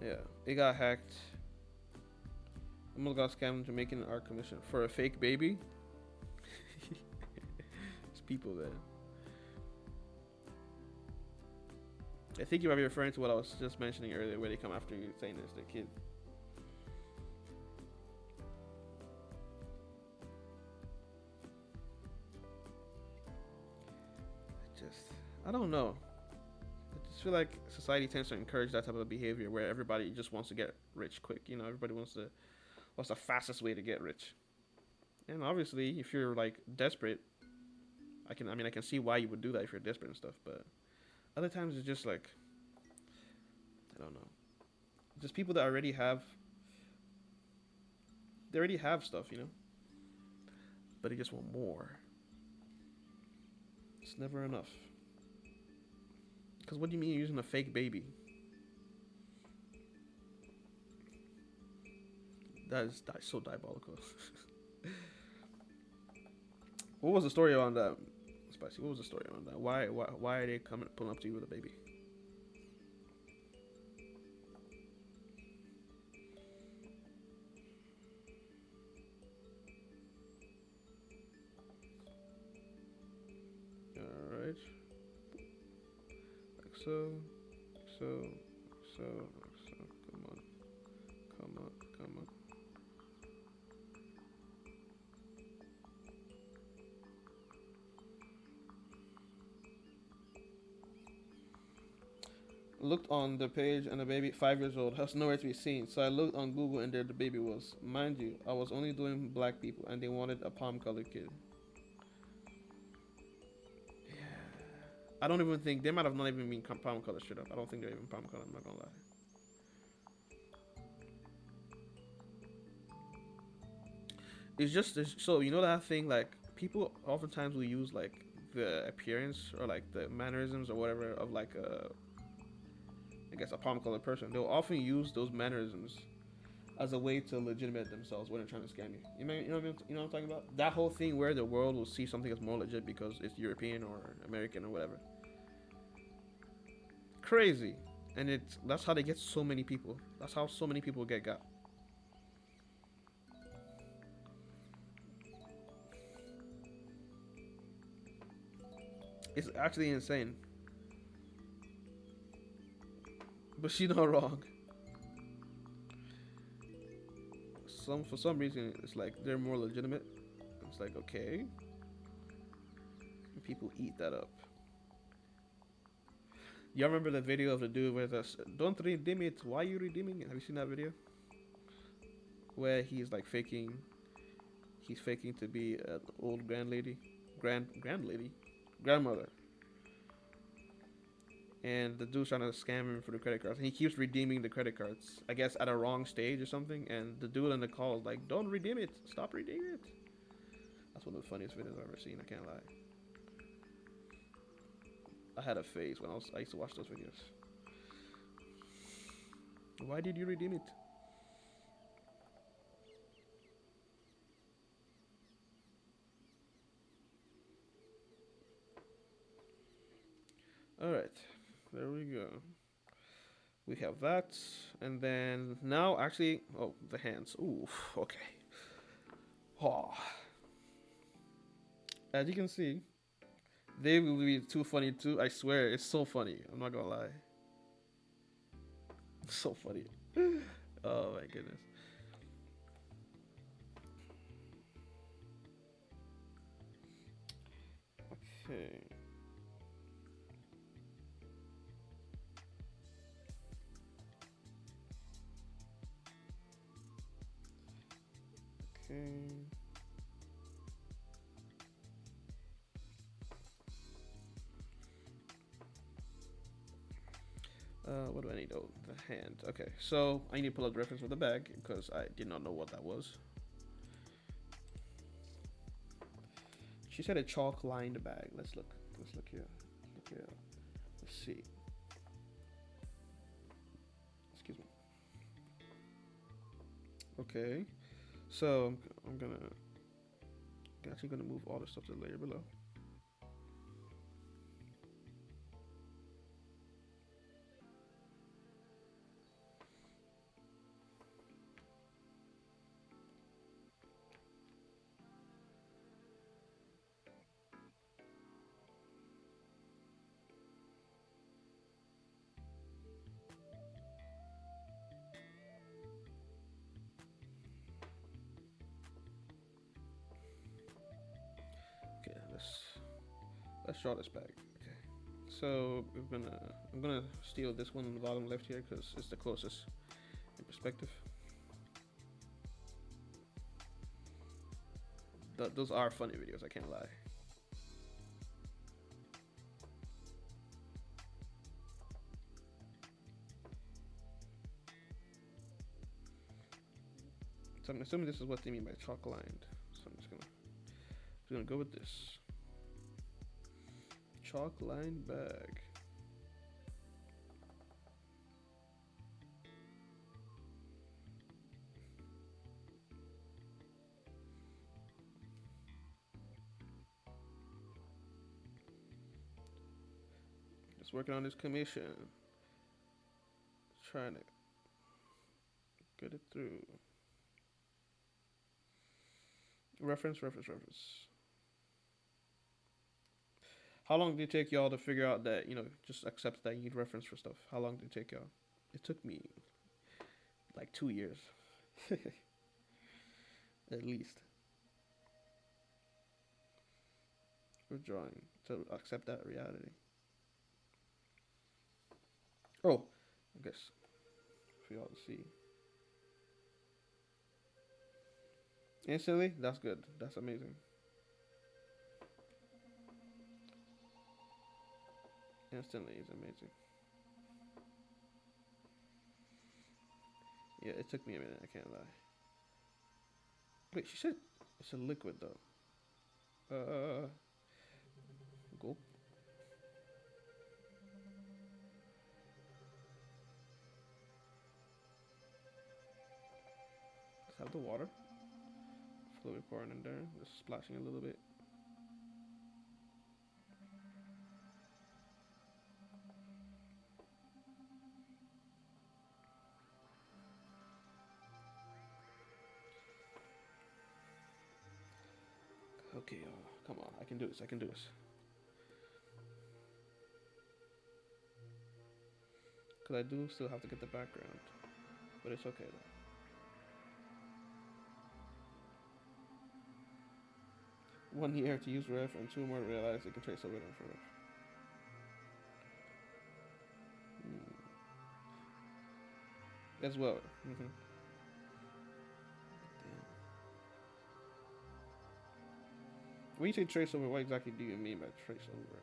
Yeah, it got hacked. Almost got scammed into making an art commission for a fake baby. It's people, man. I think you might be referring to what I was just mentioning earlier, where they come after you saying it's their kid. I don't know. I just feel like society tends to encourage that type of behavior where everybody just wants to get rich quick. Everybody what's the fastest way to get rich. And obviously, if you're like desperate, I can see why you would do that if you're desperate and stuff. But Other times it's just like I don't know, just people that already have stuff, you know, but they just want more. It's never enough. Because what do you mean you're using a fake baby? That is so diabolical. What was the story on that? Spicy. What was the story on that? Why are they coming pulling up to you with a baby? All right. Like so, so, so, so. Come on, come on, come on. Looked on the page and the baby, 5 years old, has nowhere to be seen. So I looked on Google and there the baby was. Mind you, I was only doing black people and they wanted a palm colored kid. I don't even think they might have not even been palm color straight up. I don't think they're even palm color. I'm not gonna lie. So you know that thing like people oftentimes will use like the appearance or like the mannerisms or whatever of like a I guess a palm colored person. They'll often use those mannerisms as a way to legitimate themselves when they're trying to scam you. You know what I'm talking about? That whole thing where the world will see something as more legit because it's European or American or whatever. Crazy. And that's how they get so many people. That's how so many people get got. It's actually insane. But she's not wrong. For some reason it's like they're more legitimate. It's like okay. People eat that up. Y'all remember the video of the dude with us? Don't redeem it. Why are you redeeming it? Have you seen that video? Where he's like faking. He's faking to be an old grandmother, and the dude's trying to scam him for the credit cards. And he keeps redeeming the credit cards, I guess at a wrong stage or something. And the dude in the call is like, "Don't redeem it. Stop redeeming it." That's one of the funniest videos I've ever seen. I can't lie. I had a phase when I used to watch those videos. Why did you redeem it? All right, there we go. We have that, and then now actually, oh, the hands. Ooh, okay. Oh. As you can see, they will be too funny too. I swear, it's so funny. I'm not gonna lie. It's so funny. Oh my goodness. Okay. Okay. What do I need? Oh, the hand. Okay, so I need to pull up the reference for the bag because I did not know what that was. She said a chalk lined bag. Let's look. Let's look here. Look here. Let's see. Excuse me. Okay, so I'm gonna actually gonna move all the stuff to the layer below. Okay, let's draw this bag. Okay, so I'm gonna steal this one on the bottom left here because it's the closest in perspective. Those are funny videos. I can't lie. So I'm assuming this is what they mean by chalk lined. So I'm just gonna go with this. Chalk lined bag. Just working on this commission. Trying to get it through. Reference. How long did it take y'all to figure out that, just accept that you need reference for stuff? How long did it take y'all? It took me like 2 years. At least. For drawing to accept that reality. Oh, I guess for y'all to see. Instantly? That's good. That's amazing. Instantly is amazing. Yeah, it took me a minute, I can't lie. Wait, she said it's a liquid though. Gulp. Let's have the water. Fluid pouring in there, just splashing a little bit. Okay, come on, I can do this. Cause I do still have to get the background, but it's okay though. 1 year to use ref and 2 more to realize they can trace over them for ref. As well. When you say trace over, what exactly do you mean by trace over?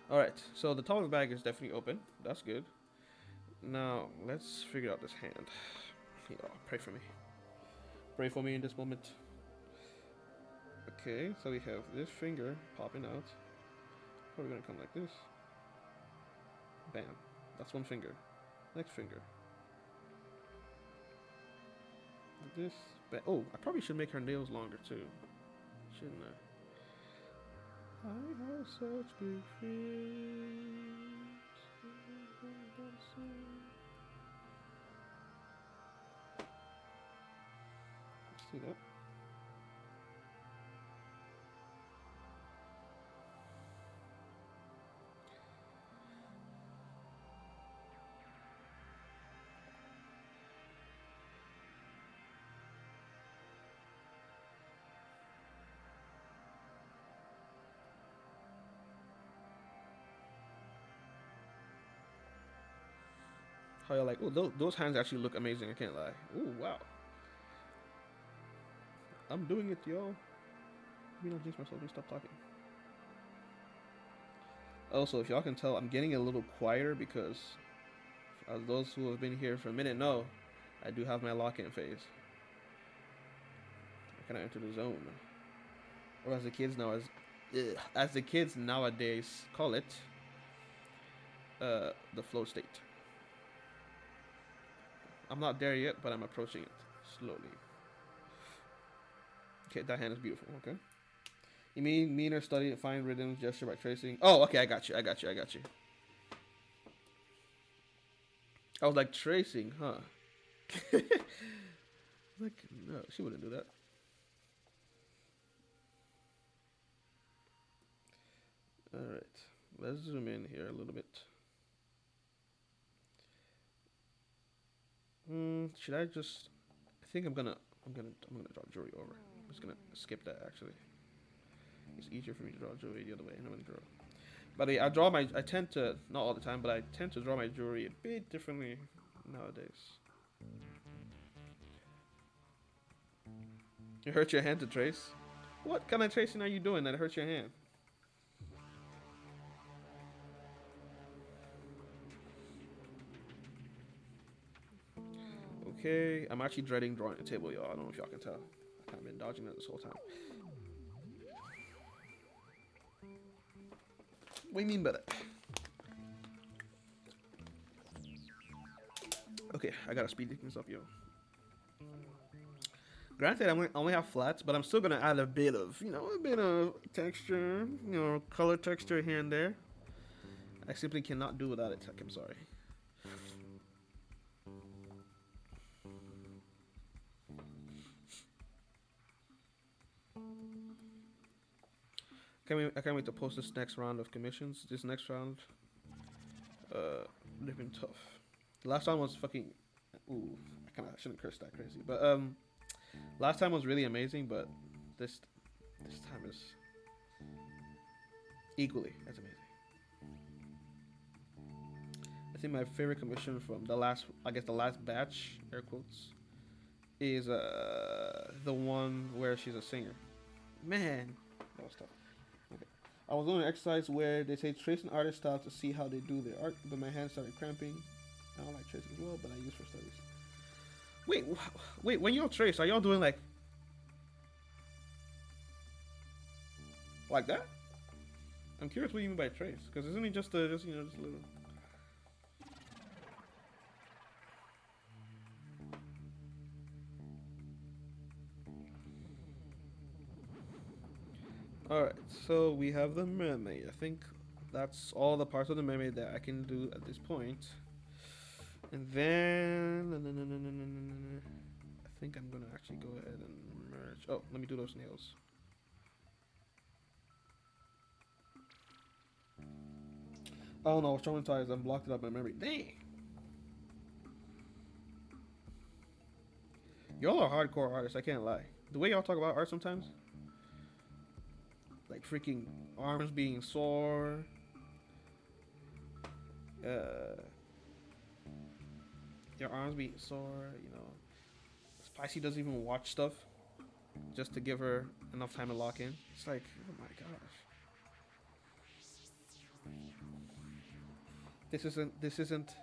Alright, so the top of the bag is definitely open. That's good. Now, let's figure out this hand. Pray for me. Pray for me in this moment. Okay, so we have this finger popping out. Probably gonna come like this. Bam. That's one finger. Next finger. Like this. Bam. Oh, I probably should make her nails longer too. Shouldn't I? I have such big feelings. Let's do that. How you're like, oh, those hands actually look amazing. I can't lie. Oh, wow. I'm doing it, yo. Let me not jinx myself. Let me stop talking. Also, if y'all can tell, I'm getting a little quieter because, as those who have been here for a minute know, I do have my lock-in phase. I kind of enter the zone, or as the kids nowadays call it, the flow state. I'm not there yet, but I'm approaching it slowly. Okay, that hand is beautiful. Okay. You mean or study fine rhythms gesture by tracing? Oh, okay, I got you. I was like, tracing, huh? Like, no, she wouldn't do that. Alright. Let's zoom in here a little bit. Should I just? I think I'm gonna draw jewelry over. I'm just gonna skip that actually. It's easier for me to draw jewelry the other way, and I'm gonna draw. But I tend to, not all the time, but I tend to draw my jewelry a bit differently nowadays. It hurts your hand to trace? What kind of tracing are you doing that hurts your hand? Okay, I'm actually dreading drawing a table, y'all. I don't know if y'all can tell. I've kind of been dodging it this whole time. What do you mean by that? Okay, I gotta speed things up, yo. Granted, I only have flats, but I'm still gonna add a bit of, a bit of texture, color texture here and there. I simply cannot do without it, Tech. I'm sorry. I can't wait to post this next round of commissions. This next round, they've been tough. The last one was fucking. Ooh, I shouldn't curse that crazy, but last time was really amazing, but this time is equally as amazing. I think my favorite commission from the last batch, air quotes, is the one where she's a singer. Man, that was tough. Okay. I was doing an exercise where they say trace an artist style to see how they do their art, but my hands started cramping. I don't like tracing as well, but I use for studies. Wait, when y'all trace, are y'all doing like that? I'm curious what you mean by trace, because isn't it just a little. Alright, so we have the mermaid. I think that's all the parts of the mermaid that I can do at this point. And then I think I'm gonna actually go ahead and merge. Oh, let me do those nails. Oh no, traumatized. I blocked it up my memory. Dang. Y'all are hardcore artists. I can't lie. The way y'all talk about art sometimes, like freaking arms being sore. Your arms being sore. Spicy doesn't even watch stuff just to give her enough time to lock in. It's like, oh my gosh. This isn't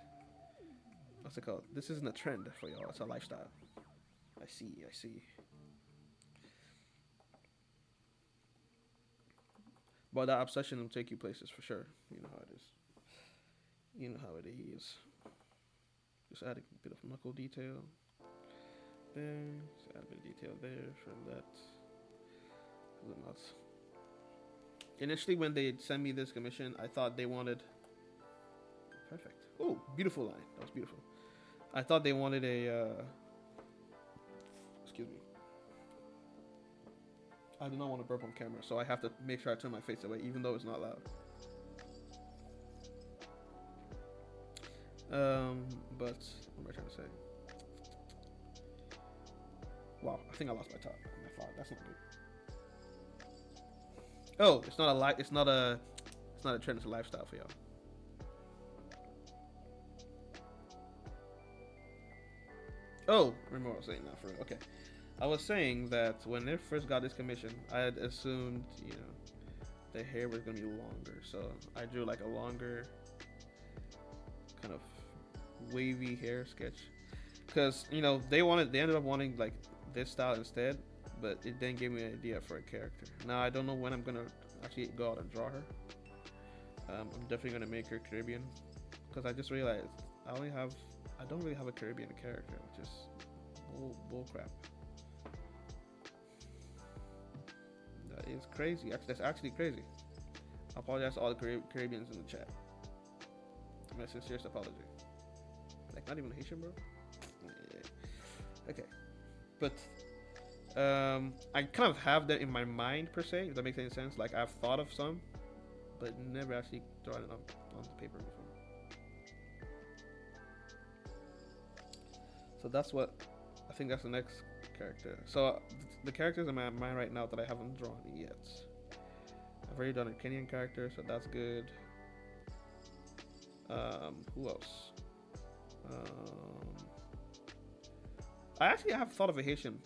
what's it called? This isn't a trend for y'all. It's a lifestyle. I see. But that obsession will take you places for sure. You know how it is. Just add a bit of knuckle detail there. Just add a bit of detail there for that. Initially, when they sent me this commission, I thought they wanted. Perfect. Oh, beautiful line. That was beautiful. I thought they wanted a. Excuse me. I do not want to burp on camera, so I have to make sure I turn my face away, even though it's not loud. But what am I trying to say? Wow, I think I lost my thought. That's not good. Oh, it's not a trend. It's a lifestyle for y'all. Oh, remember what I was saying now for real. Okay. I was saying that when they first got this commission, I had assumed, the hair was gonna be longer. So I drew like a longer kind of wavy hair sketch. Because, they ended up wanting like this style instead, but it then gave me an idea for a character. Now I don't know when I'm gonna actually go out and draw her. I'm definitely gonna make her Caribbean, because I just realized I don't really have a Caribbean character, which is bull crap. That is crazy. That's actually crazy. I apologize to all the Caribbeans in the chat. My sincerest apology. Like, not even Haitian, bro? Yeah. Okay. But, I kind of have that in my mind, per se, if that makes any sense. Like, I've thought of some, but never actually drawn it on the paper before. So that's what, I think that's the next character. So, the characters in my mind right now that I haven't drawn yet. I've already done a Kenyan character, so that's good. Who else? I actually have thought of a Haitian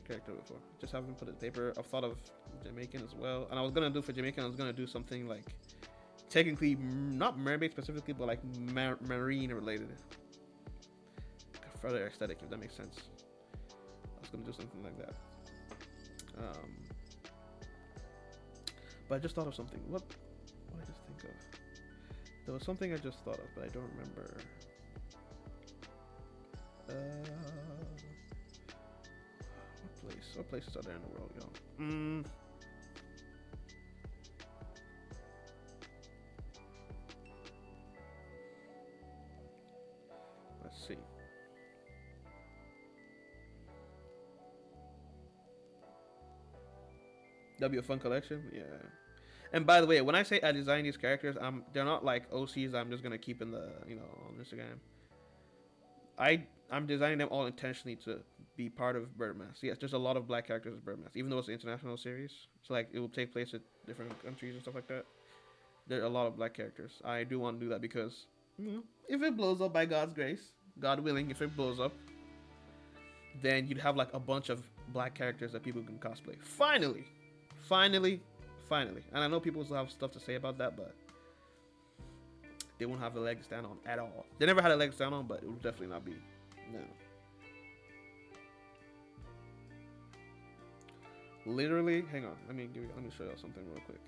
character before. Just haven't put it in paper. I've thought of Jamaican as well. And I was going to do for Jamaican, I was going to do something like, technically, not mermaid specifically, but like marine related. for their aesthetic, if that makes sense. I was gonna do something like that. But I just thought of something. What did I just think of? There was something I just thought of, but I don't remember. What places are there in the world, yo? Let's see. That'd be a fun collection, yeah. And by the way, when I say I design these characters, they're not like OCs. I'm just gonna keep in the on Instagram. I'm designing them all intentionally to be part of Birdmask. Yes, there's a lot of black characters in Birdmask, even though it's an international series. So like it will take place at different countries and stuff like that. There are a lot of black characters. I do want to do that because if it blows up by God's grace, God willing, if it blows up, then you'd have like a bunch of black characters that people can cosplay. Finally. And I know people still have stuff to say about that, but they won't have a leg to stand on at all. They never had a leg to stand on, but it will definitely not be now. Literally, hang on. Let me show you something real quick.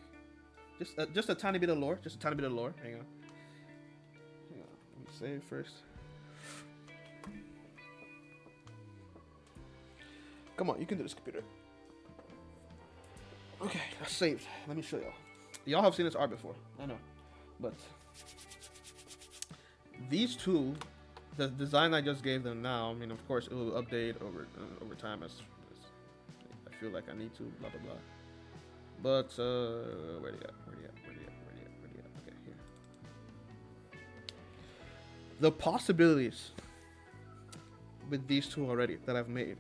Just a tiny bit of lore. Hang on. Let me save first. Come on, you can do this, computer. Okay, that's saved. Let me show y'all. Y'all have seen this art before, I know, but these two, the design I just gave them now. I mean, of course, it will update over time as I feel like I need to. Blah blah blah. But where do you at? Okay, here. The possibilities with these two already that I've made,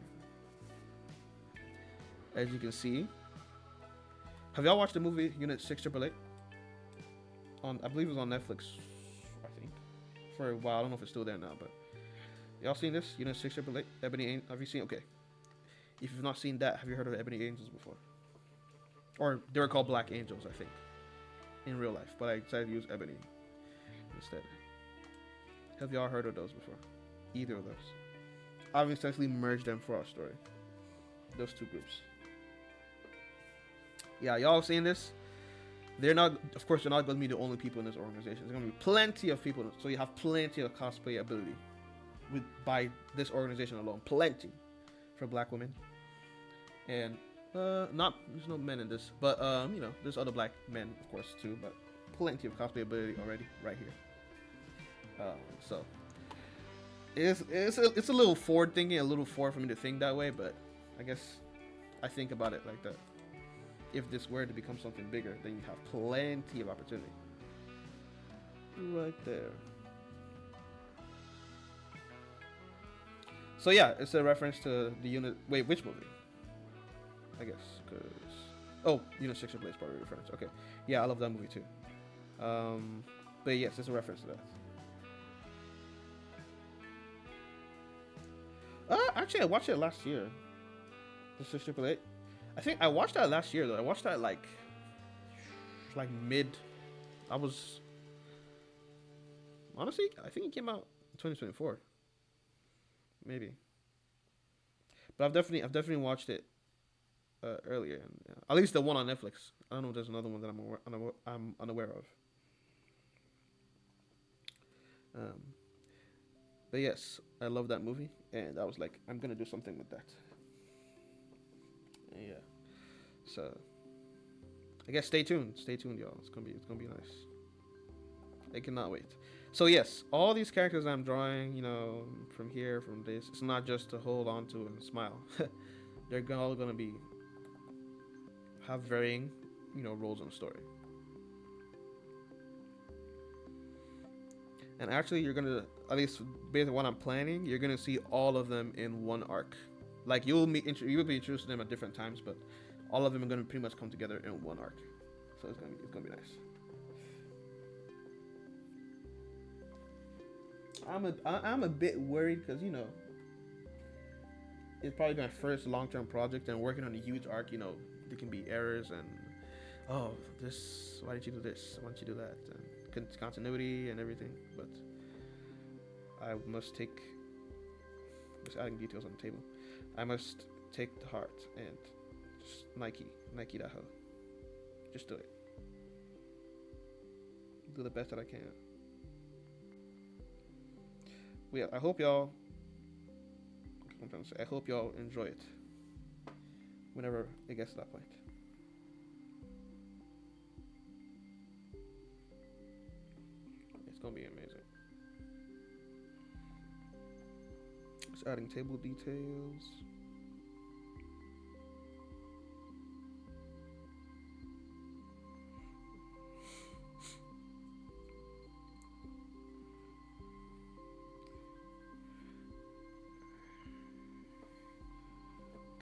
as you can see. Have y'all watched the movie Unit 688? I believe it was on Netflix, I think, for a while. I don't know if it's still there now, but y'all seen this? Unit 688? Ebony, have you seen? Okay. If you've not seen that, have you heard of Ebony Angels before? Or they were called Black Angels, I think, in real life, but I decided to use Ebony instead. Have y'all heard of those before? Either of those. I've essentially merged them for our story. Those two groups. Yeah, y'all seen this? They're not, of course, they're not going to be the only people in this organization. There's going to be plenty of people, so you have plenty of cosplay ability by this organization alone. Plenty for black women, and there's no men in this, but there's other black men, of course, too. But plenty of cosplay ability already right here. So it's a little forward thinking, a little forward for me to think that way, but I guess I think about it like that. If this were to become something bigger, then you have plenty of opportunity. Right there. So yeah, it's a reference to the unit. Wait, which movie? I guess because Unit 6 is probably a reference. Okay, yeah, I love that movie too. But yes, it's a reference to that. Actually, I watched it last year. The 688. I think I watched that last year though. I watched that like mid. Honestly, I think it came out in 2024. Maybe. But I've definitely watched it earlier, and at least the one on Netflix. I don't know if there's another one that I'm unaware of. But yes, I love that movie, and I was like, I'm gonna do something with that. Yeah. So I guess stay tuned, y'all. It's gonna be nice. I cannot wait. So yes, all these characters I'm drawing, from here, from this, it's not just to hold on to and smile. They're all gonna have varying, roles in the story. And actually, you're gonna, at least based on what I'm planning, you're gonna see all of them in one arc. Like you will be introduced to them at different times, but all of them are gonna pretty much come together in one arc. So it's gonna be nice. I'm a bit worried because it's probably my first long-term project, and working on a huge arc. There can be errors and why did you do this? Why didn't you do that? And continuity and everything. But I must take Just adding details on the table. I must take the heart and just Nike that hoe. Just do it. Do the best that I can. But yeah, I hope y'all. I'm trying to say, I hope y'all enjoy it. Whenever it gets to that point. It's gonna be amazing. Just adding table details.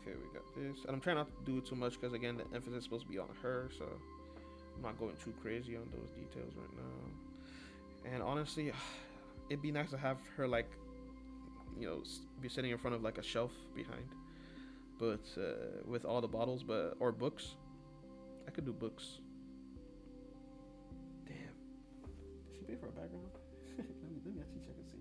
Okay, we got this. And I'm trying not to do it too much because, again, the emphasis is supposed to be on her, so I'm not going too crazy on those details right now. And honestly, it'd be nice to have her, like, you know, be sitting in front of, like, a shelf behind. But with all the bottles, or books. I could do books. Damn. Did she pay for a background? let me actually check and see.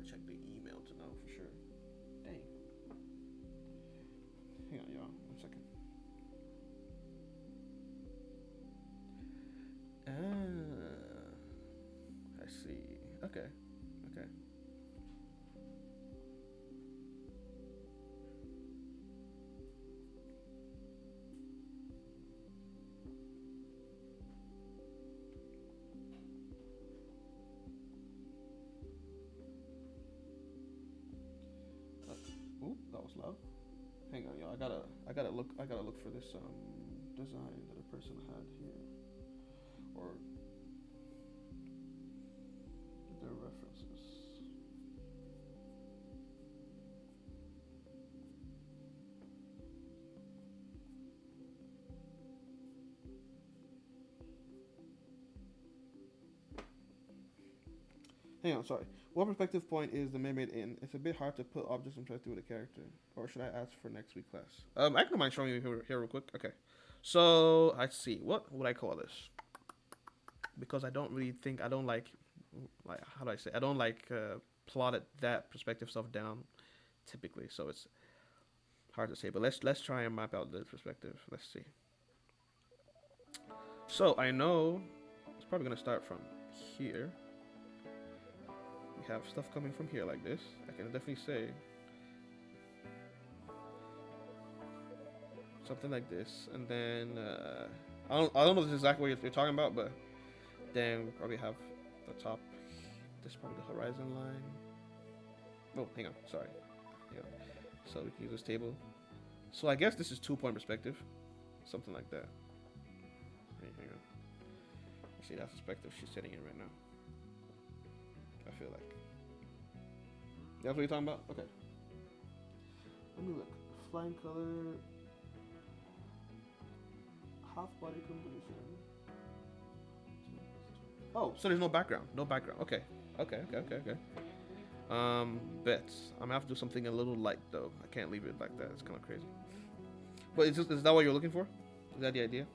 Check the email to know for sure. Dang. Hang on, y'all. 1 second. I see. Okay. Okay. Ooh, that was loud. Hang on, y'all. I gotta look for this design that a person had here, or their references. Hang on, sorry. What perspective point is the mermaid in? It's a bit hard to put objects in perspective with a character. Or should I ask for next week class? I don't mind showing you here real quick. Okay. So, I see. What would I call this? Because I don't really think, I don't like, how do I say? I don't like plotted that perspective stuff down typically. So it's hard to say. But let's try and map out the perspective. Let's see. So, I know it's probably going to start from here. We have stuff coming from here like this. I can definitely say something like this, and then I don't know if this is exactly what you're talking about, but then we'll probably have the top. This is probably the horizon line. Oh, hang on, sorry. Yeah. So we can use this table. So I guess this is 2-point perspective, something like that. Hang on. See, that's perspective she's sitting in right now. I feel like. That's what you're talking about? Okay. Let me look. Flying color. Half body composition. Oh, so there's no background. No background. Okay. Okay. Bets. I'm gonna have to do something a little light though. I can't leave it like that. It's kind of crazy. But is that what you're looking for? Is that the idea?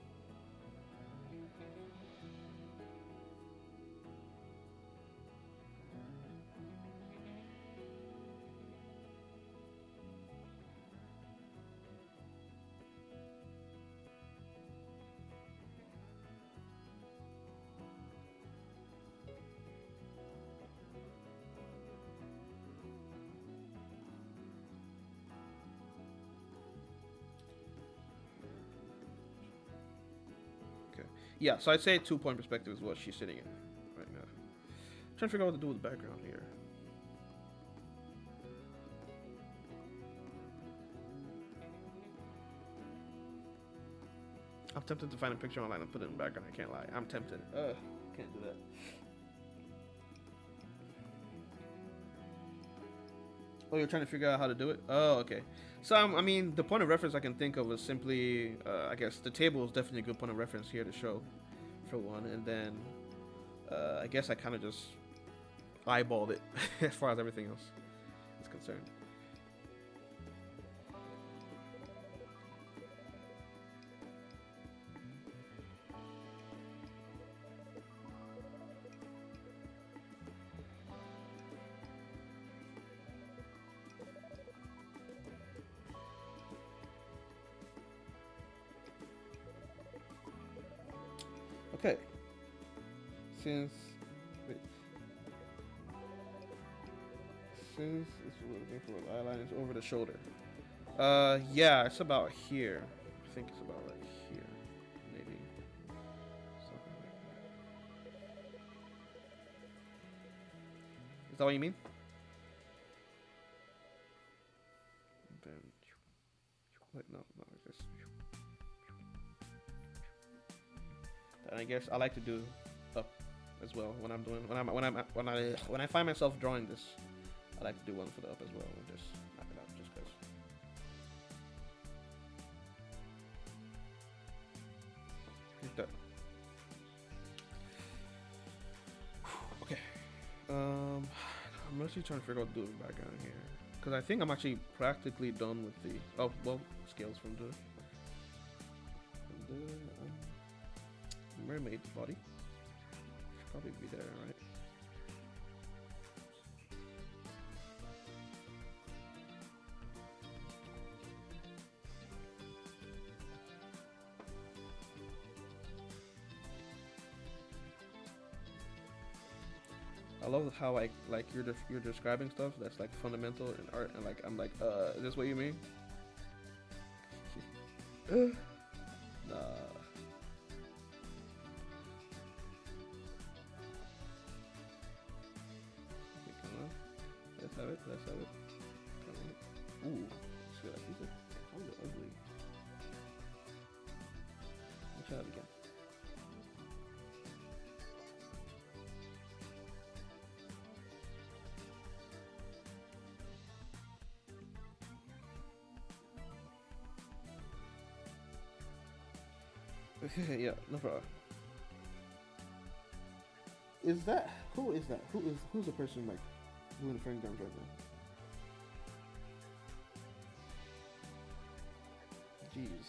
Yeah, so I'd say 2-point perspective is what she's sitting in right now. I'm trying to figure out what to do with the background here. I'm tempted to find a picture online and put it in the background. I can't lie. I'm tempted. Can't do that. Oh, you're trying to figure out how to do it? Oh, okay. So, I mean, the point of reference I can think of is simply, I guess, the table is definitely a good point of reference here to show, for one. And then, I guess I kind of just eyeballed it as far as everything else is concerned. Okay. Since wait, since it's looking for the eyeline is over the shoulder. Yeah, it's about here. I think it's about like here, maybe something like that. Is that what you mean? Then, wait, no, not like this. And I guess I like to do up as well when I'm doing when I find myself drawing this. I like to do one for the up as well and just knock it out just because. Like that. Okay. I'm mostly trying to figure out what to do with the background here because I think I'm actually practically done with the scales from the mermaid body. Should probably be there, right? I love how like you're describing stuff that's like fundamental in art, and like I'm like, is this what you mean? Nah. Okay, come on. Let's have it. Let's have it. Come on. Ooh, shit, these are kind of ugly. Let's try it again. Okay, yeah, no problem. Is that who is that? Who's the person like doing the frame guns right now? Jeez.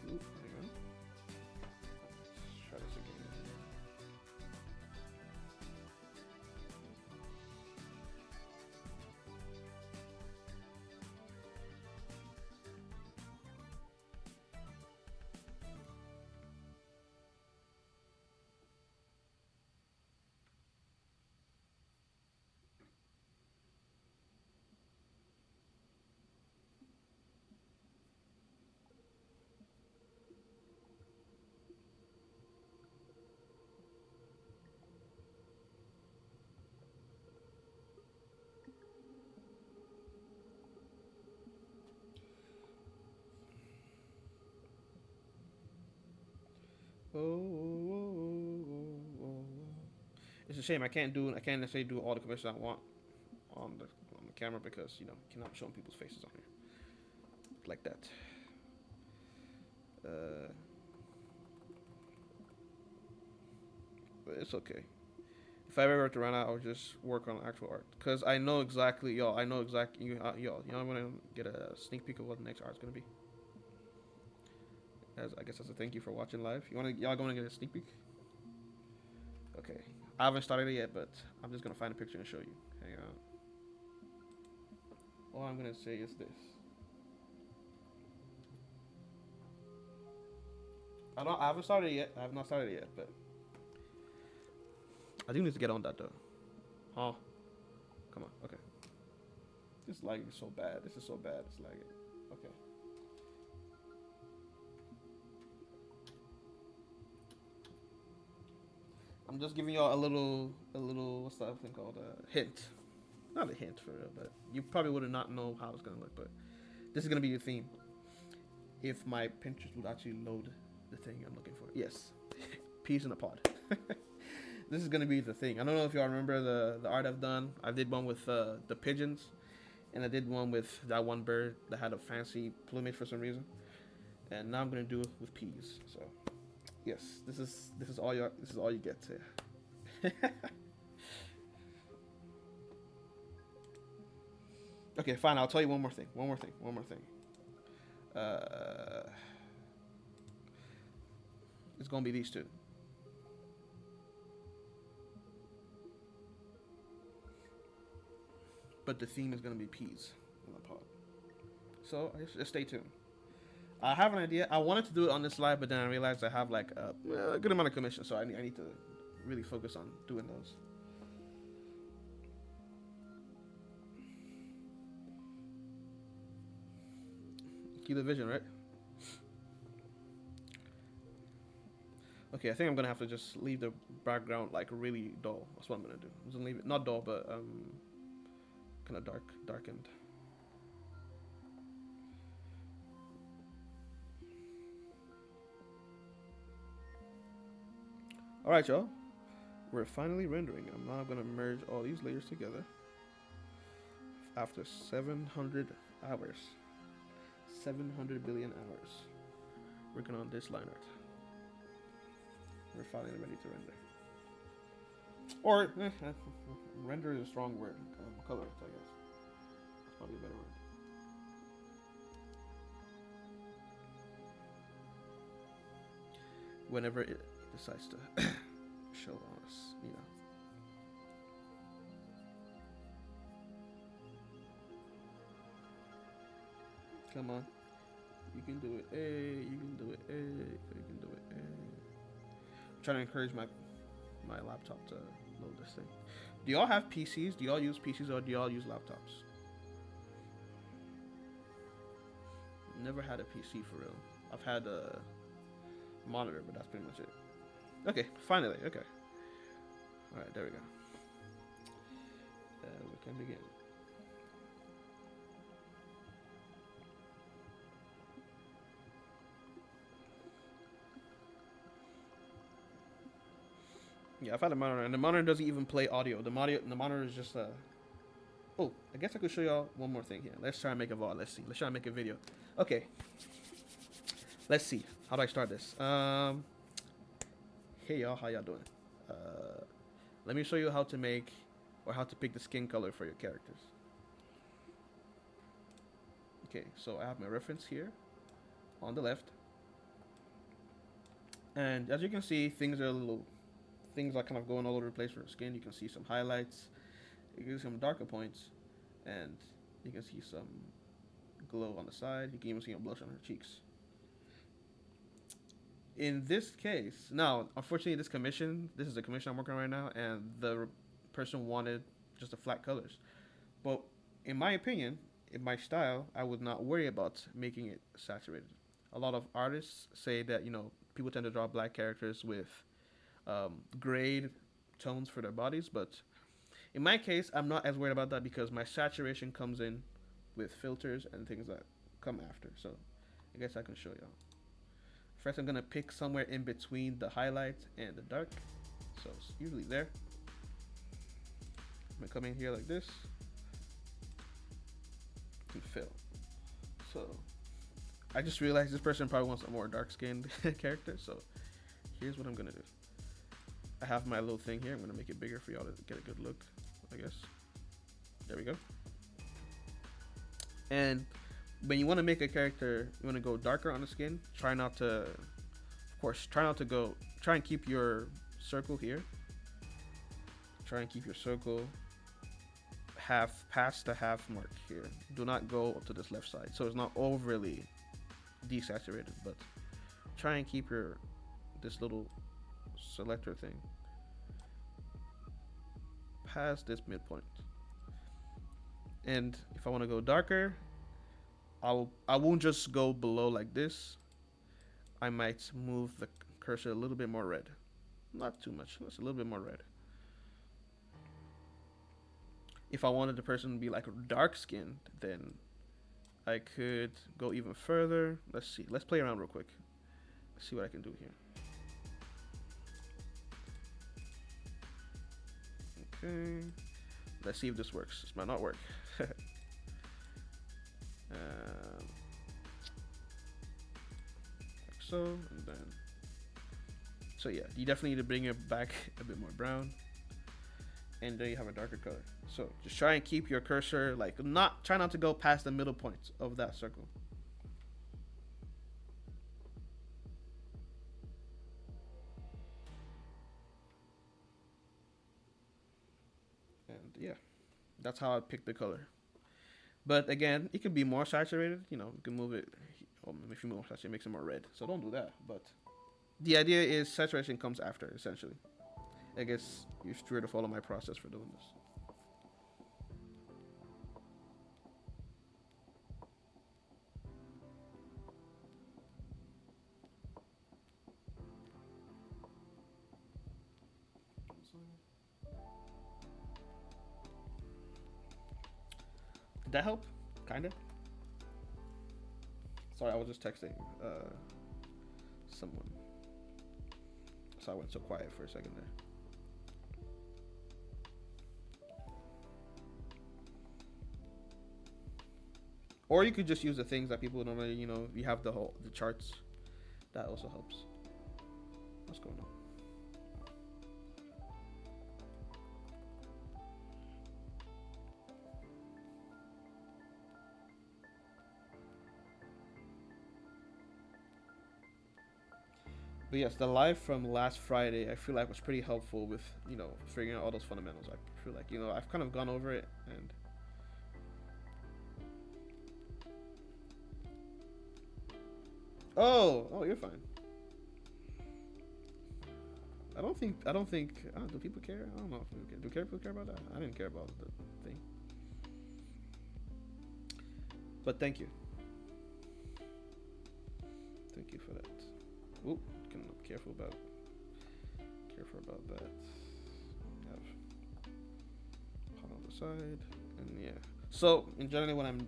Ooh, hang on. Let's try this again. Oh, oh, oh, oh, oh. It's a shame I can't necessarily do all the commissions I want on the camera because you know you cannot show people's faces on here like that. But it's okay. If I ever were to run out, I'll just work on actual art because I know exactly, y'all. I know exactly, y'all. I'm gonna get a sneak peek of what the next art's gonna be. As I guess as a thank you for watching live. Y'all gonna get a sneak peek? Okay. I haven't started it yet, but I'm just gonna find a picture and show you. Hang on. All I'm gonna say is this. I haven't started it yet. I have not started it yet, but I do need to get on that though. Huh? Come on. Okay. This lagging is so bad. This is so bad. It's lagging. Okay. I'm just giving y'all a little, what's that thing called? A hint. Not a hint for real, but you probably would have not know how it's gonna look. But this is gonna be your theme. If my Pinterest would actually load the thing I'm looking for. Yes, peas in a pod. This is gonna be the thing. I don't know if y'all remember the art I've done. I did one with the pigeons, and I did one with that one bird that had a fancy plumage for some reason. And now I'm gonna do it with peas. So, yes, this is all you get. Okay, fine. I'll tell you one more thing. Uh, it's gonna be these two. But the theme is gonna be peas in the pod. So just stay tuned. I have an idea. I wanted to do it on this live, but then I realized I have like a good amount of commission, so I need to really focus on doing those. Keep the vision, right? Okay, I think I'm gonna have to just leave the background like really dull. That's what I'm gonna do. I'm just gonna leave it not dull, but kind of darkened. All right, y'all. We're finally rendering. I'm now gonna merge all these layers together after 700 hours. 700 billion hours working on this line art. We're finally ready to render. Or, render is a strong word. Color it, I guess. That's probably a better word. Whenever it decides to show on us, you know. Come on. You can do it. Hey, you can do it. Hey, you can do it. Hey. I'm trying to encourage my laptop to load this thing. Do y'all have PCs? Do y'all use PCs or do y'all use laptops? Never had a PC for real. I've had a monitor, but that's pretty much it. Okay, finally. Okay. All right, there we go. We can begin. Yeah, I've had a monitor, and the monitor doesn't even play audio. The monitor is just Oh, I guess I could show y'all one more thing here. Let's try and make a VOD. Let's see. Let's try and make a video. Okay. Let's see. How do I start this? Hey y'all, how y'all doing? Let me show you how to make or how to pick the skin color for your characters. Okay, so I have my reference here on the left, and as you can see, things are kind of going all over the place for the skin. You can see some highlights, you can see some darker points, and you can see some glow on the side. You can even see a blush on her cheeks. In this case, now, unfortunately, this is a commission I'm working on right now, and the person wanted just the flat colors. But in my opinion, in my style, I would not worry about making it saturated. A lot of artists say that, people tend to draw black characters with grade tones for their bodies, but in my case, I'm not as worried about that because my saturation comes in with filters and things that come after. So I guess I can show y'all. First, I'm gonna pick somewhere in between the highlight and the dark. So it's usually there. I'm gonna come in here like this and fill. So I just realized this person probably wants a more dark-skinned character. So here's what I'm gonna do. I have my little thing here. I'm gonna make it bigger for y'all to get a good look, I guess. There we go. And when you want to make a character, you want to go darker on the skin. Try and keep your circle here. Try and keep your circle half past the half mark here. Do not go to this left side, so it's not overly desaturated. But try and keep this little selector thing past this midpoint. And if I want to go darker, I won't just go below like this. I might move the cursor a little bit more red. Not too much. That's a little bit more red. If I wanted the person to be like dark skinned, then I could go even further. Let's see. Let's play around real quick. Let's see what I can do here. Okay. Let's see if this works. This might not work. um, like so, and then. So yeah, you definitely need to bring it back a bit more brown. And there you have a darker color. So just try and keep your cursor like try not to go past the middle point of that circle. And yeah, that's how I pick the color. But again, it could be more saturated. You know, you can move it. If you move saturated, it makes it more red. So don't do that. But the idea is saturation comes after, essentially. I guess you're sure to follow my process for doing this. Did that help? Kinda. Sorry, I was just texting someone, so I went so quiet for a second there. Or you could just use the things that people normally, you know, you have the charts. That also helps. What's going on? But yes, the live from last Friday, I feel like was pretty helpful with, you know, figuring out all those fundamentals. I feel like, you know, I've kind of gone over it and oh, you're fine. I don't think, do people care? I don't know if people care. Do people care about that? I didn't care about the thing. But thank you. Thank you for that. Oop, careful about that. Have pot on the side, and yeah. So in general, when I'm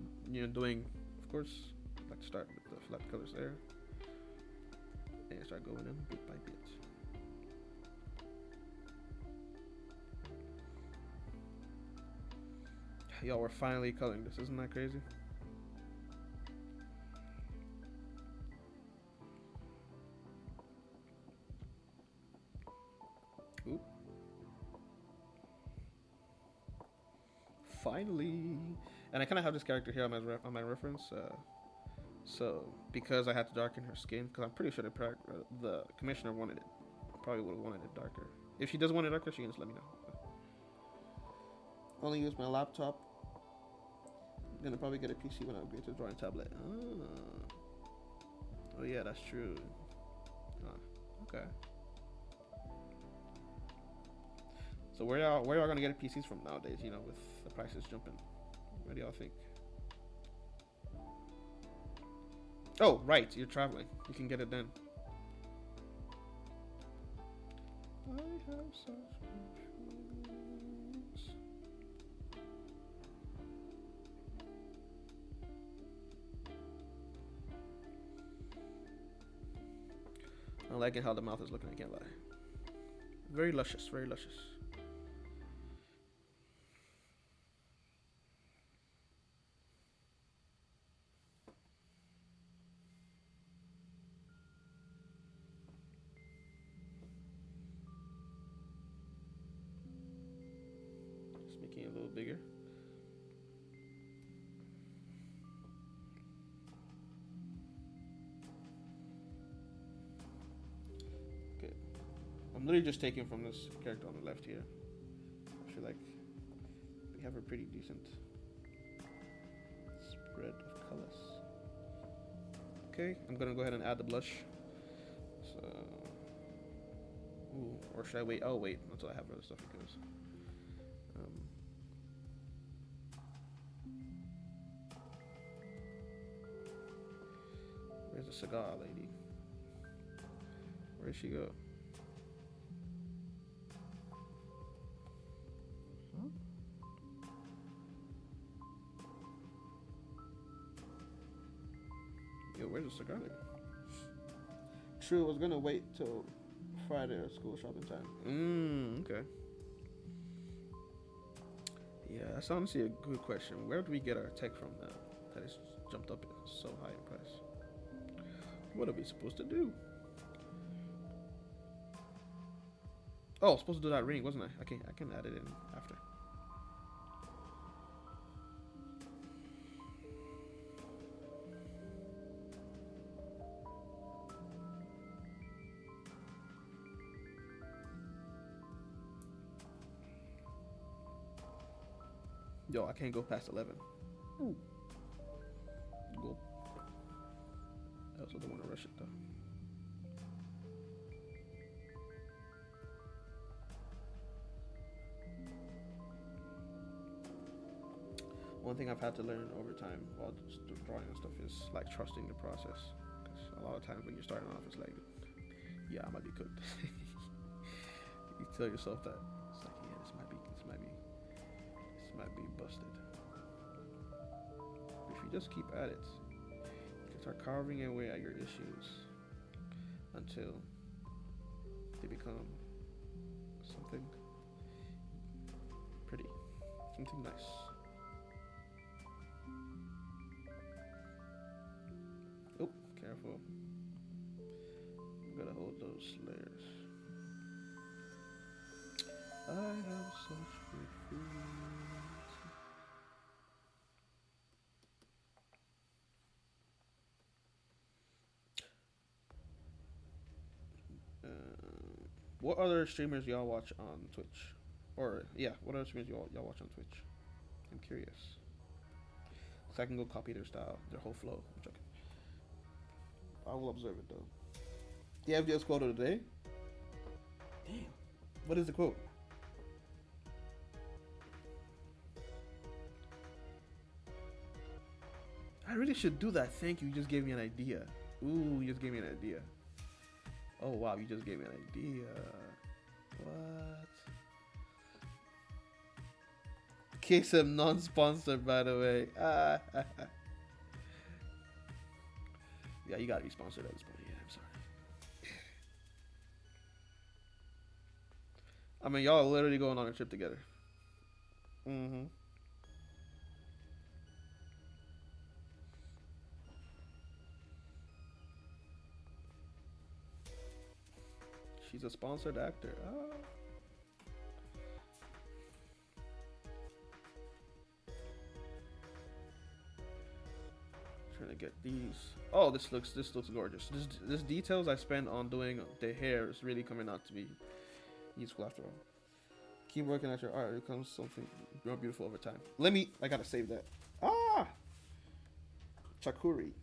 doing, of course, I like to start with the flat colors there, and start going in bit by bit. Y'all, we're finally coloring this. Isn't that crazy? Oop. Finally. And I kind of have this character here on my reference. So because I had to darken her skin, because I'm pretty sure the commissioner wanted it. Probably would have wanted it darker. If she doesn't want it darker, she can just let me know. Only use my laptop. I'm gonna probably get a PC when I upgrade to a drawing tablet. Oh yeah, that's true. Okay. So where y'all gonna get PCs from nowadays? You know, with the prices jumping. What do y'all think? Oh, right, you're traveling. You can get it then. I have such feelings. I'm liking how the mouth is looking, I can't lie. Very luscious, very luscious. Just making it a little bigger. Okay. I'm literally just taking from this character on the left here. I feel like we have a pretty decent spread of colors. Okay, I'm gonna go ahead and add the blush. So, ooh, or should I wait? I'll wait until I have other stuff because. Where's the cigar lady? Where'd she go? where's the cigar lighter? True, I was gonna wait till Friday at school shopping time. Okay. Yeah, that's honestly a good question. Where do we get our tech from now? That is jumped up so high in price. What are we supposed to do? Oh, I was supposed to do that ring, wasn't I? I can add it in after. Yo, I can't go past 11. Ooh. Go. I also don't want to rush it though. One thing I've had to learn over time while just drawing and stuff is like trusting the process. Because a lot of times when you're starting off, it's like, yeah, I might be cooked. You tell yourself that it's like, yeah, this might be busted. If you just keep at it, you can start carving away at your issues until they become something pretty, something nice. Oh, careful. Gotta hold those layers. I have such good feelings. What other streamers y'all watch on Twitch? Or yeah, what other streamers y'all watch on Twitch? I'm curious. So I can go copy their style, their whole flow. I'm joking. I will observe it though. The FGS quote of the day. Damn. What is the quote? I really should do that. Thank you. You just gave me an idea. Ooh, you just gave me an idea. Oh wow, you just gave me an idea. What? KSM non-sponsored, by the way. Yeah, you gotta be sponsored at this point. Yeah, I'm sorry. I mean, y'all are literally going on a trip together. Mm-hmm. She's a sponsored actor. Ah. Trying to get these. Oh, this looks gorgeous. This details I spent on doing the hair is really coming out to be useful after all. Keep working at your art. It becomes something more beautiful over time. I gotta save that. Ah, Chakuri.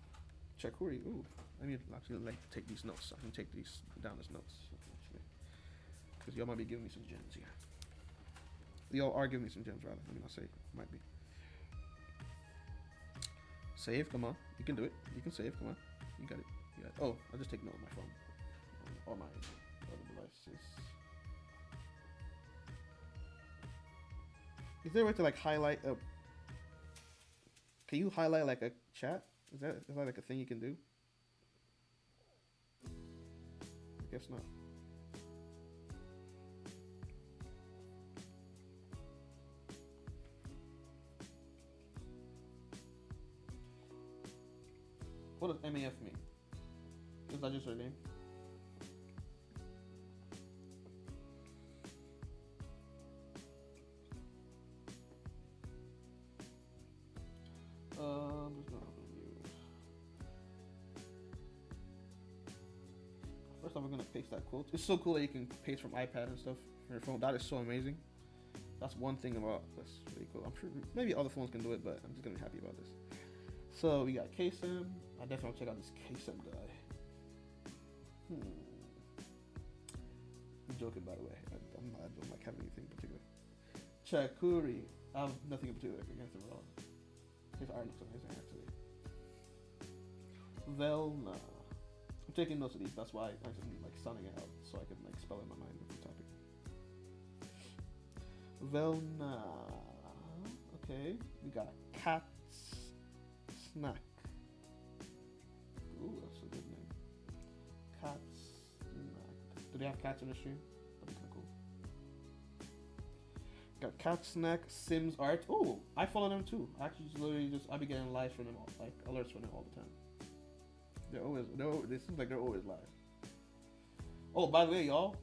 Ooh, I need to actually like take these notes. I can take these down as notes. Because y'all might be giving me some gems here. Y'all are giving me some gems, rather. Let me not say might be. Save, come on. You can do it. You can save, come on. You got it. You got it. Oh, I'll just take note on my phone. Or my other devices. Is there a way to like highlight a... Can you highlight like a chat? Is that like a thing you can do? I guess not. What does MAF mean? Is that just her name? First time we're gonna paste that quote. It's so cool that you can paste from iPad and stuff from your phone. That is so amazing. That's one thing about that's really cool. I'm sure maybe other phones can do it, but I'm just gonna be happy about this. So we got KSM. I definitely want to check out this KSM guy. I'm joking, by the way. I don't like having anything in particular. Chakuri. I have nothing in particular against him at all. His art looks amazing, actually. Velna. I'm taking notes of these. That's why I'm like sounding it out, so I can like spell in my mind with the topic. Velna. Okay. We got Cat's Snack. Ooh. they have cats in the stream, that'd be kind of cool. Got Cat Snack Sims Art. Oh, I follow them too. I actually just literally just I be getting lives from them all, like alerts from them all the time. They seem like they're always live. Oh, by the way, y'all,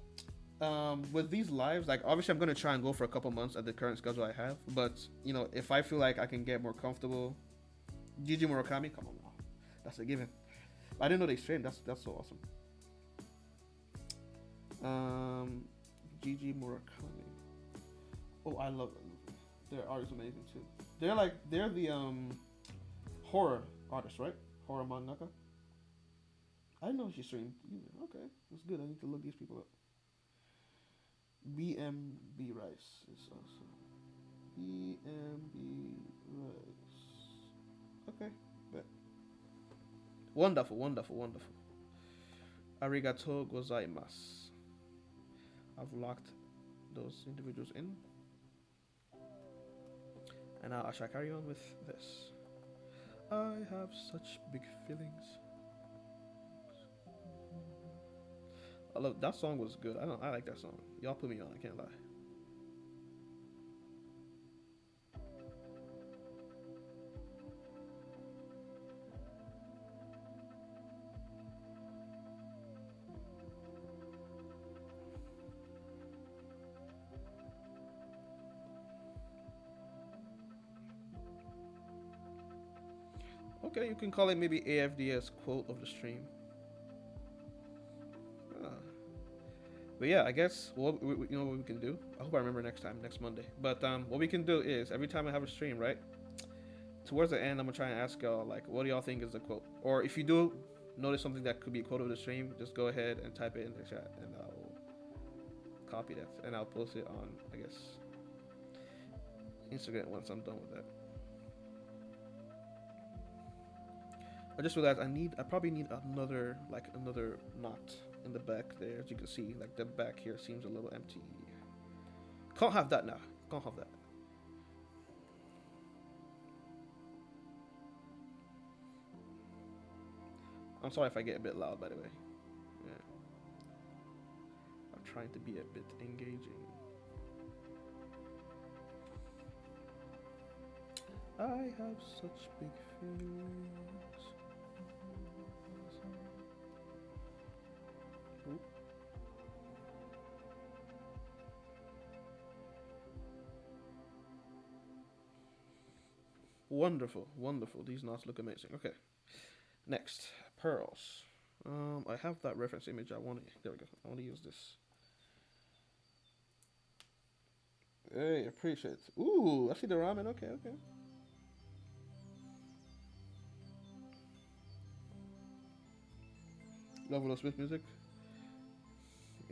with these lives, like obviously I'm gonna try and go for a couple months at the current schedule I have. But you know, if I feel like I can get more comfortable, Gigi Murakami, come on now, that's a given. I didn't know they streamed. That's so awesome. Gigi Murakami. Oh, I love them. Their art is amazing too. They're the horror artist, right? Horror mangaka. I didn't know she streamed. Okay, that's good. I need to look these people up. BMB Rice is awesome. BMB Rice. Okay, bet. Wonderful, wonderful, wonderful. Arigato gozaimasu. I've locked those individuals in. And now I shall carry on with this. I have such big feelings. I love that song. Was good. I like that song. Y'all put me on. I can't lie. Okay, you can call it maybe AFDS quote of the stream. But yeah, I guess you know what we can do. I hope I remember next time, next Monday. But what we can do is every time I have a stream, right? Towards the end, I'm gonna try and ask y'all like, what do y'all think is the quote? Or if you do notice something that could be a quote of the stream, just go ahead and type it in the chat, and I'll copy that and I'll post it on, I guess, Instagram once I'm done with that. I just realized I probably need another knot in the back there. As you can see, like the back here seems a little empty. Can't have that now. Can't have that. I'm sorry if I get a bit loud, by the way. Yeah. I'm trying to be a bit engaging. I have such big feelings. Wonderful, wonderful. These knots look amazing. Okay, next pearls. I have that reference image. There we go. I want to use this. Hey, appreciate it. Ooh, I see the ramen. Okay, okay. Love Willow Smith music.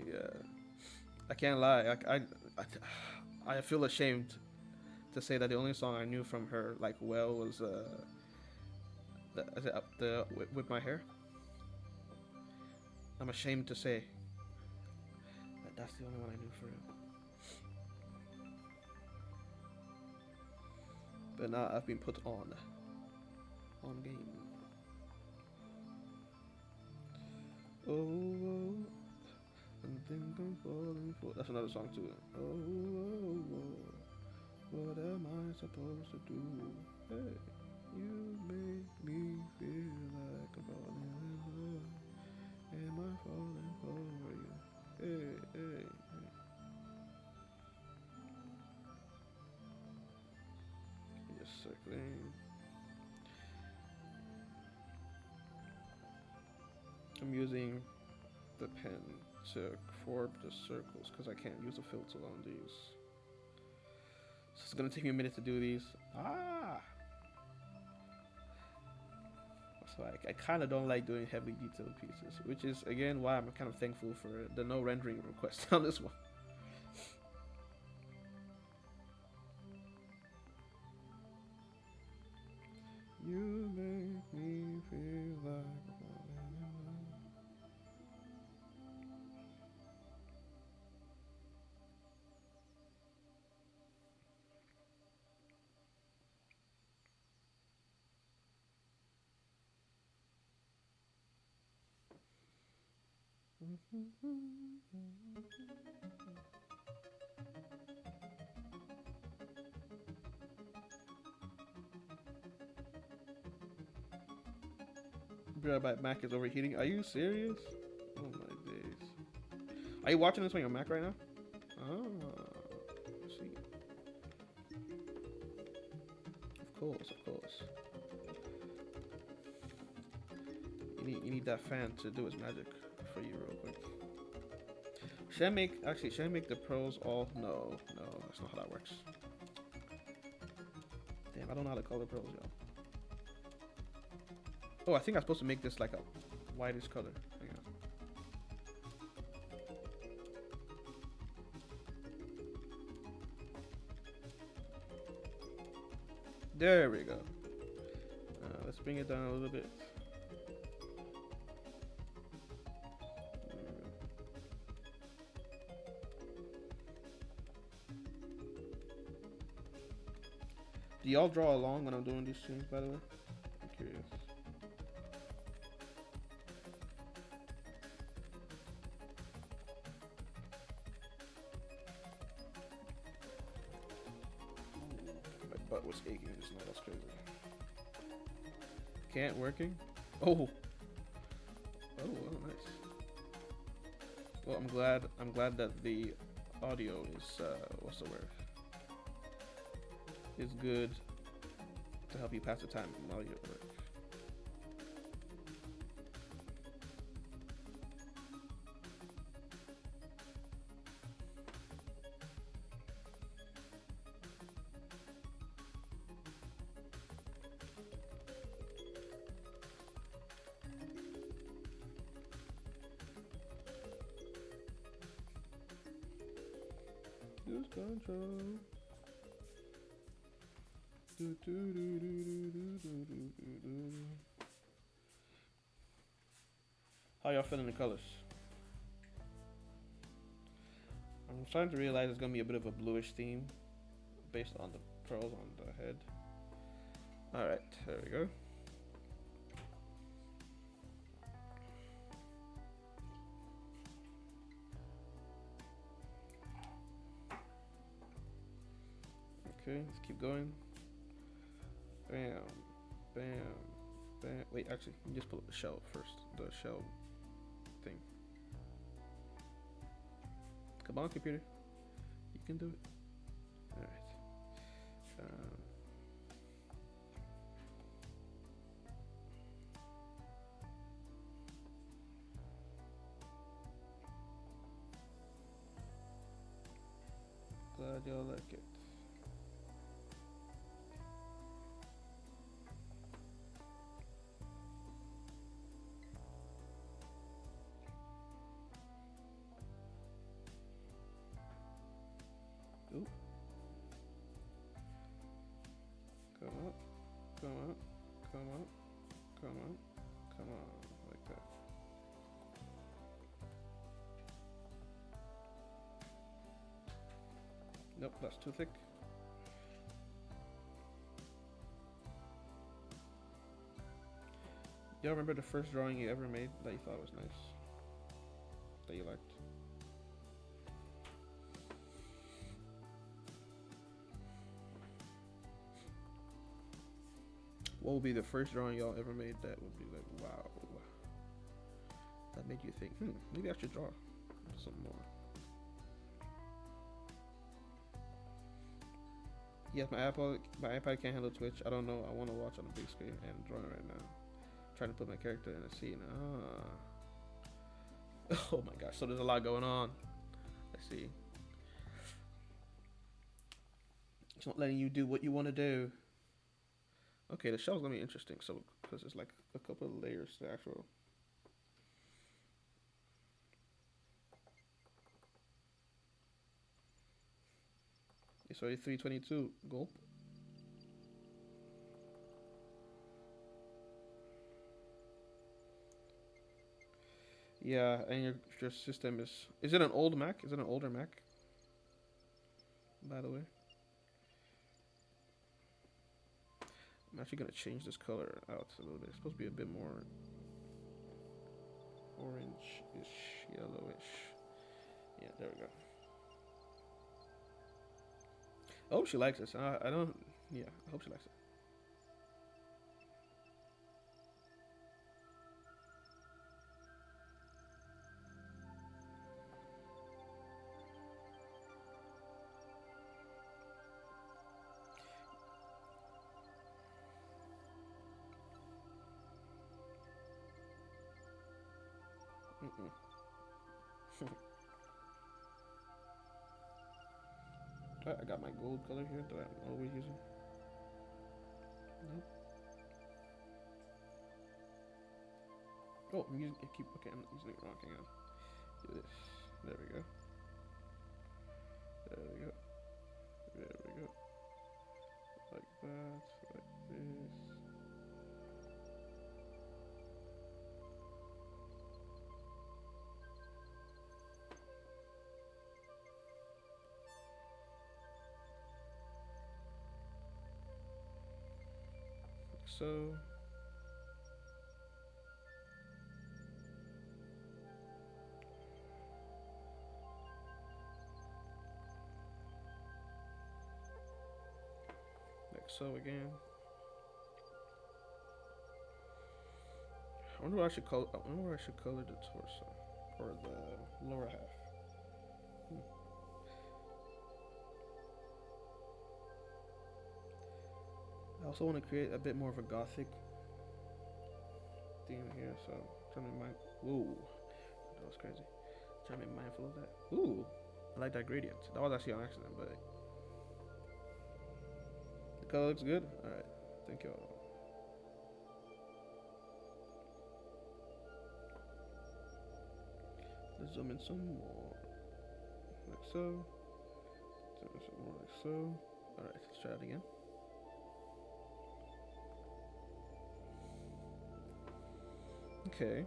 Yeah, I can't lie. I feel ashamed to say that the only song I knew from her like well was the Whip My Hair. I'm ashamed to say that that's the only one I knew for her. But now I've been put on game. Oh, and think I'm falling for. That's another song too. Oh, what am I supposed to do? Hey, you make me feel like I'm falling in love. Am I falling for you? Hey, hey, hey. Just circling. I'm using the pen to form the circles because I can't use a filter on these. So it's gonna take me a minute to do these. So I kind of don't like doing heavily detailed pieces, which is again why I'm kind of thankful for the no rendering request on this one. You make me feel like Bro, my Mac is overheating. Are you serious? Oh my days. Are you watching this on your Mac right now? Oh, I see. Of course, of course. You need that fan to do its magic for you real quick. Should I make the pros all? No, that's not how that works. Damn, I don't know how to color pros, yo. Oh, I think I'm supposed to make this like a whitish color. Hang on. There we go. Let's bring it down a little bit. Do y'all draw along when I'm doing these streams, by the way? I'm curious. My butt was aching just now, that's crazy. Can't working? Oh, nice. Well, I'm glad that the audio is what's the word? Is good to help you pass the time while you're at work. Lose control. How y'all feeling the colors? I'm starting to realize it's gonna be a bit of a bluish theme based on the pearls on the head. Alright, there we go. Okay, let's keep going. Bam, bam, bam. Wait, actually, you just pull up the shell first. The shell thing. Come on, computer. You can do it. Alright. Glad y'all like it. Ooh. Come up, come up, come up, come up, come on, like that. Nope, that's too thick. Y'all remember the first drawing you ever made that you thought was nice? That you liked? What would be the first drawing y'all ever made that would be like, wow, that made you think, maybe I should draw something more? Yes, my iPad can't handle Twitch. I don't know. I want to watch on a big screen and drawing right now. Trying to put my character in a scene. Oh my gosh. So there's a lot going on. I see. It's not letting you do what you want to do. Okay, the shell's gonna be interesting. So because it's like a couple of layers to the actual. It's already 322. Gulp. Yeah, and your system is it an old Mac? Is it an older Mac? By the way. I'm actually gonna change this color out a little bit. It's supposed to be a bit more orange-ish. yellowish. Yeah, there we go. I hope she likes this. I don't. Yeah, I hope she likes it. Mm-mm. I got my gold color here that I'm always using. Nope. Oh, I'm using. I keep. Okay, I'm using it wrong. Hang on. Do this. There we go. There we go. There we go. Like that. Like this. Like so. Like so again. I wonder what I should color. I wonder what I should color the torso or the lower half. Hmm. I also want to create a bit more of a gothic theme here, so trying to be mind. Whoa, that was crazy. Trying to be mindful of that. Ooh, I like that gradient. That was actually on accident, but the color looks good. All right, thank you all. Let's zoom in some more, like so. Zoom in some more, like so. All right, let's try it again. Okay.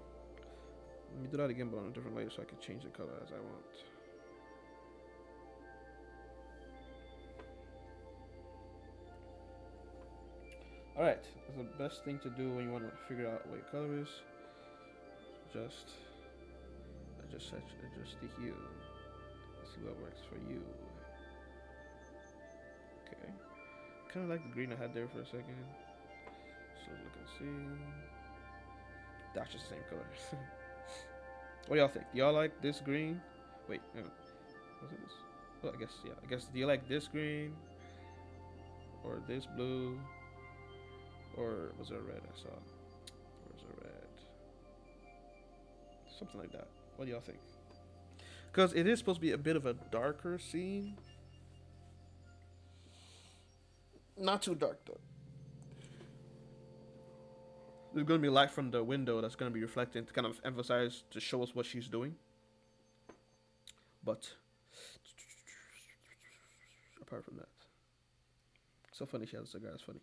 Let me do that again, but on a different layer so I can change the color as I want. Alright, that's the best thing to do when you want to figure out what your color is. Just adjust the hue. Let's see what works for you. Okay. Kind of like the green I had there for a second. So look and see. That's just the same color. What do y'all think? Y'all like this green? Wait, hang on. Was it this? Well, I guess, yeah. I guess, do you like this green? Or this blue? Or was there red I saw? Or was there red? Something like that. What do y'all think? Because it is supposed to be a bit of a darker scene. Not too dark, though. There's going to be light from the window that's going to be reflecting to kind of emphasize, to show us what she's doing. But apart from that, so funny she has a cigar. It's funny.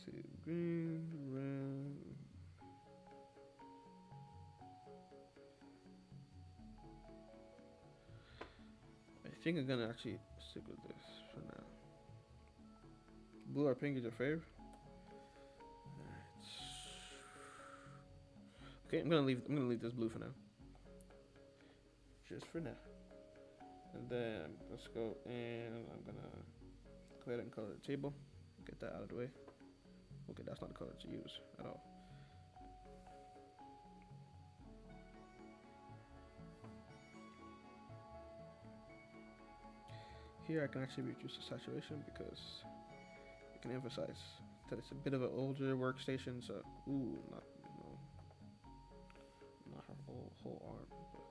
See, green, red. I think I'm gonna actually stick with this for now. Blue or pink is your favorite? Alright. Okay, I'm gonna leave this blue for now. Just for now. And then let's go and I'm gonna go ahead and color the table. Get that out of the way. Okay, that's not the color to use at all. Here I can actually reduce the saturation because it can emphasize that it's a bit of an older workstation. So, ooh, not her whole arm, but.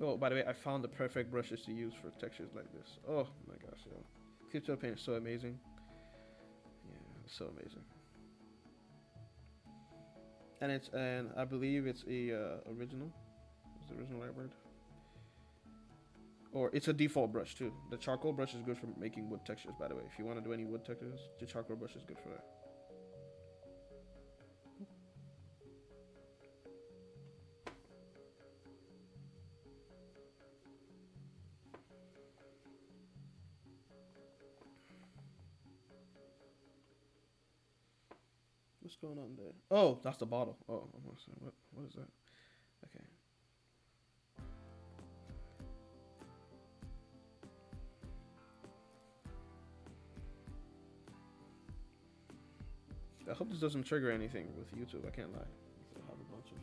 Oh, by the way, I found the perfect brushes to use for textures like this. Oh my gosh, yo. Future Paint is so amazing. Yeah, it's so amazing. And I believe it's a original. It's the original right word. Or it's a default brush too. The charcoal brush is good for making wood textures, by the way. If you want to do any wood textures, the charcoal brush is good for that. What's going on there? Oh, that's the bottle. Oh, I'm gonna say, what is that? Okay. I hope this doesn't trigger anything with YouTube. I can't lie. I'll have a bunch of.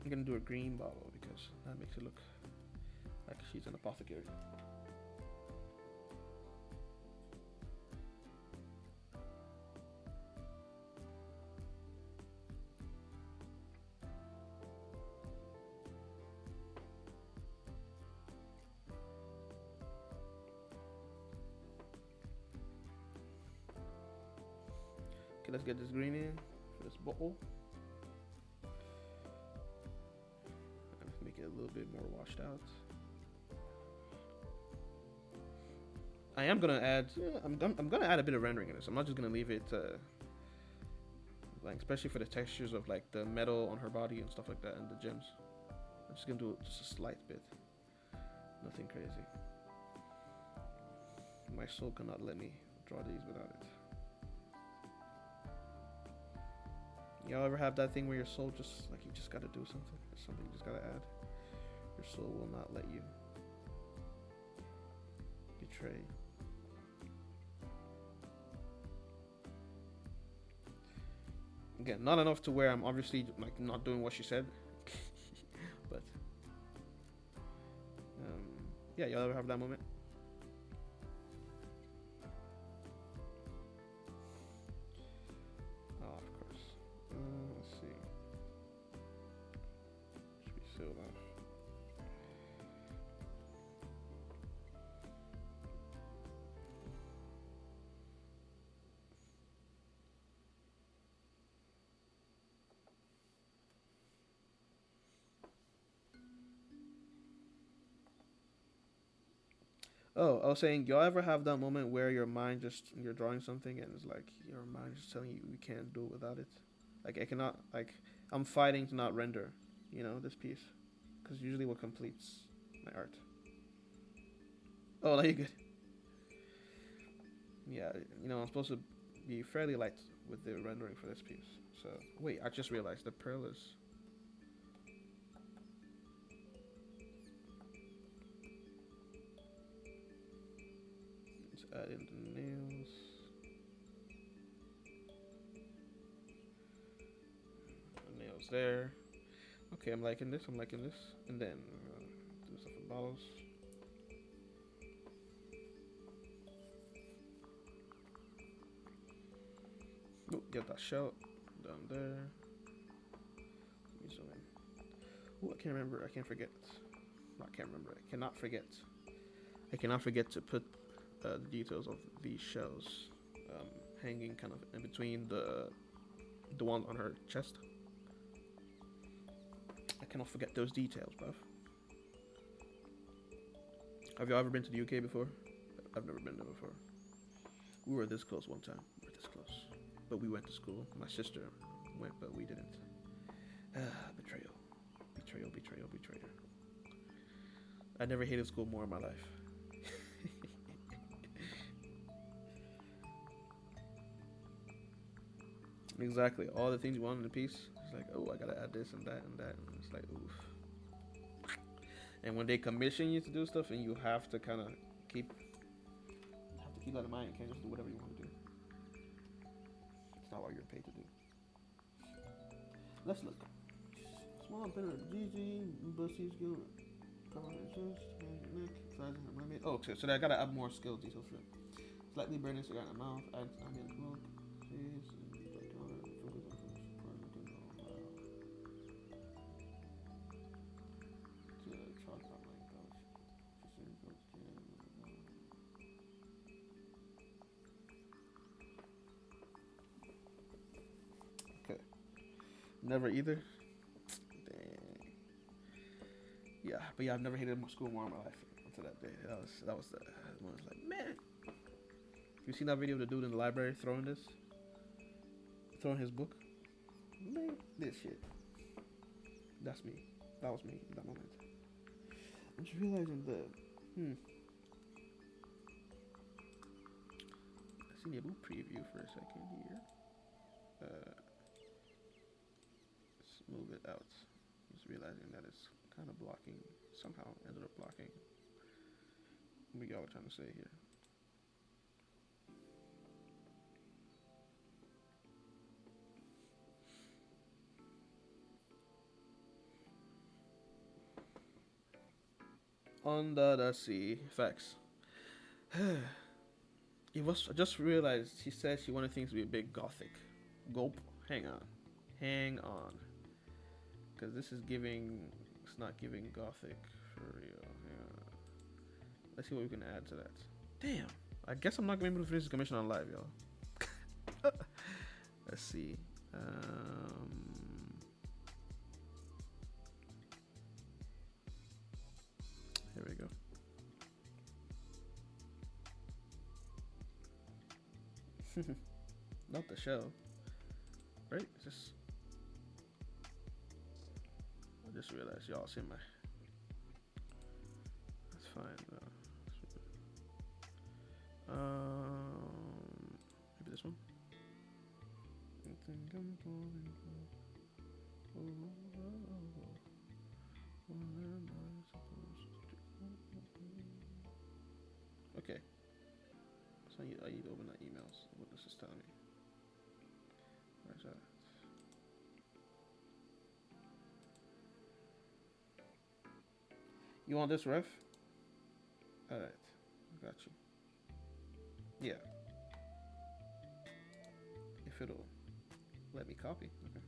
I'm gonna do a green bottle because that makes it look like she's an apothecary. Okay, let's get this green in for this bottle. Make it a little bit more washed out. I am gonna add. I'm gonna add a bit of rendering in this. I'm not just gonna leave it like, especially for the textures of like the metal on her body and stuff like that, and the gems. I'm just gonna do just a slight bit. Nothing crazy. My soul cannot let me draw these without it. Y'all ever have that thing where your soul just like you just gotta do something? There's something you just gotta add. Your soul will not let you betray. Again, not enough to where I'm obviously like not doing what she said, but yeah, y'all ever have that moment? Oh, of course. Let's see. Should be sealed off. Oh, I was saying, y'all ever have that moment where your mind just you're drawing something and it's like your mind just telling you you can't do it without it? Like I cannot like I'm fighting to not render, this piece, because usually what completes my art. Oh, there you good. Yeah, I'm supposed to be fairly light with the rendering for this piece. So wait, I just realized the pearl is. Let's add in the nails. The nails there. Okay, I'm liking this. And then do stuff with bottles. Oh, get that shell down there. Let me zoom in. Oh, I can't remember. I can't forget. No, I can't remember. I cannot forget. I cannot forget to put the details of these shells hanging kind of in between the one on her chest. I cannot forget those details, bruv. Have you ever been to the UK before? I've never been there before. We were this close one time. We were this close. But we went to school. My sister went, but we didn't. Betrayal. Betrayal, betrayal, betrayal. I never hated school more in my life. Exactly. All the things you want in a piece. It's like, oh, I gotta add this and that and that. And it's like, oof. And when they commission you to do stuff, and you have to kind of keep that in mind. You can't just do whatever you want to do. It's not what you're paid to do. Let's look. Small penner, GG, busty skill, neck, size of mermaid. Oh, okay, so I gotta add more skill details for it. Slightly burning cigarette in the mouth, add ambient smoke, face, okay. Never either. Dang. Yeah, but yeah, I've never hated school more in my life. to that day. That was the one. Was like, man, you seen that video of the dude in the library throwing his book? Man, this shit. That's me. That was me in that moment. I'm just realizing the I seen a little preview for a second here. Let's move it out. Just realizing that it's kind of blocking. Somehow ended up blocking. What y'all are trying to say here? Under the sea. Facts. It was. I just realized she said she wanted things to be a bit gothic. Gulp. Hang on. Hang on. Because this is giving. It's not giving gothic for real. Hang on. Let's see what we can add to that. Damn. I guess I'm not gonna be able to finish this commission on live, y'all. Let's see. Here we go. Not the show, right? I just realized y'all see my. That's fine. Maybe this one. I think I'm falling. What am I supposed to do? Okay. So I need to open the emails. What this is telling me. Where's that? You want this, ref? Alright. I got you. Yeah. If it'll let me copy. Okay.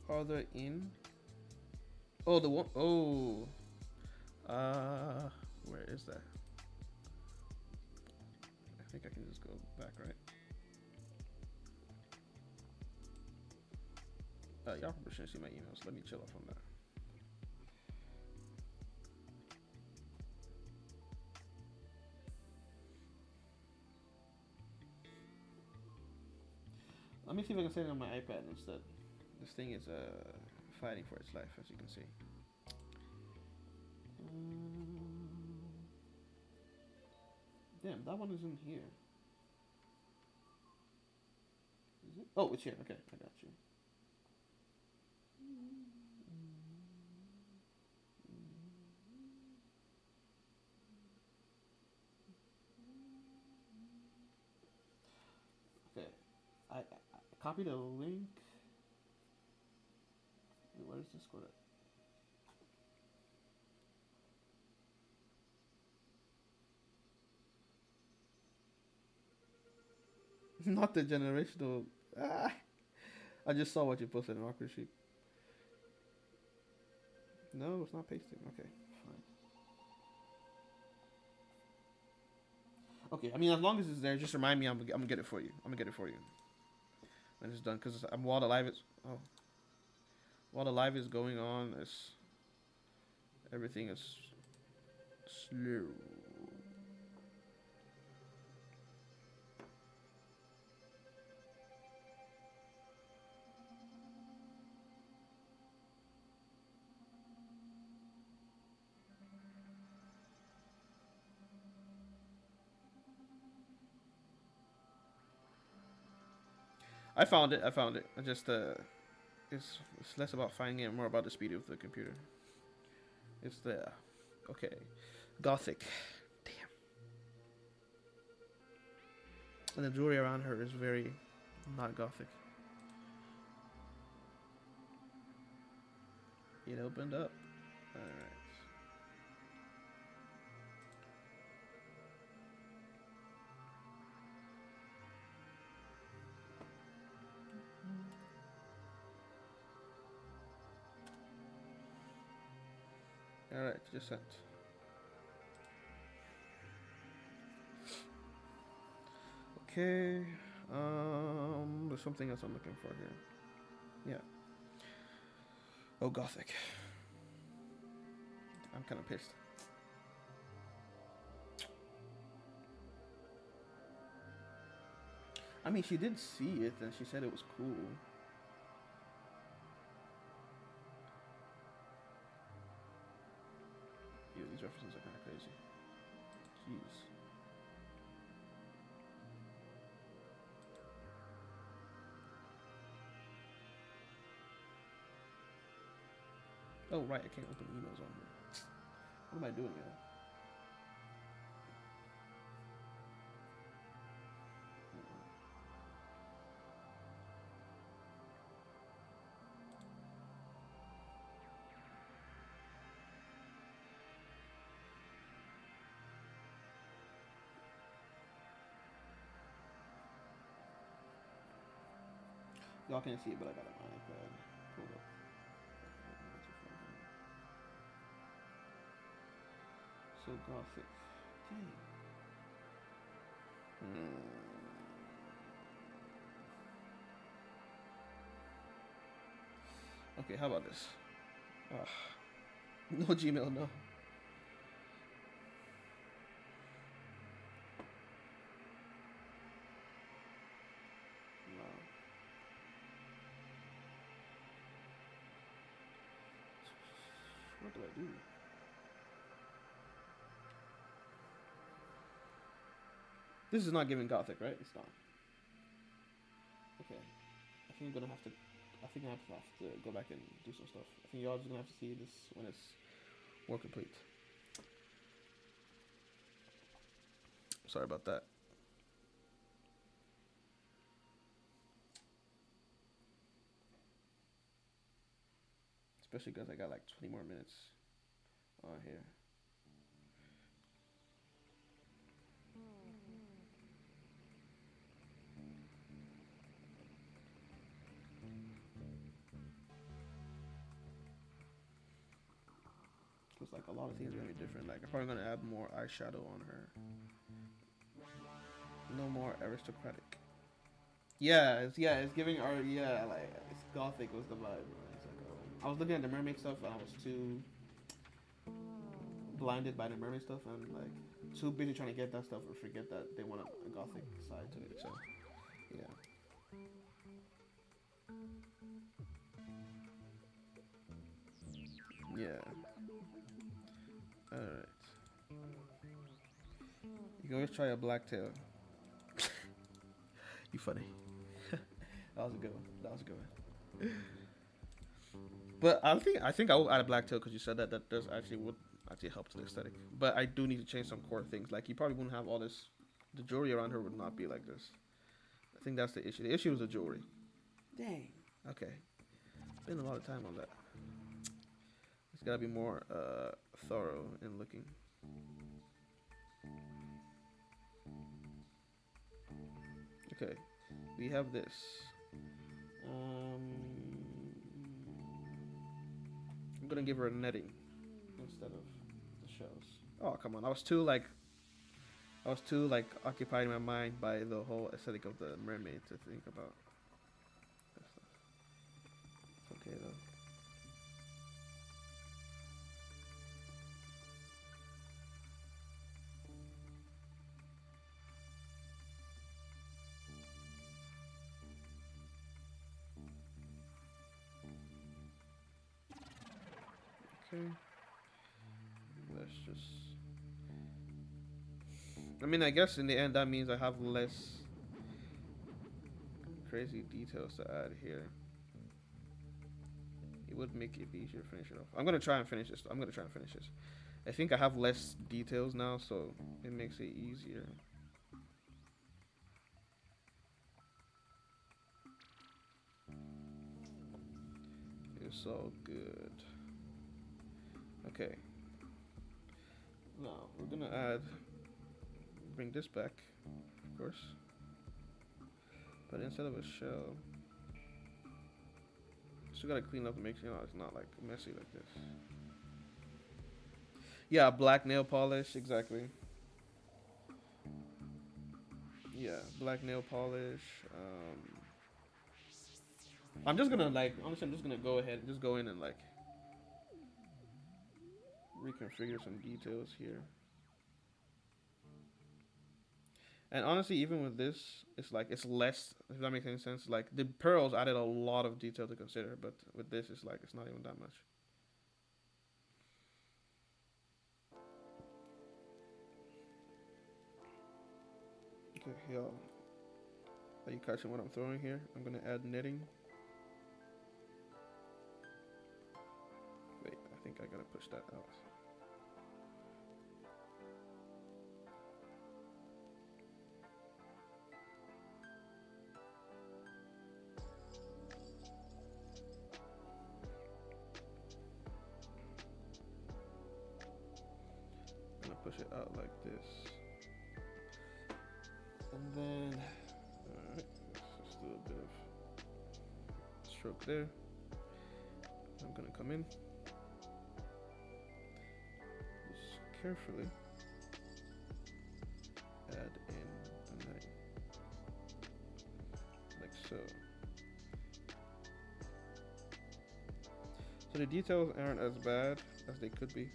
Are they in? Oh, the one. Oh. Where is that? I think I can just go back, right? Y'all probably shouldn't see my emails. Let me chill off on that. Let me see if I can send it on my iPad instead. This thing is fighting for its life, as you can see. Damn, that one isn't here. Is it? Oh, it's here. Okay, I got you. Okay, I copied a link. Wait, where is Discord at? Not the generational. Ah, I just saw what you posted in Awkward Sheep. No, it's not pasting. Okay, fine. Okay, I mean, as long as it's there, just remind me. I'm gonna get it for you. I'm gonna get it for you. When it's done, because while the live is while the live is going on, everything is slow. I found it. I found it. I just it's less about finding it, more about the speed of the computer. It's there. Okay, Gothic. Damn. And the jewelry around her is very not Gothic. It opened up. All right. All right, just sent. Okay. There's something else I'm looking for here. Yeah. Oh, Gothic. I'm kind of pissed. I mean, she did see it and she said it was cool. Yeah, these references are kind of crazy. Jeez. Oh, right, I can't open emails on here. What am I doing here? Y'all can't see it, but I got it on my iPad pulled up. So Gothic. Dang. Okay, how about this? No Gmail, no. No. What do I do? This is not giving Gothic, right? It's not. Okay. I think I'm gonna have to. I think I have to go back and do some stuff. I think y'all just gonna have to see this when it's more complete. Sorry about that. Especially because I got like 20 more minutes on here. Because like a lot of things are gonna be different. Like I'm probably gonna add more eyeshadow on her. No more aristocratic. It's giving art. Yeah, like it's Gothic was the vibe. It's like, I was looking at the mermaid stuff and I was too blinded by the mermaid stuff and like too busy trying to get that stuff or forget that they want a Gothic side to it. So yeah. Yeah. Alright. You can always try a blacktail. You funny. That was a good one. That was a good one. But I think I will add a blacktail because you said that does actually would actually help to the aesthetic. But I do need to change some core things. Like you probably wouldn't have all this. The jewelry around her would not be like this. I think that's the issue. The issue is the jewelry. Dang. Okay. Spend a lot of time on that. It's gotta be more thorough in looking. Okay, we have this. I'm gonna give her a netting instead of the shells. Oh come on! I was too like occupied in my mind by the whole aesthetic of the mermaid to think about that stuff. It's okay though. Okay. Let's just. I mean, I guess in the end that means I have less crazy details to add here. It would make it easier to finish it off. I'm gonna try and finish this. I think I have less details now, so it makes it easier. It's all good. Okay. Now we're gonna bring this back, of course. But instead of a shell, still gotta clean up and make sure it's not like messy like this. Yeah, black nail polish, exactly. Yeah, black nail polish. I'm just gonna like honestly, I'm just gonna go ahead and just go in and like reconfigure some details here. And honestly, even with this, it's like it's less. If that makes any sense, like the pearls added a lot of detail to consider, but with this, it's like it's not even that much. Okay, y'all. Are you catching what I'm throwing here? I'm gonna add knitting. Wait, I think I gotta push that out. I'm gonna push it out like this. And then, alright, let's just do a bit of stroke there. I'm gonna come in, just carefully add in the netting, like so. So the details aren't as bad as they could be.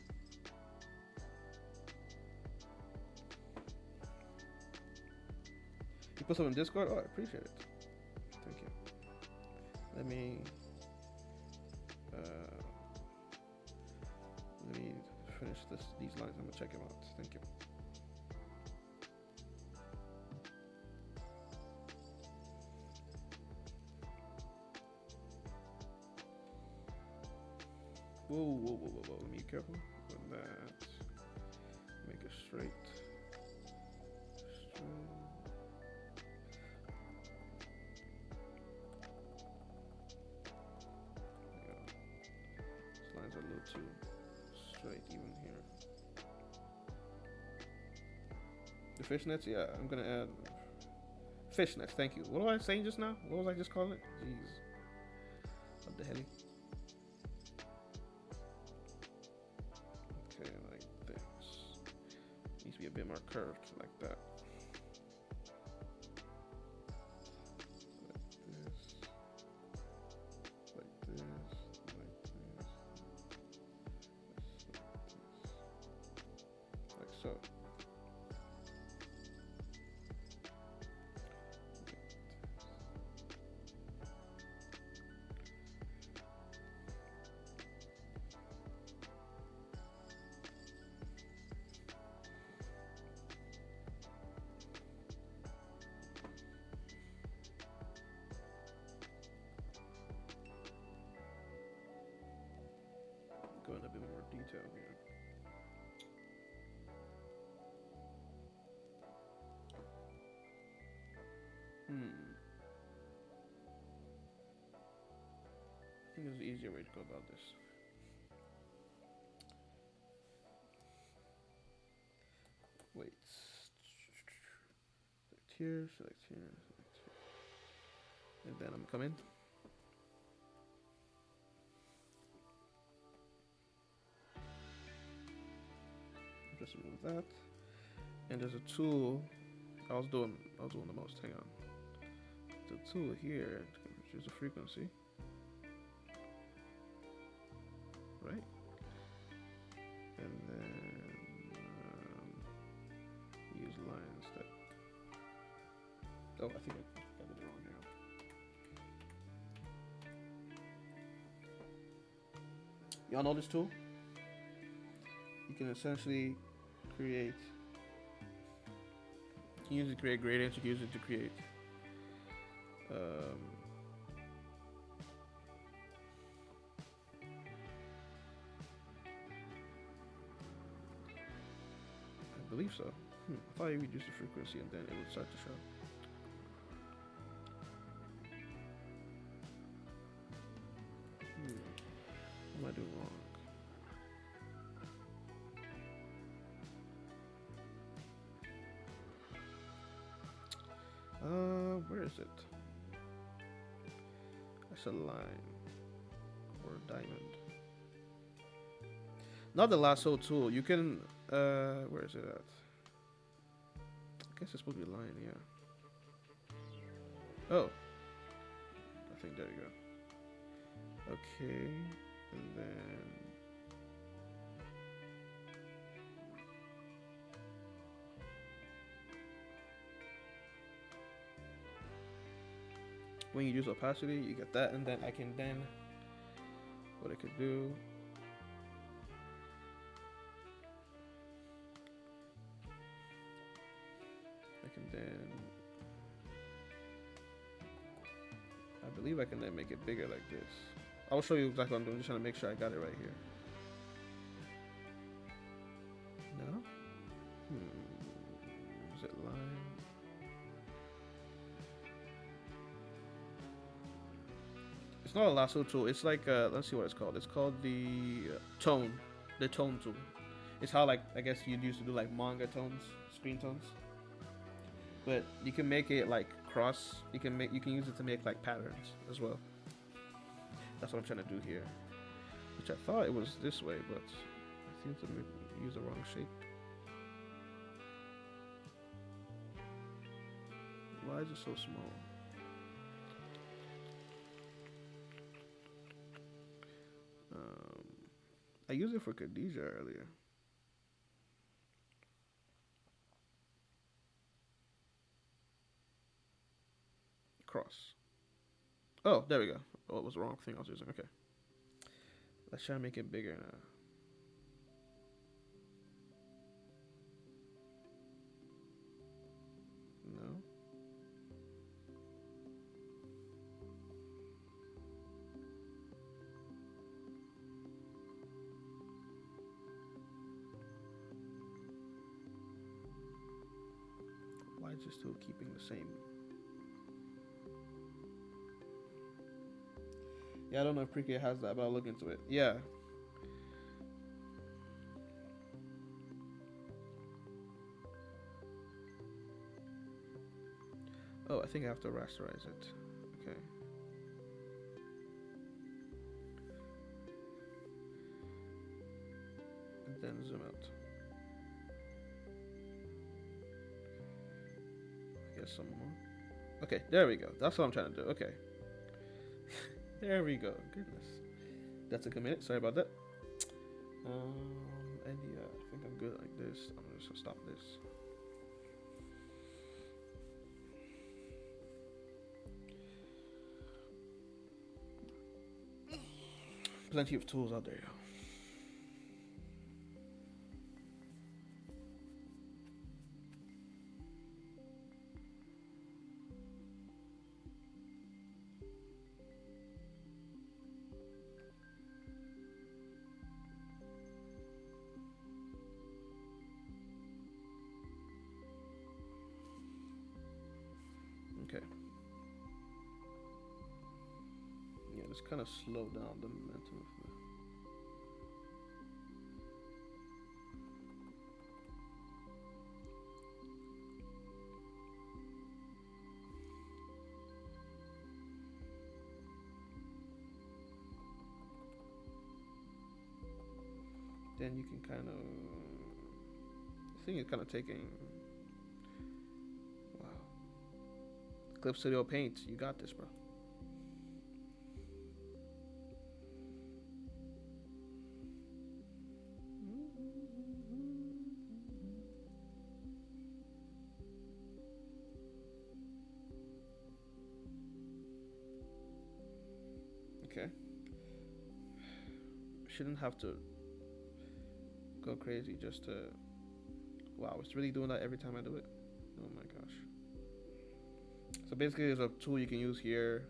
You put some in Discord? Oh, I appreciate it. Thank you. Let me finish these lines. I'm gonna check them out. Thank you. Whoa. Let me be careful with that. Make it straight. These lines are a little too straight even here. The fishnets, yeah, I'm gonna add fishnets. Thank you. What was I saying just now? What was I just calling it? Jeez. What the hell? Okay, like this. Needs to be a bit more curved, like that. Go into a bit more detail here. I think there's an easier way to go about this. Wait. Select here, select here, select here. And then I'm coming. Just remove that. And there's a tool. I was doing the most. Hang on. The tool here to choose the frequency. Right. And then use lines that. Oh, I think I got it wrong here. Y'all know this tool? You can essentially create. You can use it to create gradients. You can use it to create I believe so. I thought you reduce the frequency and then it would start to show. What am I doing wrong? Where is it? That's a line or a diamond. Not the lasso tool. You can. Where is it at? I guess it's supposed to be a line. Yeah. Oh, I think there you go. Okay, and then when you use opacity, you get that, and then I can then what I could do. I can then, I believe I can then make it bigger like this. I'll show you exactly what I'm doing. Just trying to make sure I got it right here. No? Is it line? It's not a lasso tool. It's like let's see what it's called. It's called the the tone tool. It's how like I guess you'd used to do like manga tones, screen tones. But you can make it like cross. You can use it to make like patterns as well. That's what I'm trying to do here. Which I thought it was this way, but I seem to use the wrong shape. Why is it so small? I used it for Khadijah earlier. Cross. Oh, there we go. Oh, it was the wrong thing I was using. Okay. Let's try to make it bigger now. No. Why is it still keeping the same? Yeah, I don't know if Cricut has that, but I'll look into it. Yeah. Oh, I think I have to rasterize it. Okay. And then zoom out. I guess some more. Okay, there we go. That's what I'm trying to do. Okay. There we go. Goodness. That took a minute. Sorry about that. And yeah, I think I'm good like this. I'm just gonna stop this. Plenty of tools out there. Okay. Yeah, just kind of slow down the momentum of the. Then you can kind of. I think it's kind of taking. Wow. Clip Studio Paint, you got this, bro. Okay. Shouldn't have to go crazy just to. Wow, it's really doing that every time I do it. Oh my gosh. So basically, there's a tool you can use here,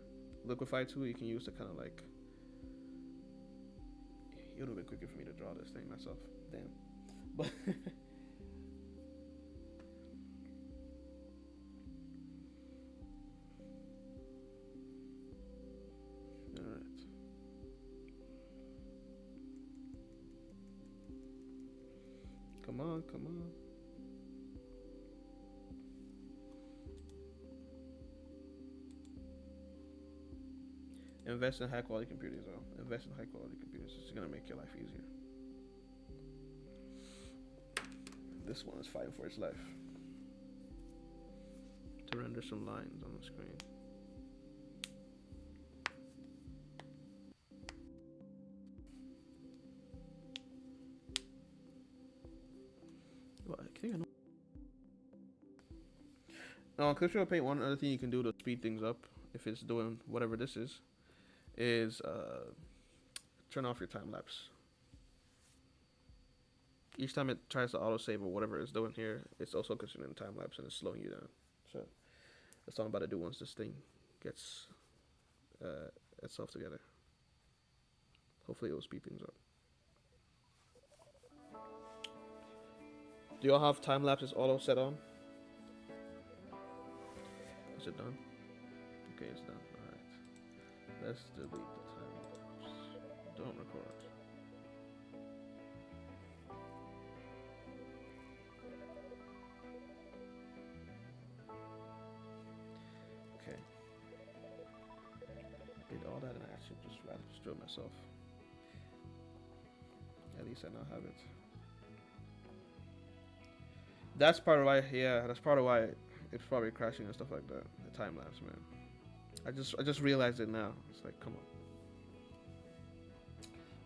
liquify tool you can use to kind of like. It would have been quicker for me to draw this thing myself. Damn. But. Alright. Come on, come on. Invest in high quality computers, though. Invest in high quality computers. It's gonna make your life easier. This one is fighting for its life to render some lines on the screen. Now, on Clipshow Paint, one other thing you can do to speed things up, if it's doing whatever this is turn off your time lapse. Each time it tries to autosave or whatever it's doing here, it's also considering time lapse and it's slowing you down. So that's all I'm about to do once this thing gets itself together. Hopefully it will speed things up. Do y'all have time lapses auto set on? Is it done? Okay, it's done. Alright. Let's delete the time lapse. Don't record. Okay. Did all that and I actually just rather destroy myself. At least I now have it. That's part of why, yeah, that's part of why it's probably crashing and stuff like that. The time lapse, man. I just realized it now. It's like, come on.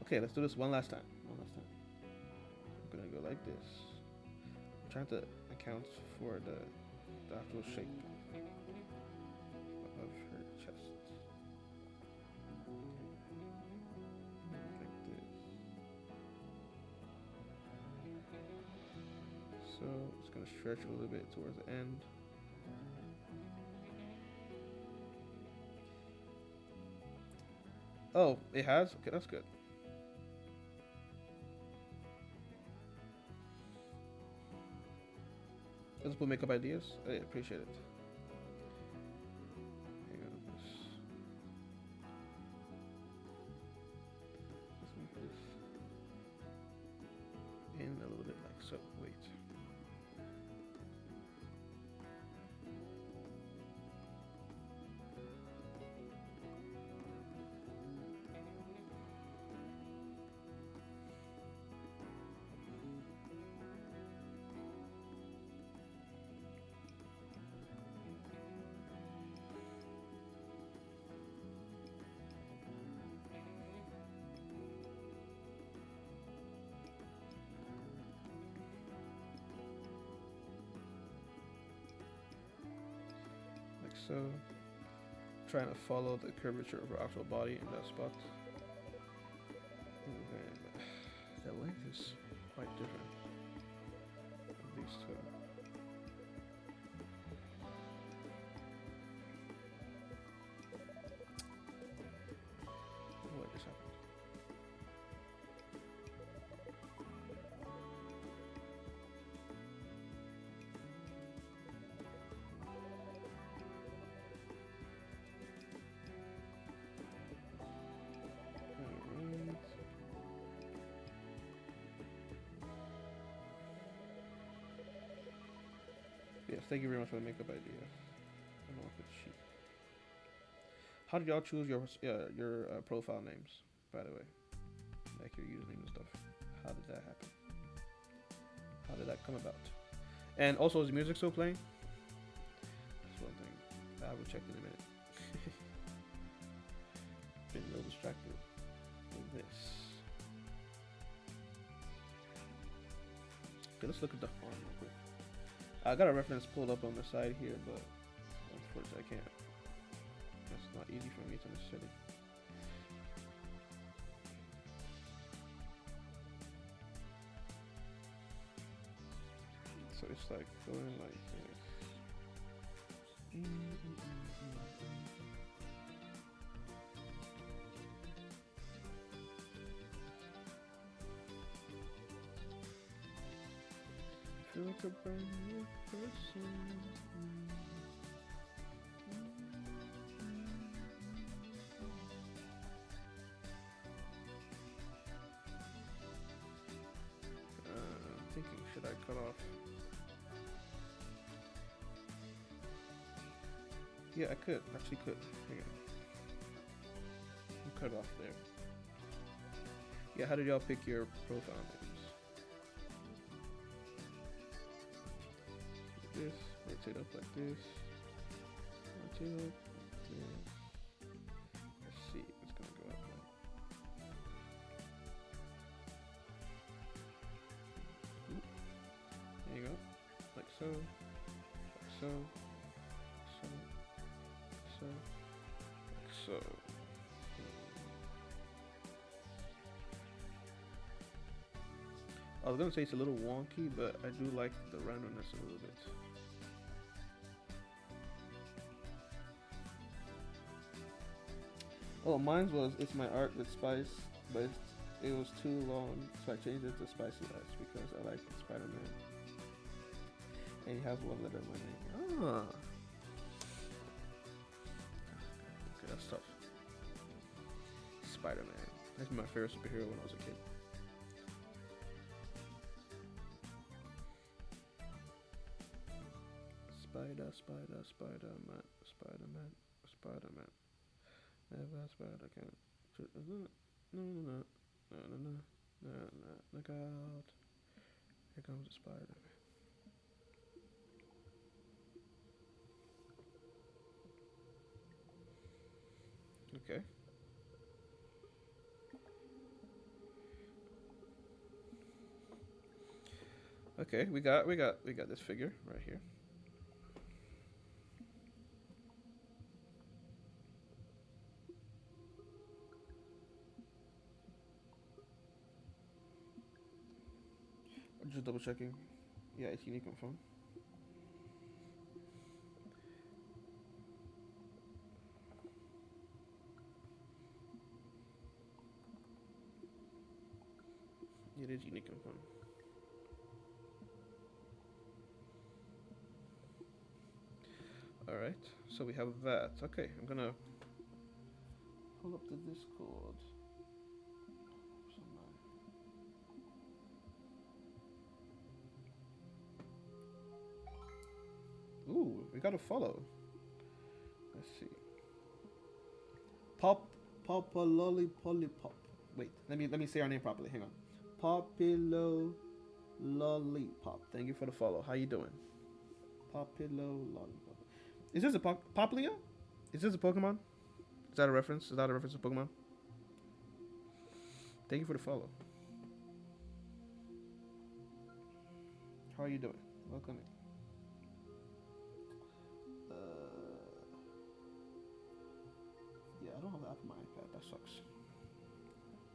Okay, let's do this one last time. One last time. I'm gonna go like this. I'm trying to account for the actual shape of her chest. Like this. So it's gonna stretch a little bit towards the end. Oh, it has? Okay, that's good. Let's put makeup ideas. I appreciate it. Hang on. Let's make this in a little bit like so. Wait. So, trying to follow the curvature of her actual body in that spot. And the length is quite different of these two. What just happened? Yes, thank you very much for the makeup idea. I'm off the sheet. How did y'all choose your profile names, by the way? Like your username and stuff. How did that happen? How did that come about? And also, is the music still playing? That's one thing. I will check in a minute. Been a little distracted with this. Okay, let's look at the arm real quick. I got a reference pulled up on the side here, but unfortunately I can't. That's not easy for me to necessarily. So it's like going like this. Feel like a brand new person. Thinking, should I cut off? Yeah, I could. Actually could. Hang on. I'll cut off there. Yeah, how did y'all pick your profile names? Like this. Rotate up like this. Rotate up like this. Let's see. It's gonna go up now. There you go. Like so. Like so. So. I was gonna say it's a little wonky, but I do like the randomness a little bit. Oh, mine was It's My Art with Spice, but it was too long, so I changed it to Spicy Ice because I like Spider-Man. And he has one letter in my name. Ah. Okay, that's tough. Spider-Man. That's my favorite superhero when I was a kid. Spider-Man, Spider-Man, Spider-Man. Never Spider can. No. Look out. Here comes the Spider-Man. Okay. Okay, we got this figure right here. I'm just double checking. Yeah, it's unique confirm. It is unique confirm. Alright, so we have that. Okay, I'm gonna pull up the Discord. Ooh, we got a follow. Let's see. Papa Lollipop. Wait, let me say our name properly. Hang on. Popilo Lollipop. Thank you for the follow. How you doing? Popilo Lollipop. Is this a Popplio? Is this a Pokemon? Is that a reference? Is that a reference to Pokemon? Thank you for the follow. How are you doing? Welcome in. Yeah, I don't have the app on my iPad. That sucks.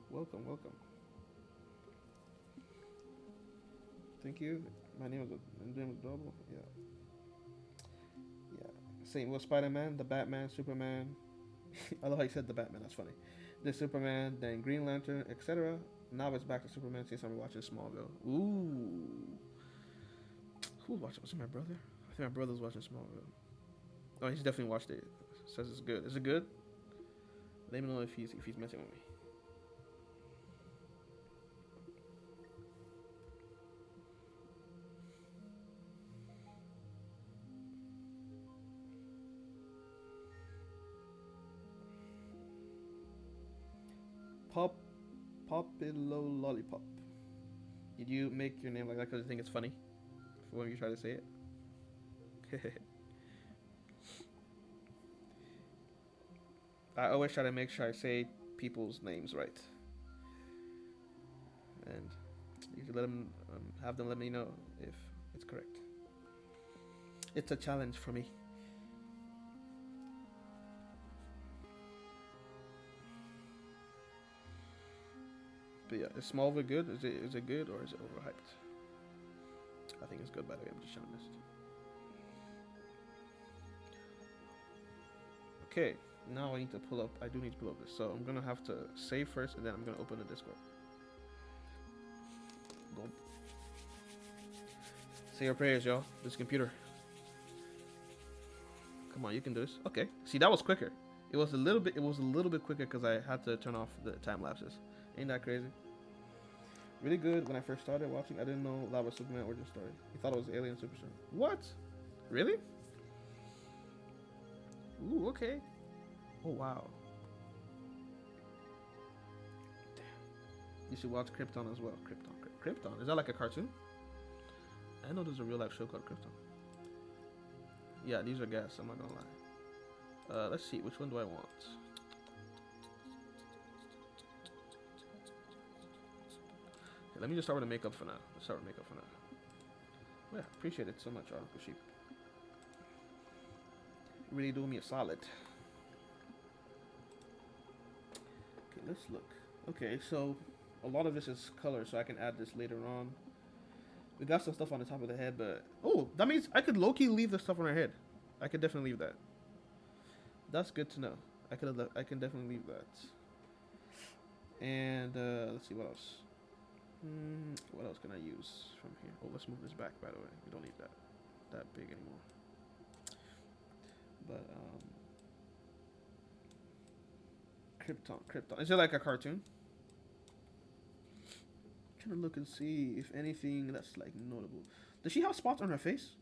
Welcome. Thank you. My name is Double. Yeah. Same with Spider-Man, the Batman, Superman. I love how you said the Batman. That's funny. The Superman, then Green Lantern, etc. Now it's back to Superman since I'm watching Smallville. Ooh. Who was watching? Was it my brother? I think my brother's watching Smallville. Oh, he's definitely watched it. Says it's good. Is it good? Let me know if he's messing with me. Popilo Lollipop. Did you make your name like that because you think it's funny for when you try to say it? I always try to make sure I say people's names right, and you should let them have them let me know if it's correct. It's a challenge for me. But yeah, is Smallville good? Is it good or is it overhyped? I think it's good, by the way. I'm just showing this. Okay, now I need to pull up. I do need to pull up this, so I'm gonna have to save first, and then I'm gonna open the Discord. Go. Say your prayers, y'all. This computer. Come on, you can do this. Okay. See, that was quicker. It was a little bit quicker because I had to turn off the time lapses. Ain't that crazy? Really good. When I first started watching, I didn't know that was Superman origin story. I thought it was Alien Superstar. What? Really? Ooh, okay. Oh wow. Damn. You should watch Krypton as well. Krypton. Is that like a cartoon? I know there's a real life show called Krypton. Yeah, these are gas. I'm not gonna lie. Let's see. Which one do I want? Okay, let me just start with the makeup for now. Yeah, appreciate it so much, Uncle Sheep. Really doing me a solid. let's look. Okay, so a lot of this is color, so I can add this later on. We got some stuff on the top of the head, but oh, that means I could low-key leave the stuff on our head. I could definitely leave that. That's good to know. I can definitely leave that. And let's see what else. What else can I use from here? Oh, let's move this back. By the way, we don't need that big anymore. But Krypton. Is it like a cartoon? I'm trying to look and see if anything that's like notable. Does she have spots on her face?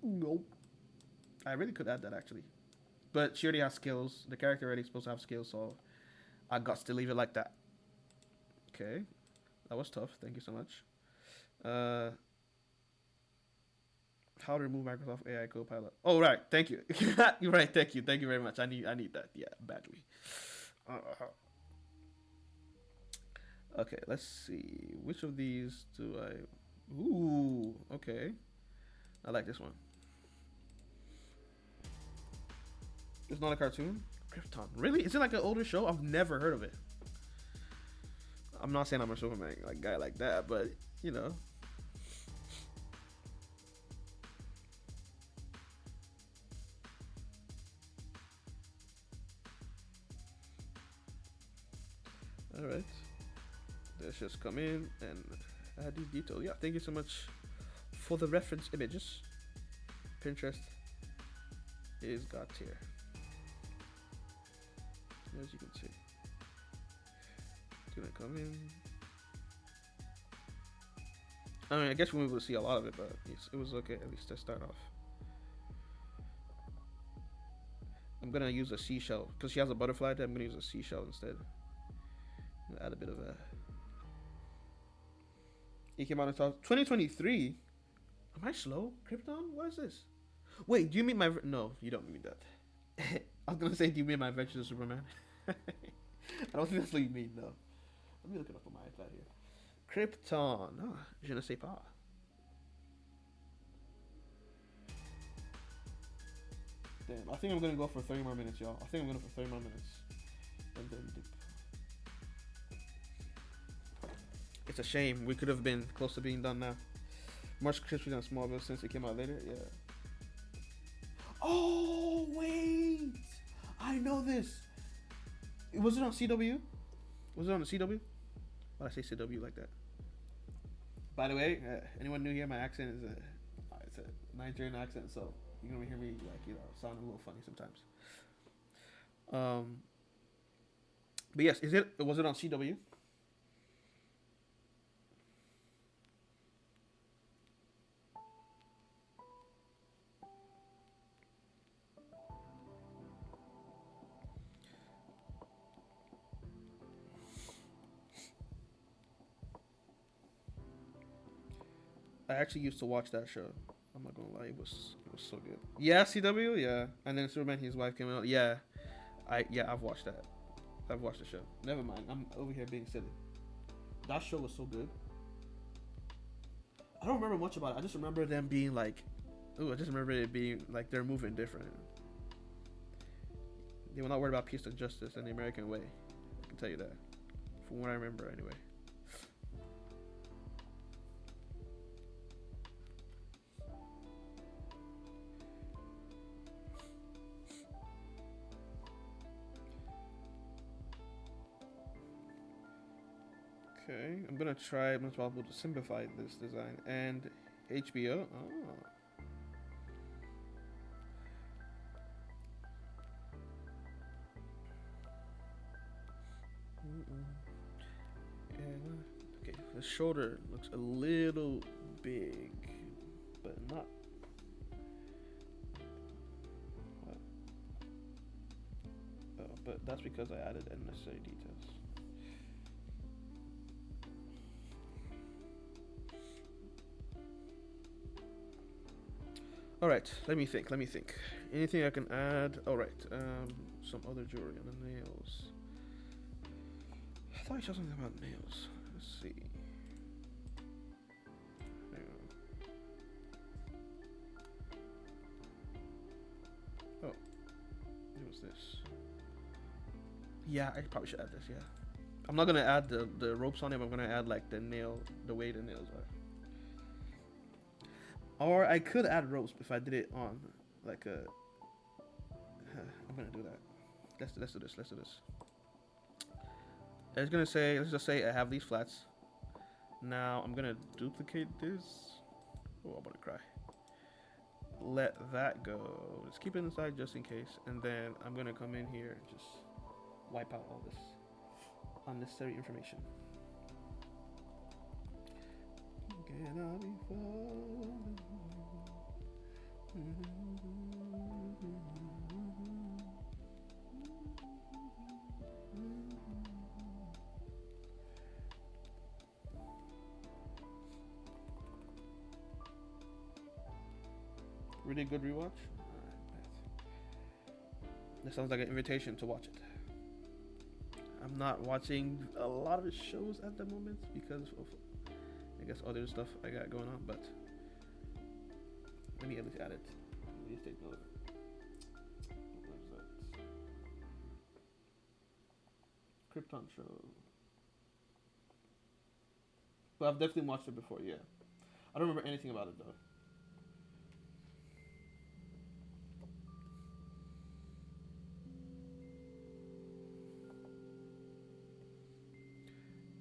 Nope. I really could add that actually. But she already has skills. The character already supposed to have skills, so I got to leave it like that. Okay. That was tough. Thank you so much. How to remove Microsoft AI Copilot. Oh, right. Thank you. You're right. Thank you. Thank you very much. I need that. Yeah, badly. Okay, let's see. Which of these do I... Ooh, okay. I like this one. It's not a cartoon? Krypton. Really? Is it like an older show? I've never heard of it. I'm not saying I'm a Superman like guy like that, but you know. All right. Let's just come in and add these details. Yeah, thank you so much for the reference images. Pinterest is got here. As you can see. It's gonna come in. I mean, I guess we will see a lot of it, but it was okay at least to start off. I'm gonna use a seashell because she has a butterfly there. I'm gonna use a seashell instead. Add a bit of a. It came out in 2023. Am I slow? Krypton? What is this? Wait, do you mean my? No, you don't mean that. I was gonna say, do you mean my Adventures of Superman? I don't think that's what you mean, though. Let me look it up on my iPad here. Krypton. Oh, je ne sais pas. Damn, I think I'm gonna go for 30 more minutes, y'all. I think I'm gonna go for 30 more minutes. And then dip. It's a shame. We could have been close to being done now. Much crispier than Smallville since it came out later. Yeah. Oh wait, I know this. Was it on CW? Was it on the CW? Why did I say CW like that? By the way, anyone new here? My accent is it's a Nigerian accent, so you're gonna hear me like sound a little funny sometimes. But yes, was it on CW? I actually used to watch that show. I'm not gonna lie, it was so good. Yeah, CW, yeah. And then Superman, his wife came out. Yeah, I've watched that. I've watched the show. Never mind, I'm over here being silly. That show was so good. I don't remember much about it. I just remember them being like, I just remember it being like they're moving different. They were not worried about peace and justice in the American way. I can tell you that, from what I remember, anyway. Okay, I'm gonna try as much as possible to simplify this design. And HBO. Oh. Yeah. Okay, the shoulder looks a little big, but not. What? Oh, but that's because I added unnecessary details. All right, let me think. Anything I can add? All right, some other jewelry on the nails. I thought you saw something about nails. Let's see. Hang on. Oh, what was this? Yeah, I probably should add this. Yeah, I'm not gonna add the ropes on it. But I'm gonna add like the way the nails are. Or I could add ropes if I did it on like a. I'm gonna do that. Let's do this. Let's do this. It's gonna say. Let's just say I have these flats. Now I'm gonna duplicate this. Oh, I'm gonna cry. Let that go. Let's keep it inside just in case. And then I'm gonna come in here and just wipe out all this unnecessary information. Can I be falling? Really good rewatch. That sounds like an invitation to watch it. I'm not watching a lot of shows at the moment because of, I guess, other stuff I got going on, but let me at least add it. Let me take note of it. Where's that? Krypton show. But I've definitely watched it before, yeah. I don't remember anything about it though.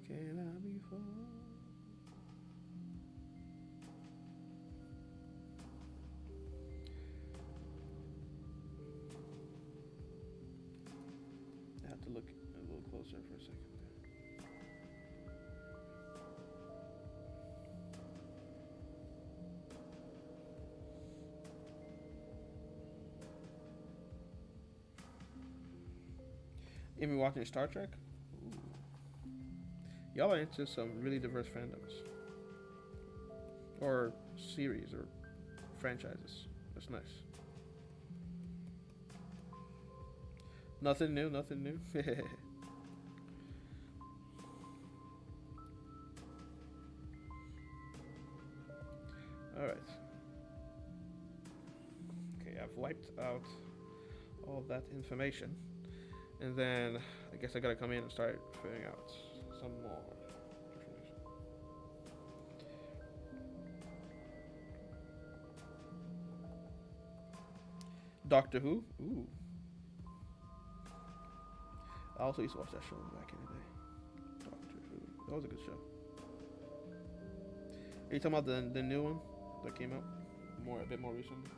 Can I be falling? I have to look a little closer for a second there. You been watching Star Trek? Ooh. Y'all are into some really diverse fandoms. Or series or franchises. That's nice. Nothing new, nothing new. Alright. Okay, I've wiped out all that information. And then I guess I gotta come in and start filling out some more information. Doctor Who? Ooh. I also used to watch that show back in the day. Doctor Who. That was a good show. Are you talking about the new one that came out a bit more recently?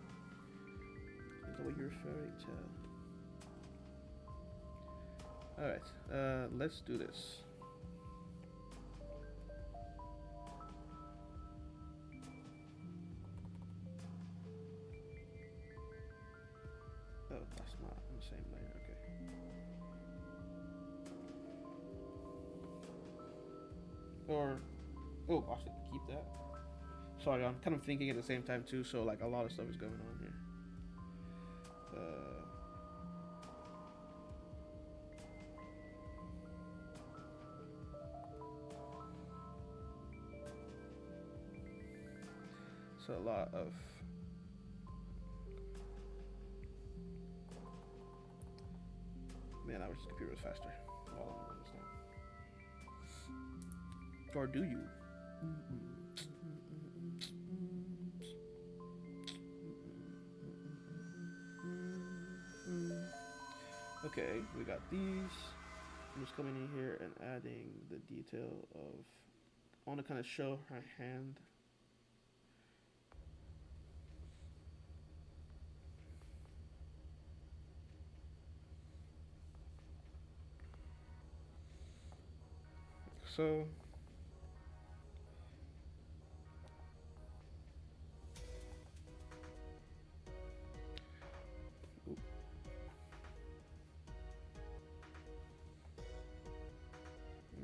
Is that what you're referring to? Alright, let's do this. Oh, that's not in the same layer, okay. Or, oh, actually, keep that. Sorry, I'm kind of thinking at the same time too, so like a lot of stuff is going on here. So a lot of man, I wish this computer was faster. All of them understand. Or do you? Okay, we got these. I'm just coming in here and adding the detail of. I want to kind of show her hand. So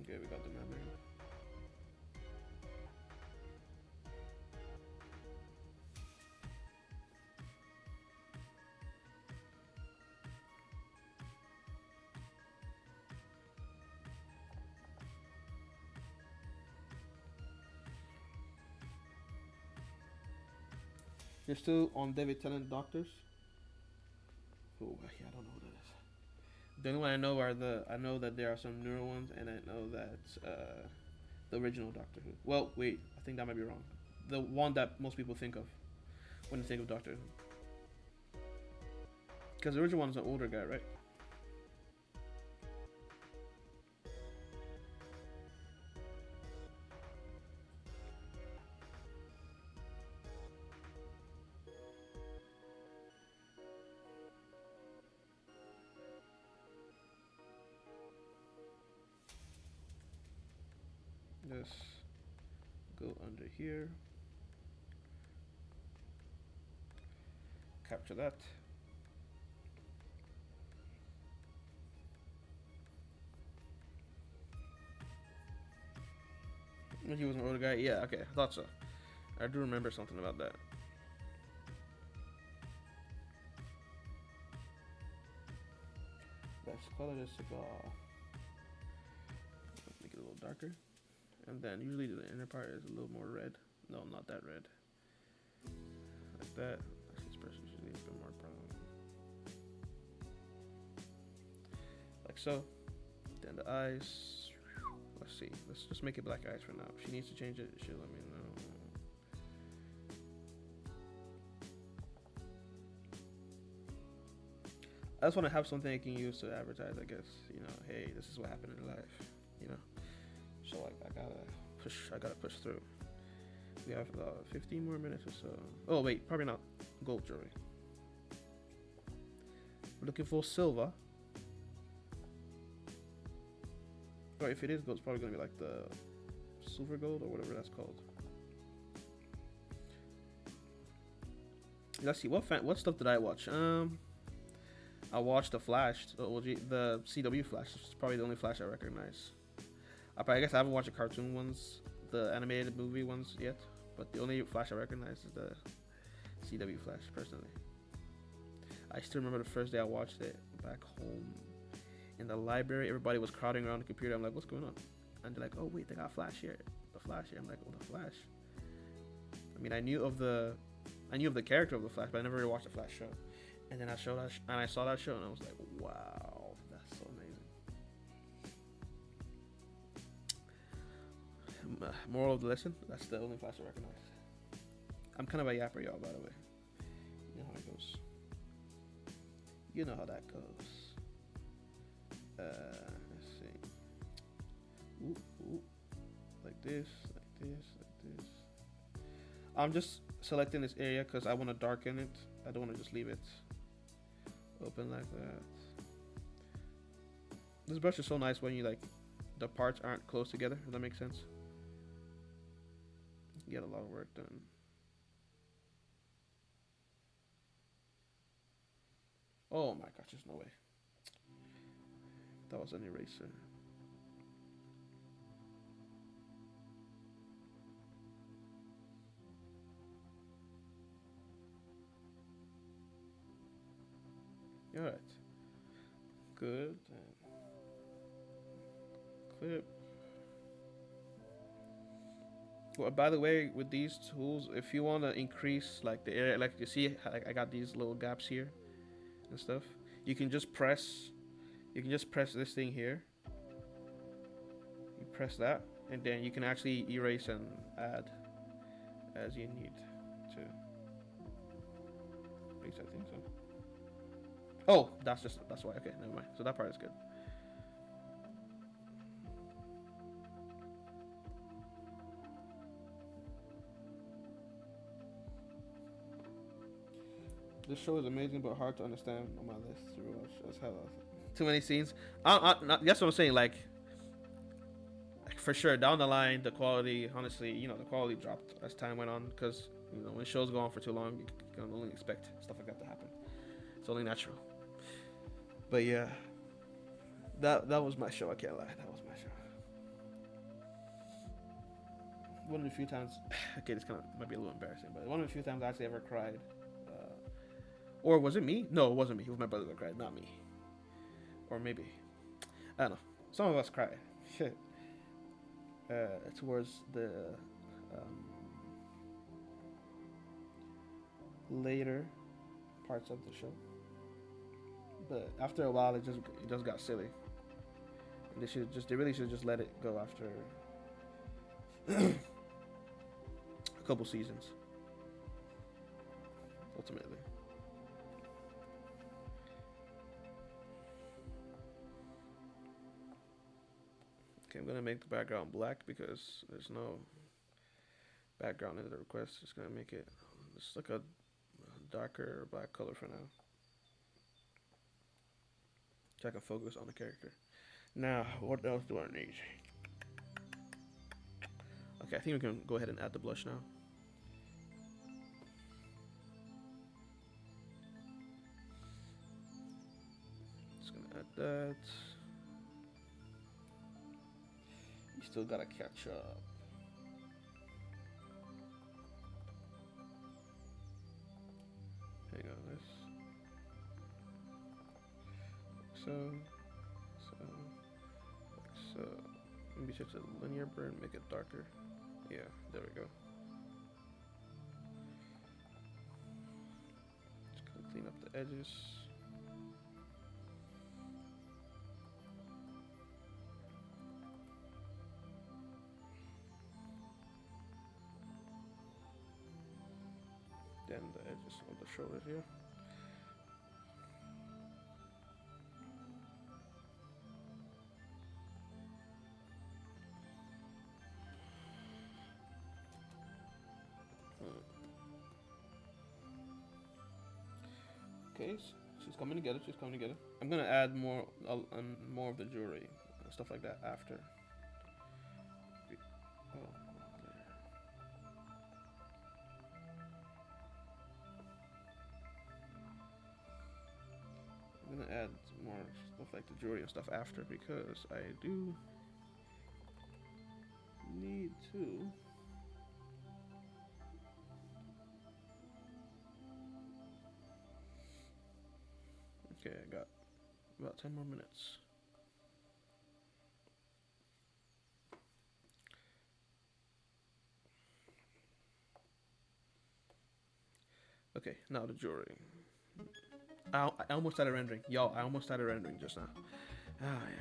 okay, we got the memory. You're still on David Tennant Doctors? Oh, yeah, I don't know who that is. The only one I know are I know that there are some newer ones, and I know that the original Doctor Who. Well, wait, I think that might be wrong. The one that most people think of when they think of Doctor Who, because the original one's an older guy, right? Just go under here, capture that. He was an older guy. Yeah, okay, I thought so. I do remember something about that. Let's color this cigar. Let's make it a little darker. And then usually the inner part is a little more red. No, not that red. Like that. Actually, this person should be a bit more brown. Like so. Then the eyes. Let's see. Let's just make it black eyes for now. If she needs to change it, she'll let me know. I just want to have something I can use to advertise, I guess. You know, hey, this is what happened in life. You know, so like I gotta push through. We have 15 more minutes or so. Oh wait, probably not gold jewelry. We're looking for silver. Or if it is gold, it's probably gonna be like the silver gold or whatever that's called. Let's see, what stuff did I watch? I watched the Flash, the CW Flash. It's probably the only Flash I recognize. I guess I haven't watched the cartoon ones, the animated movie ones yet, but the only Flash I recognize is the CW Flash, personally. I still remember the first day I watched it back home in the library. Everybody was crowding around the computer. I'm like, what's going on? And they're like, oh wait, they got Flash here. The Flash here. I'm like, oh, the Flash. I mean, I knew of the character of the Flash, but I never really watched the Flash show. And then I saw that show, and I was like, wow, that's so amazing. Moral of the lesson: that's the only Flash I recognize. I'm kind of a yapper, y'all, by the way. You know how it goes. You know how that goes. Let's see. Ooh. Like this, like this, like this. I'm just selecting this area because I want to darken it. I don't want to just leave it open like that. This brush is so nice when you like the parts aren't close together, if that makes sense. You get a lot of work done. Oh my gosh, there's no way. That was an eraser. Alright. Good. Clip. Well, by the way, with these tools, if you want to increase like the area, like you see, like I got these little gaps here and stuff. You can just press. You can just press this thing here. You press that, and then you can actually erase and add as you need to. At least I think so. Oh, that's why. Okay, never mind. So that part is good. This show is amazing, but hard to understand on my list to rewatch. As hell, too many scenes. That's what I'm saying. Like, for sure, down the line, the quality, honestly, the quality dropped as time went on because when shows go on for too long, you can only expect stuff like that to happen. It's only natural. But yeah, that was my show. I can't lie, that was my show. One of the few times, okay, this kind of might be a little embarrassing, but one of the few times I actually ever cried. Or was it me? No, it wasn't me. It was my brother that cried, not me. Or maybe. I don't know. Some of us cry. Shit. Towards the later parts of the show. But after a while, it just got silly. And they really should just let it go after a couple seasons. Ultimately. Okay, I'm gonna make the background black because there's no background in the request. Just gonna make it just like a darker black color for now. So I can focus on the character. Now, what else do I need? Okay, I think we can go ahead and add the blush now. Just gonna add that. You still gotta catch up. Hang on, this. So. Maybe switch to linear burn, make it darker. Yeah, there we go. Just gonna clean up the edges. Then the edges of the shoulders here. Okay, she's coming together. She's coming together. I'm gonna add more of the jewelry, stuff like that after. Oh, I'm gonna add more stuff like the jewelry and stuff after because I do need to. Okay, I got about 10 more minutes. Okay, now the jewelry. I almost started rendering. Yo, I almost started rendering just now. Ay.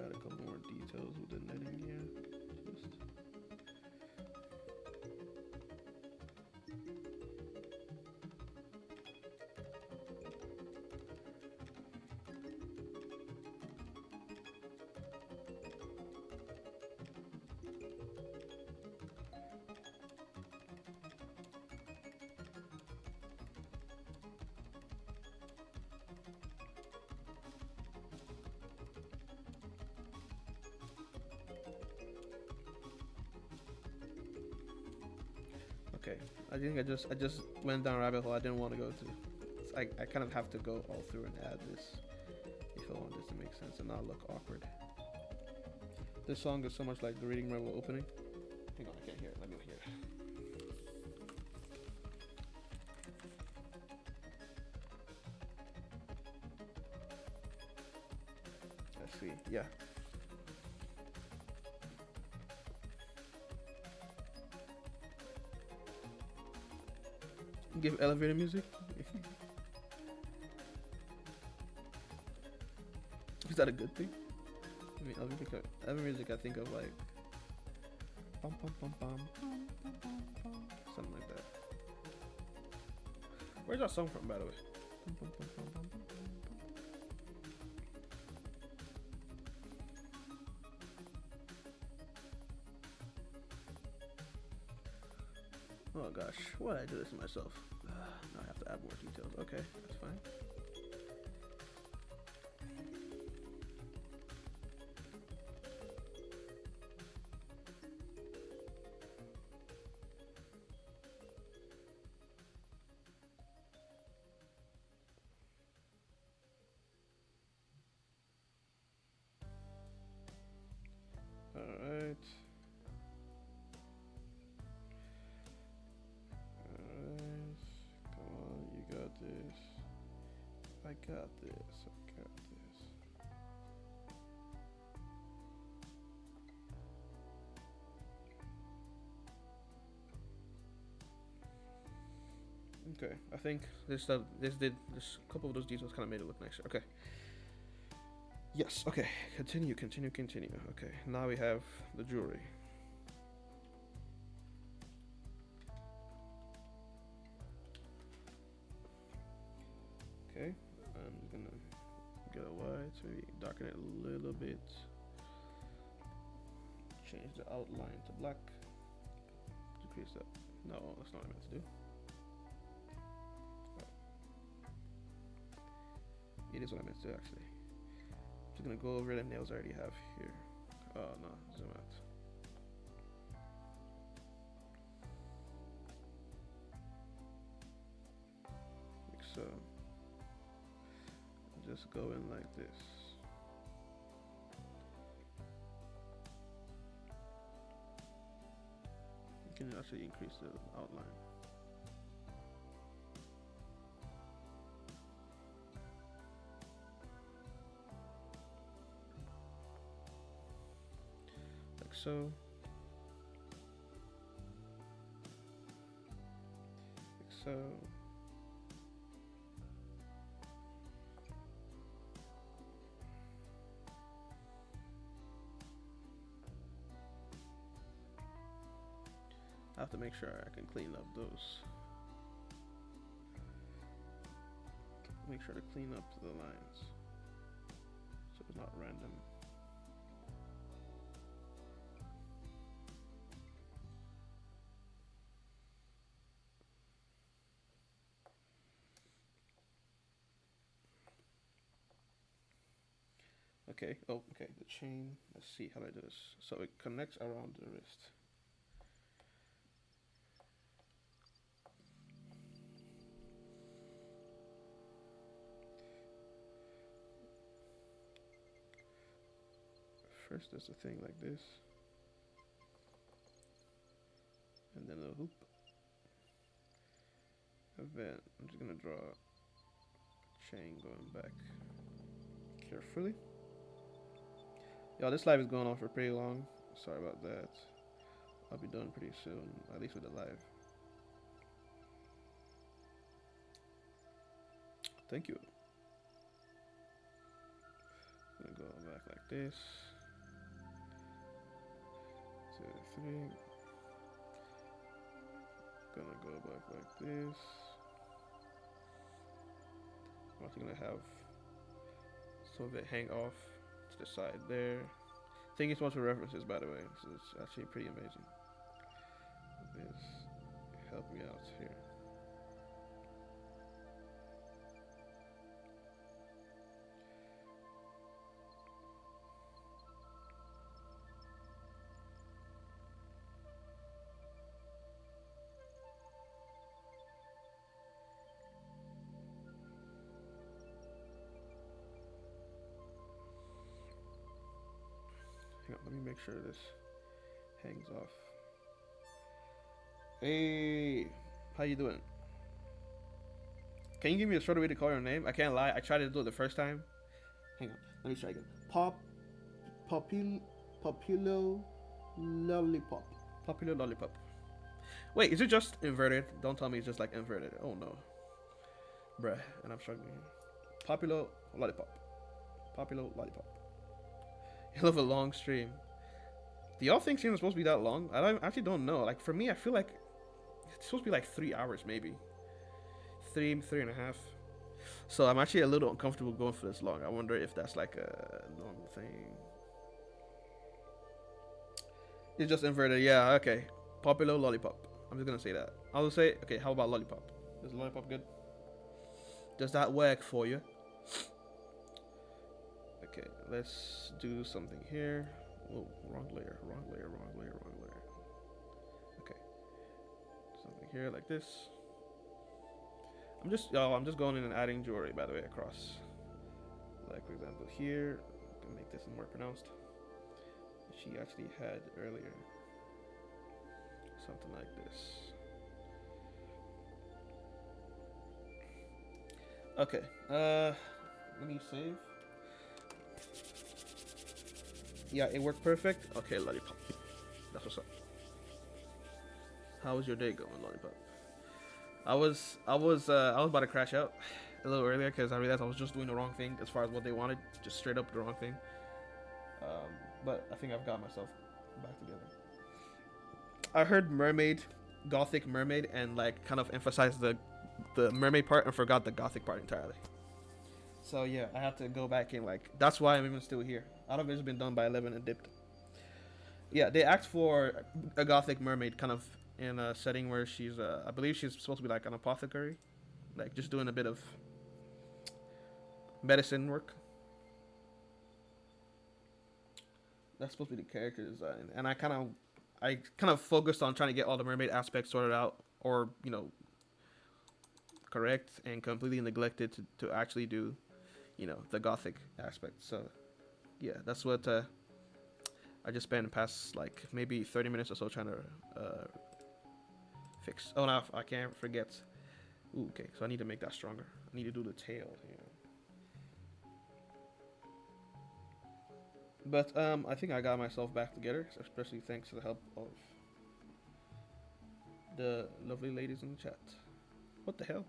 Add a couple more details with the netting here. Okay, I think I just went down a rabbit hole I didn't want to go to. I kind of have to go all through and add this if I want this to make sense and not look awkward. This song is so much like the Reading Rainbow opening. Hang on, I can't hear it. Let me hear it. Let's see. Yeah. Give elevator music. Is that a good thing? I mean, elevator music. I think of like bum, bum, bum, bum, bum, bum, bum, something like that. Where's that song from, by the way? Bum, bum, bum, bum, bum, bum, bum. Oh gosh, why did I do this to myself? Now I have to add more details. Okay, that's fine. Alright. Come on, you got this. I got this. Okay, I think this a couple of those details kind of made it look nicer. Okay. Yes. Okay. Continue. Okay. Now we have the jewelry. Okay. I'm just gonna get a white, maybe darken it a little bit. Change the outline to black. Decrease that. No, that's not what I meant to do. It is what I meant to do, actually. Just gonna go over the nails I already have here. Oh no, zoom out. Like so. Just go in like this. You can actually increase the outline. So, like so. I have to make sure I can clean up those. Make sure to clean up the lines so it's not random. Okay, oh, okay, the chain, let's see how I do this. So it connects around the wrist. First there's a thing like this. And then a hoop. And then I'm just gonna draw a chain going back carefully. Yo, this live is going on for pretty long. Sorry about that. I'll be done pretty soon, at least with the live. Thank you. Gonna go back like this. 2, 3. Gonna go back like this. I'm also gonna have some of it hang off to the side there. Thank you so much for references, by the way. So it's actually pretty amazing. This help me out here. Hang on, let me make sure this hangs off. Hey, how you doing? Can you give me a shorter way to call your name? I can't lie, I tried to do it the first time. Hang on, let me try again. Populo Lollipop. Popular Lollipop. Wait, is it just inverted? Don't tell me it's just like inverted. Oh no. Bruh, and I'm struggling here. Popular Lollipop. Popular Lollipop. You love a long stream. Do y'all think streams are supposed to be that long? I actually don't know. Like, for me, I feel like it's supposed to be like 3 hours, maybe. 3.5. So I'm actually a little uncomfortable going for this long. I wonder if that's like a normal thing. It's just inverted. Yeah, okay. Popular Lollipop. I'm just gonna say that. I'll say, okay, how about Lollipop? Is Lollipop good? Does that work for you? Okay, let's do something here. Whoa, wrong layer. Okay, something here like this. I'm just going in and adding jewelry, by the way, across. Like, for example, here, I'm gonna make this more pronounced. She actually had earlier something like this. Okay, let me save. Yeah, it worked perfect. Okay, Lollipop. That's what's up. How was your day going, Lollipop? I was about to crash out a little earlier because I realized I was just doing the wrong thing as far as what they wanted, just straight up the wrong thing. Um, but I think I've got myself back together. I heard mermaid, gothic mermaid, and like kind of emphasized the mermaid part and forgot the gothic part entirely. So yeah, I have to go back and like that's why I'm even still here. Out of it's been done by 11 and dipped. Yeah, they asked for a gothic mermaid kind of in a setting where she's I believe she's supposed to be like an apothecary, like just doing a bit of medicine work. That's supposed to be the character design, and I kind of focused on trying to get all the mermaid aspects sorted out, or correct, and completely neglected to actually do the gothic aspect. So yeah, that's what I just spent the past like maybe 30 minutes or so trying to fix. Oh no, I can't forget. Ooh, okay, so I need to make that stronger. I need to do the tail here. But I think I got myself back together, especially thanks to the help of the lovely ladies in the chat. What the hell?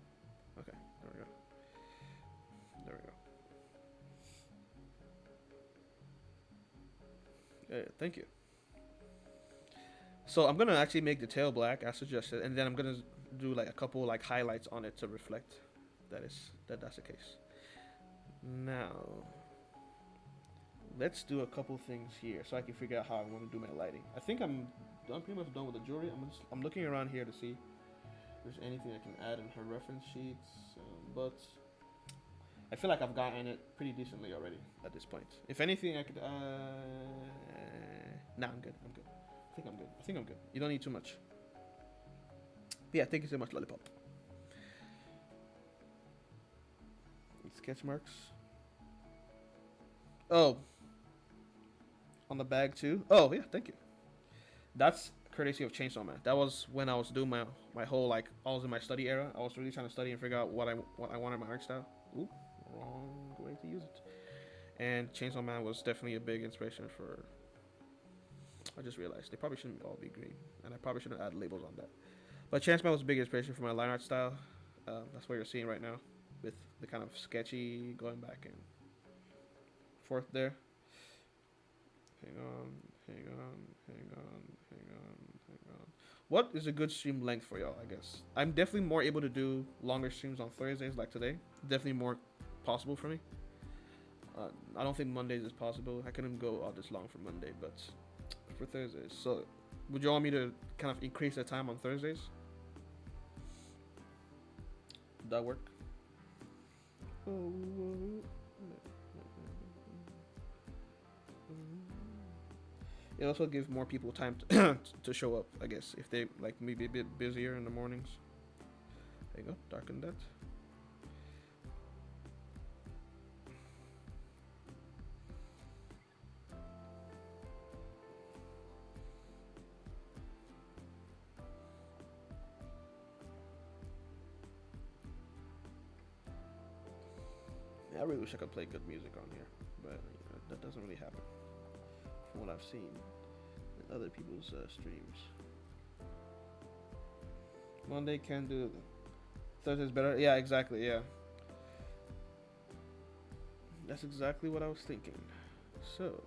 Okay, there we go. There we go. Thank you. So I'm gonna actually make the tail black as suggested, and then I'm gonna do like a couple like highlights on it to reflect that's the case. Now let's do a couple things here so I can figure out how I want to do my lighting. I think I'm pretty much done with the jewelry. I'm looking around here to see if there's anything I can add in her reference sheets, but I feel like I've gotten it pretty decently already at this point. If anything, I could. Nah, I'm good. I'm good. I think I'm good. You don't need too much. But yeah, thank you so much, Lollipop. Sketch marks. Oh, on the bag too. Oh yeah, thank you. That's courtesy of Chainsaw Man. That was when I was doing my whole like I was in my study era. I was really trying to study and figure out what I wanted my art style. Oop, wrong way to use it. And Chainsaw Man was definitely a big inspiration for. I just realized they probably shouldn't all be green, and I probably shouldn't add labels on that. But Chainsaw Man was a big inspiration for my line art style. That's what you're seeing right now, with the kind of sketchy going back and forth there. Hang on, hang on, hang on, hang on, hang on. What is a good stream length for y'all? I guess I'm definitely more able to do longer streams on Thursdays, like today. Definitely more possible for me. I don't think Mondays is possible. I couldn't go all this long for Monday, but for Thursdays. So, would you want me to kind of increase the time on Thursdays? Would that work? It also gives more people time to show up, I guess, if they like maybe a bit busier in the mornings. There you go, darken that. I really wish I could play good music on here, but that doesn't really happen from what I've seen in other people's streams. Monday can do. Thursday's better. Yeah, exactly. Yeah, that's exactly what I was thinking. So,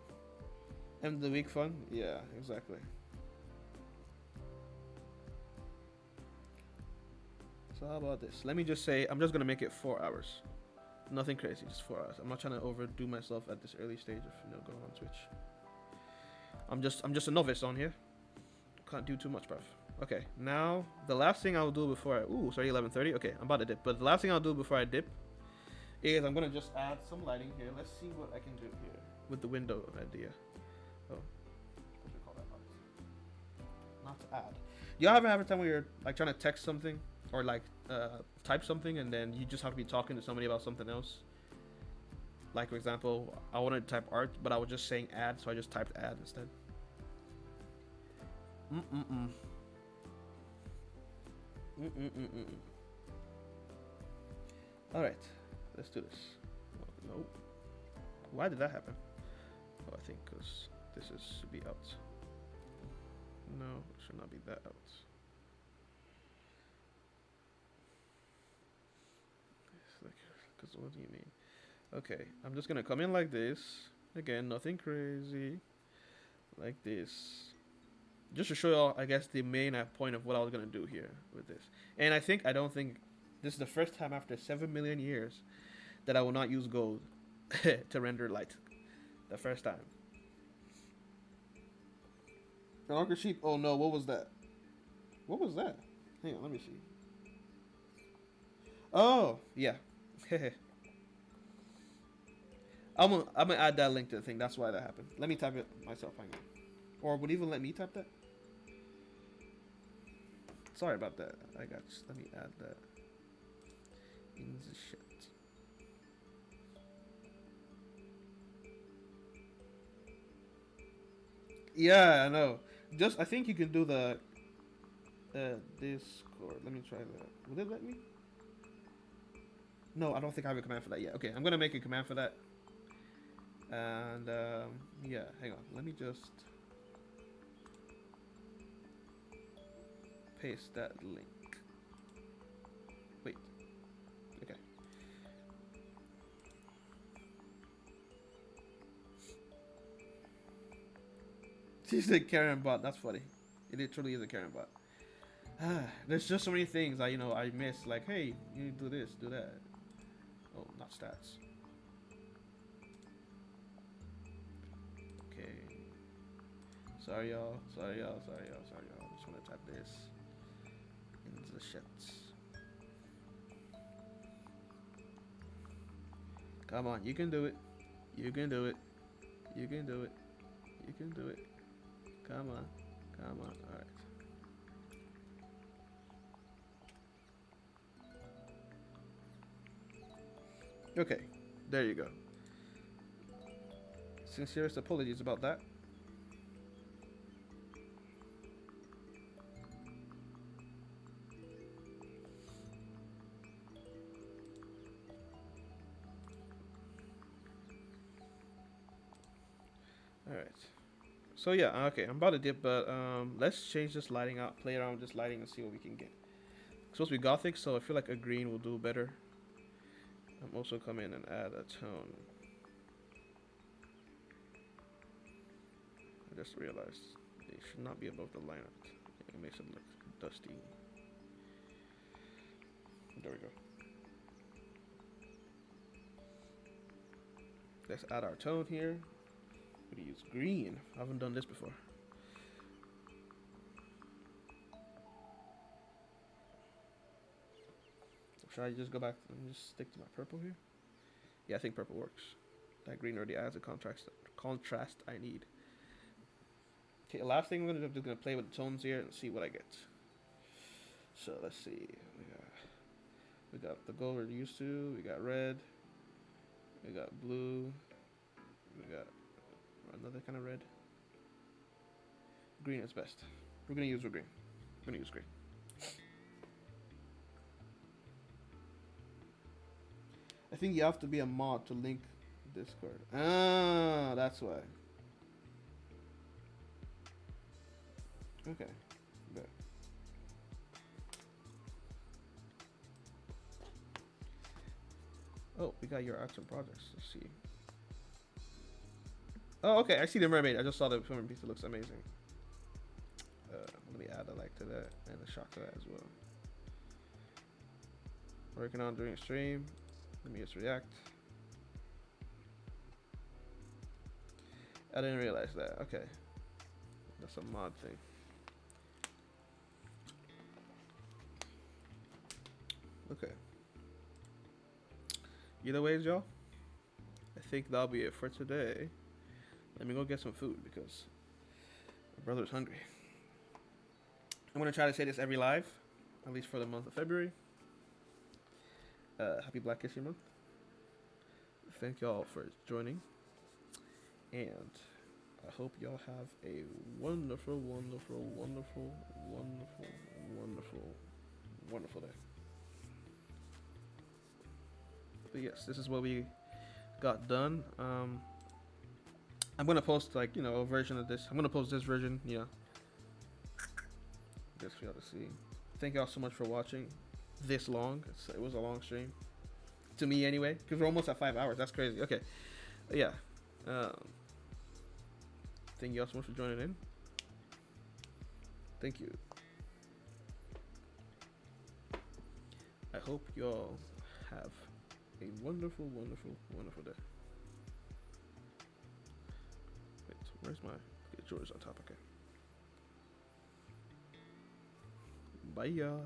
end of the week fun? Yeah, exactly. So how about this? Let me just say I'm just gonna make it 4 hours. Nothing crazy, just 4 hours. I'm not trying to overdo myself at this early stage of going on Twitch. I'm just a novice on here. Can't do too much, bruv. Okay, now the last thing I'll do before I sorry, 11:30. Okay, I'm about to dip. But the last thing I'll do before I dip is I'm gonna just add some lighting here. Let's see what I can do here with the window idea. Oh, what do we call that? Not to add. Do y'all ever have a time where you're like trying to text something or like type something and then you just have to be talking to somebody about something else? Like for example, I wanted to type art, but I was just saying add, so I just typed add instead. All right, let's do this. Oh, no, why did that happen? Oh, I think because this should be out. No, it should not be that out. Cause what do you mean? Okay, I'm just gonna come in like this. Again, nothing crazy. Like this. Just to show y'all, I guess, the main point of what I was gonna do here with this. And I don't think this is the first time after 7 million years that I will not use gold to render light. The first time. An Archer sheep. Oh no, what was that? What was that? Hang on, let me see. Oh yeah. I'm gonna add that link to the thing. That's why that happened. Let me type it myself. Hang on. Or would even let me type that? Sorry about that. Let me add that. In the shit. Yeah, I know. I think you can do the Discord. Let me try that. Would it let me? No, I don't think I have a command for that yet. Okay, I'm gonna make a command for that. And yeah, hang on. Let me just paste that link. Wait. Okay. She's a Karen bot. That's funny. It literally is a Karen bot. There's just so many things I miss. Like, hey, you do this, do that. Oh, not stats. Okay. Sorry y'all. Just wanna type this into the shit. Come on, you can do it. You can do it. You can do it. You can do it. Come on. Come on. Alright. Okay. There you go. Sincerest apologies about that. Alright. So yeah, okay, I'm about to dip, but let's change this lighting out, play around with this lighting and see what we can get. It's supposed to be gothic, so I feel like a green will do better. I'm also come in and add a tone. I just realized they should not be above the line art. It makes it look dusty. There we go. Let's add our tone here. We're gonna use green. I haven't done this before. Should I just go back and just stick to my purple here? Yeah, I think purple works. That green already adds the contrast I need. Okay, last thing I'm gonna do, I'm just gonna play with the tones here and see what I get. So let's see. We got the gold we're used to. We got red. We got blue. We got another kind of red. Green is best. We're gonna use green. We're gonna use green. I think you have to be a mod to link Discord. Ah, that's why. Okay. Good. Oh, we got your action projects. Let's see. Oh, okay. I see the mermaid. I just saw the mermaid piece. It looks amazing. Let me add a like to that and a shot to that as well. Working on during stream. Let me just react. I didn't realize that. Okay. That's a mod thing. Okay. Either ways, y'all. I think that'll be it for today. Let me go get some food because my brother's hungry. I'm gonna try to say this every live, at least for the month of February. Happy Black History Month. Thank y'all for joining, and I hope y'all have a wonderful, wonderful, wonderful, wonderful, wonderful, wonderful day. But yes, this is what we got done. I'm gonna post a version of this. I'm gonna post this version, just for y'all to see. Thank y'all so much for watching this long. It was a long stream. to me anyway, because we're almost at 5 hours. That's crazy. Okay, yeah. Thank you all so much for joining in. Thank you. I hope you all have a wonderful, wonderful, wonderful day. Wait, where's my... Okay, George on top. Okay. Bye, y'all.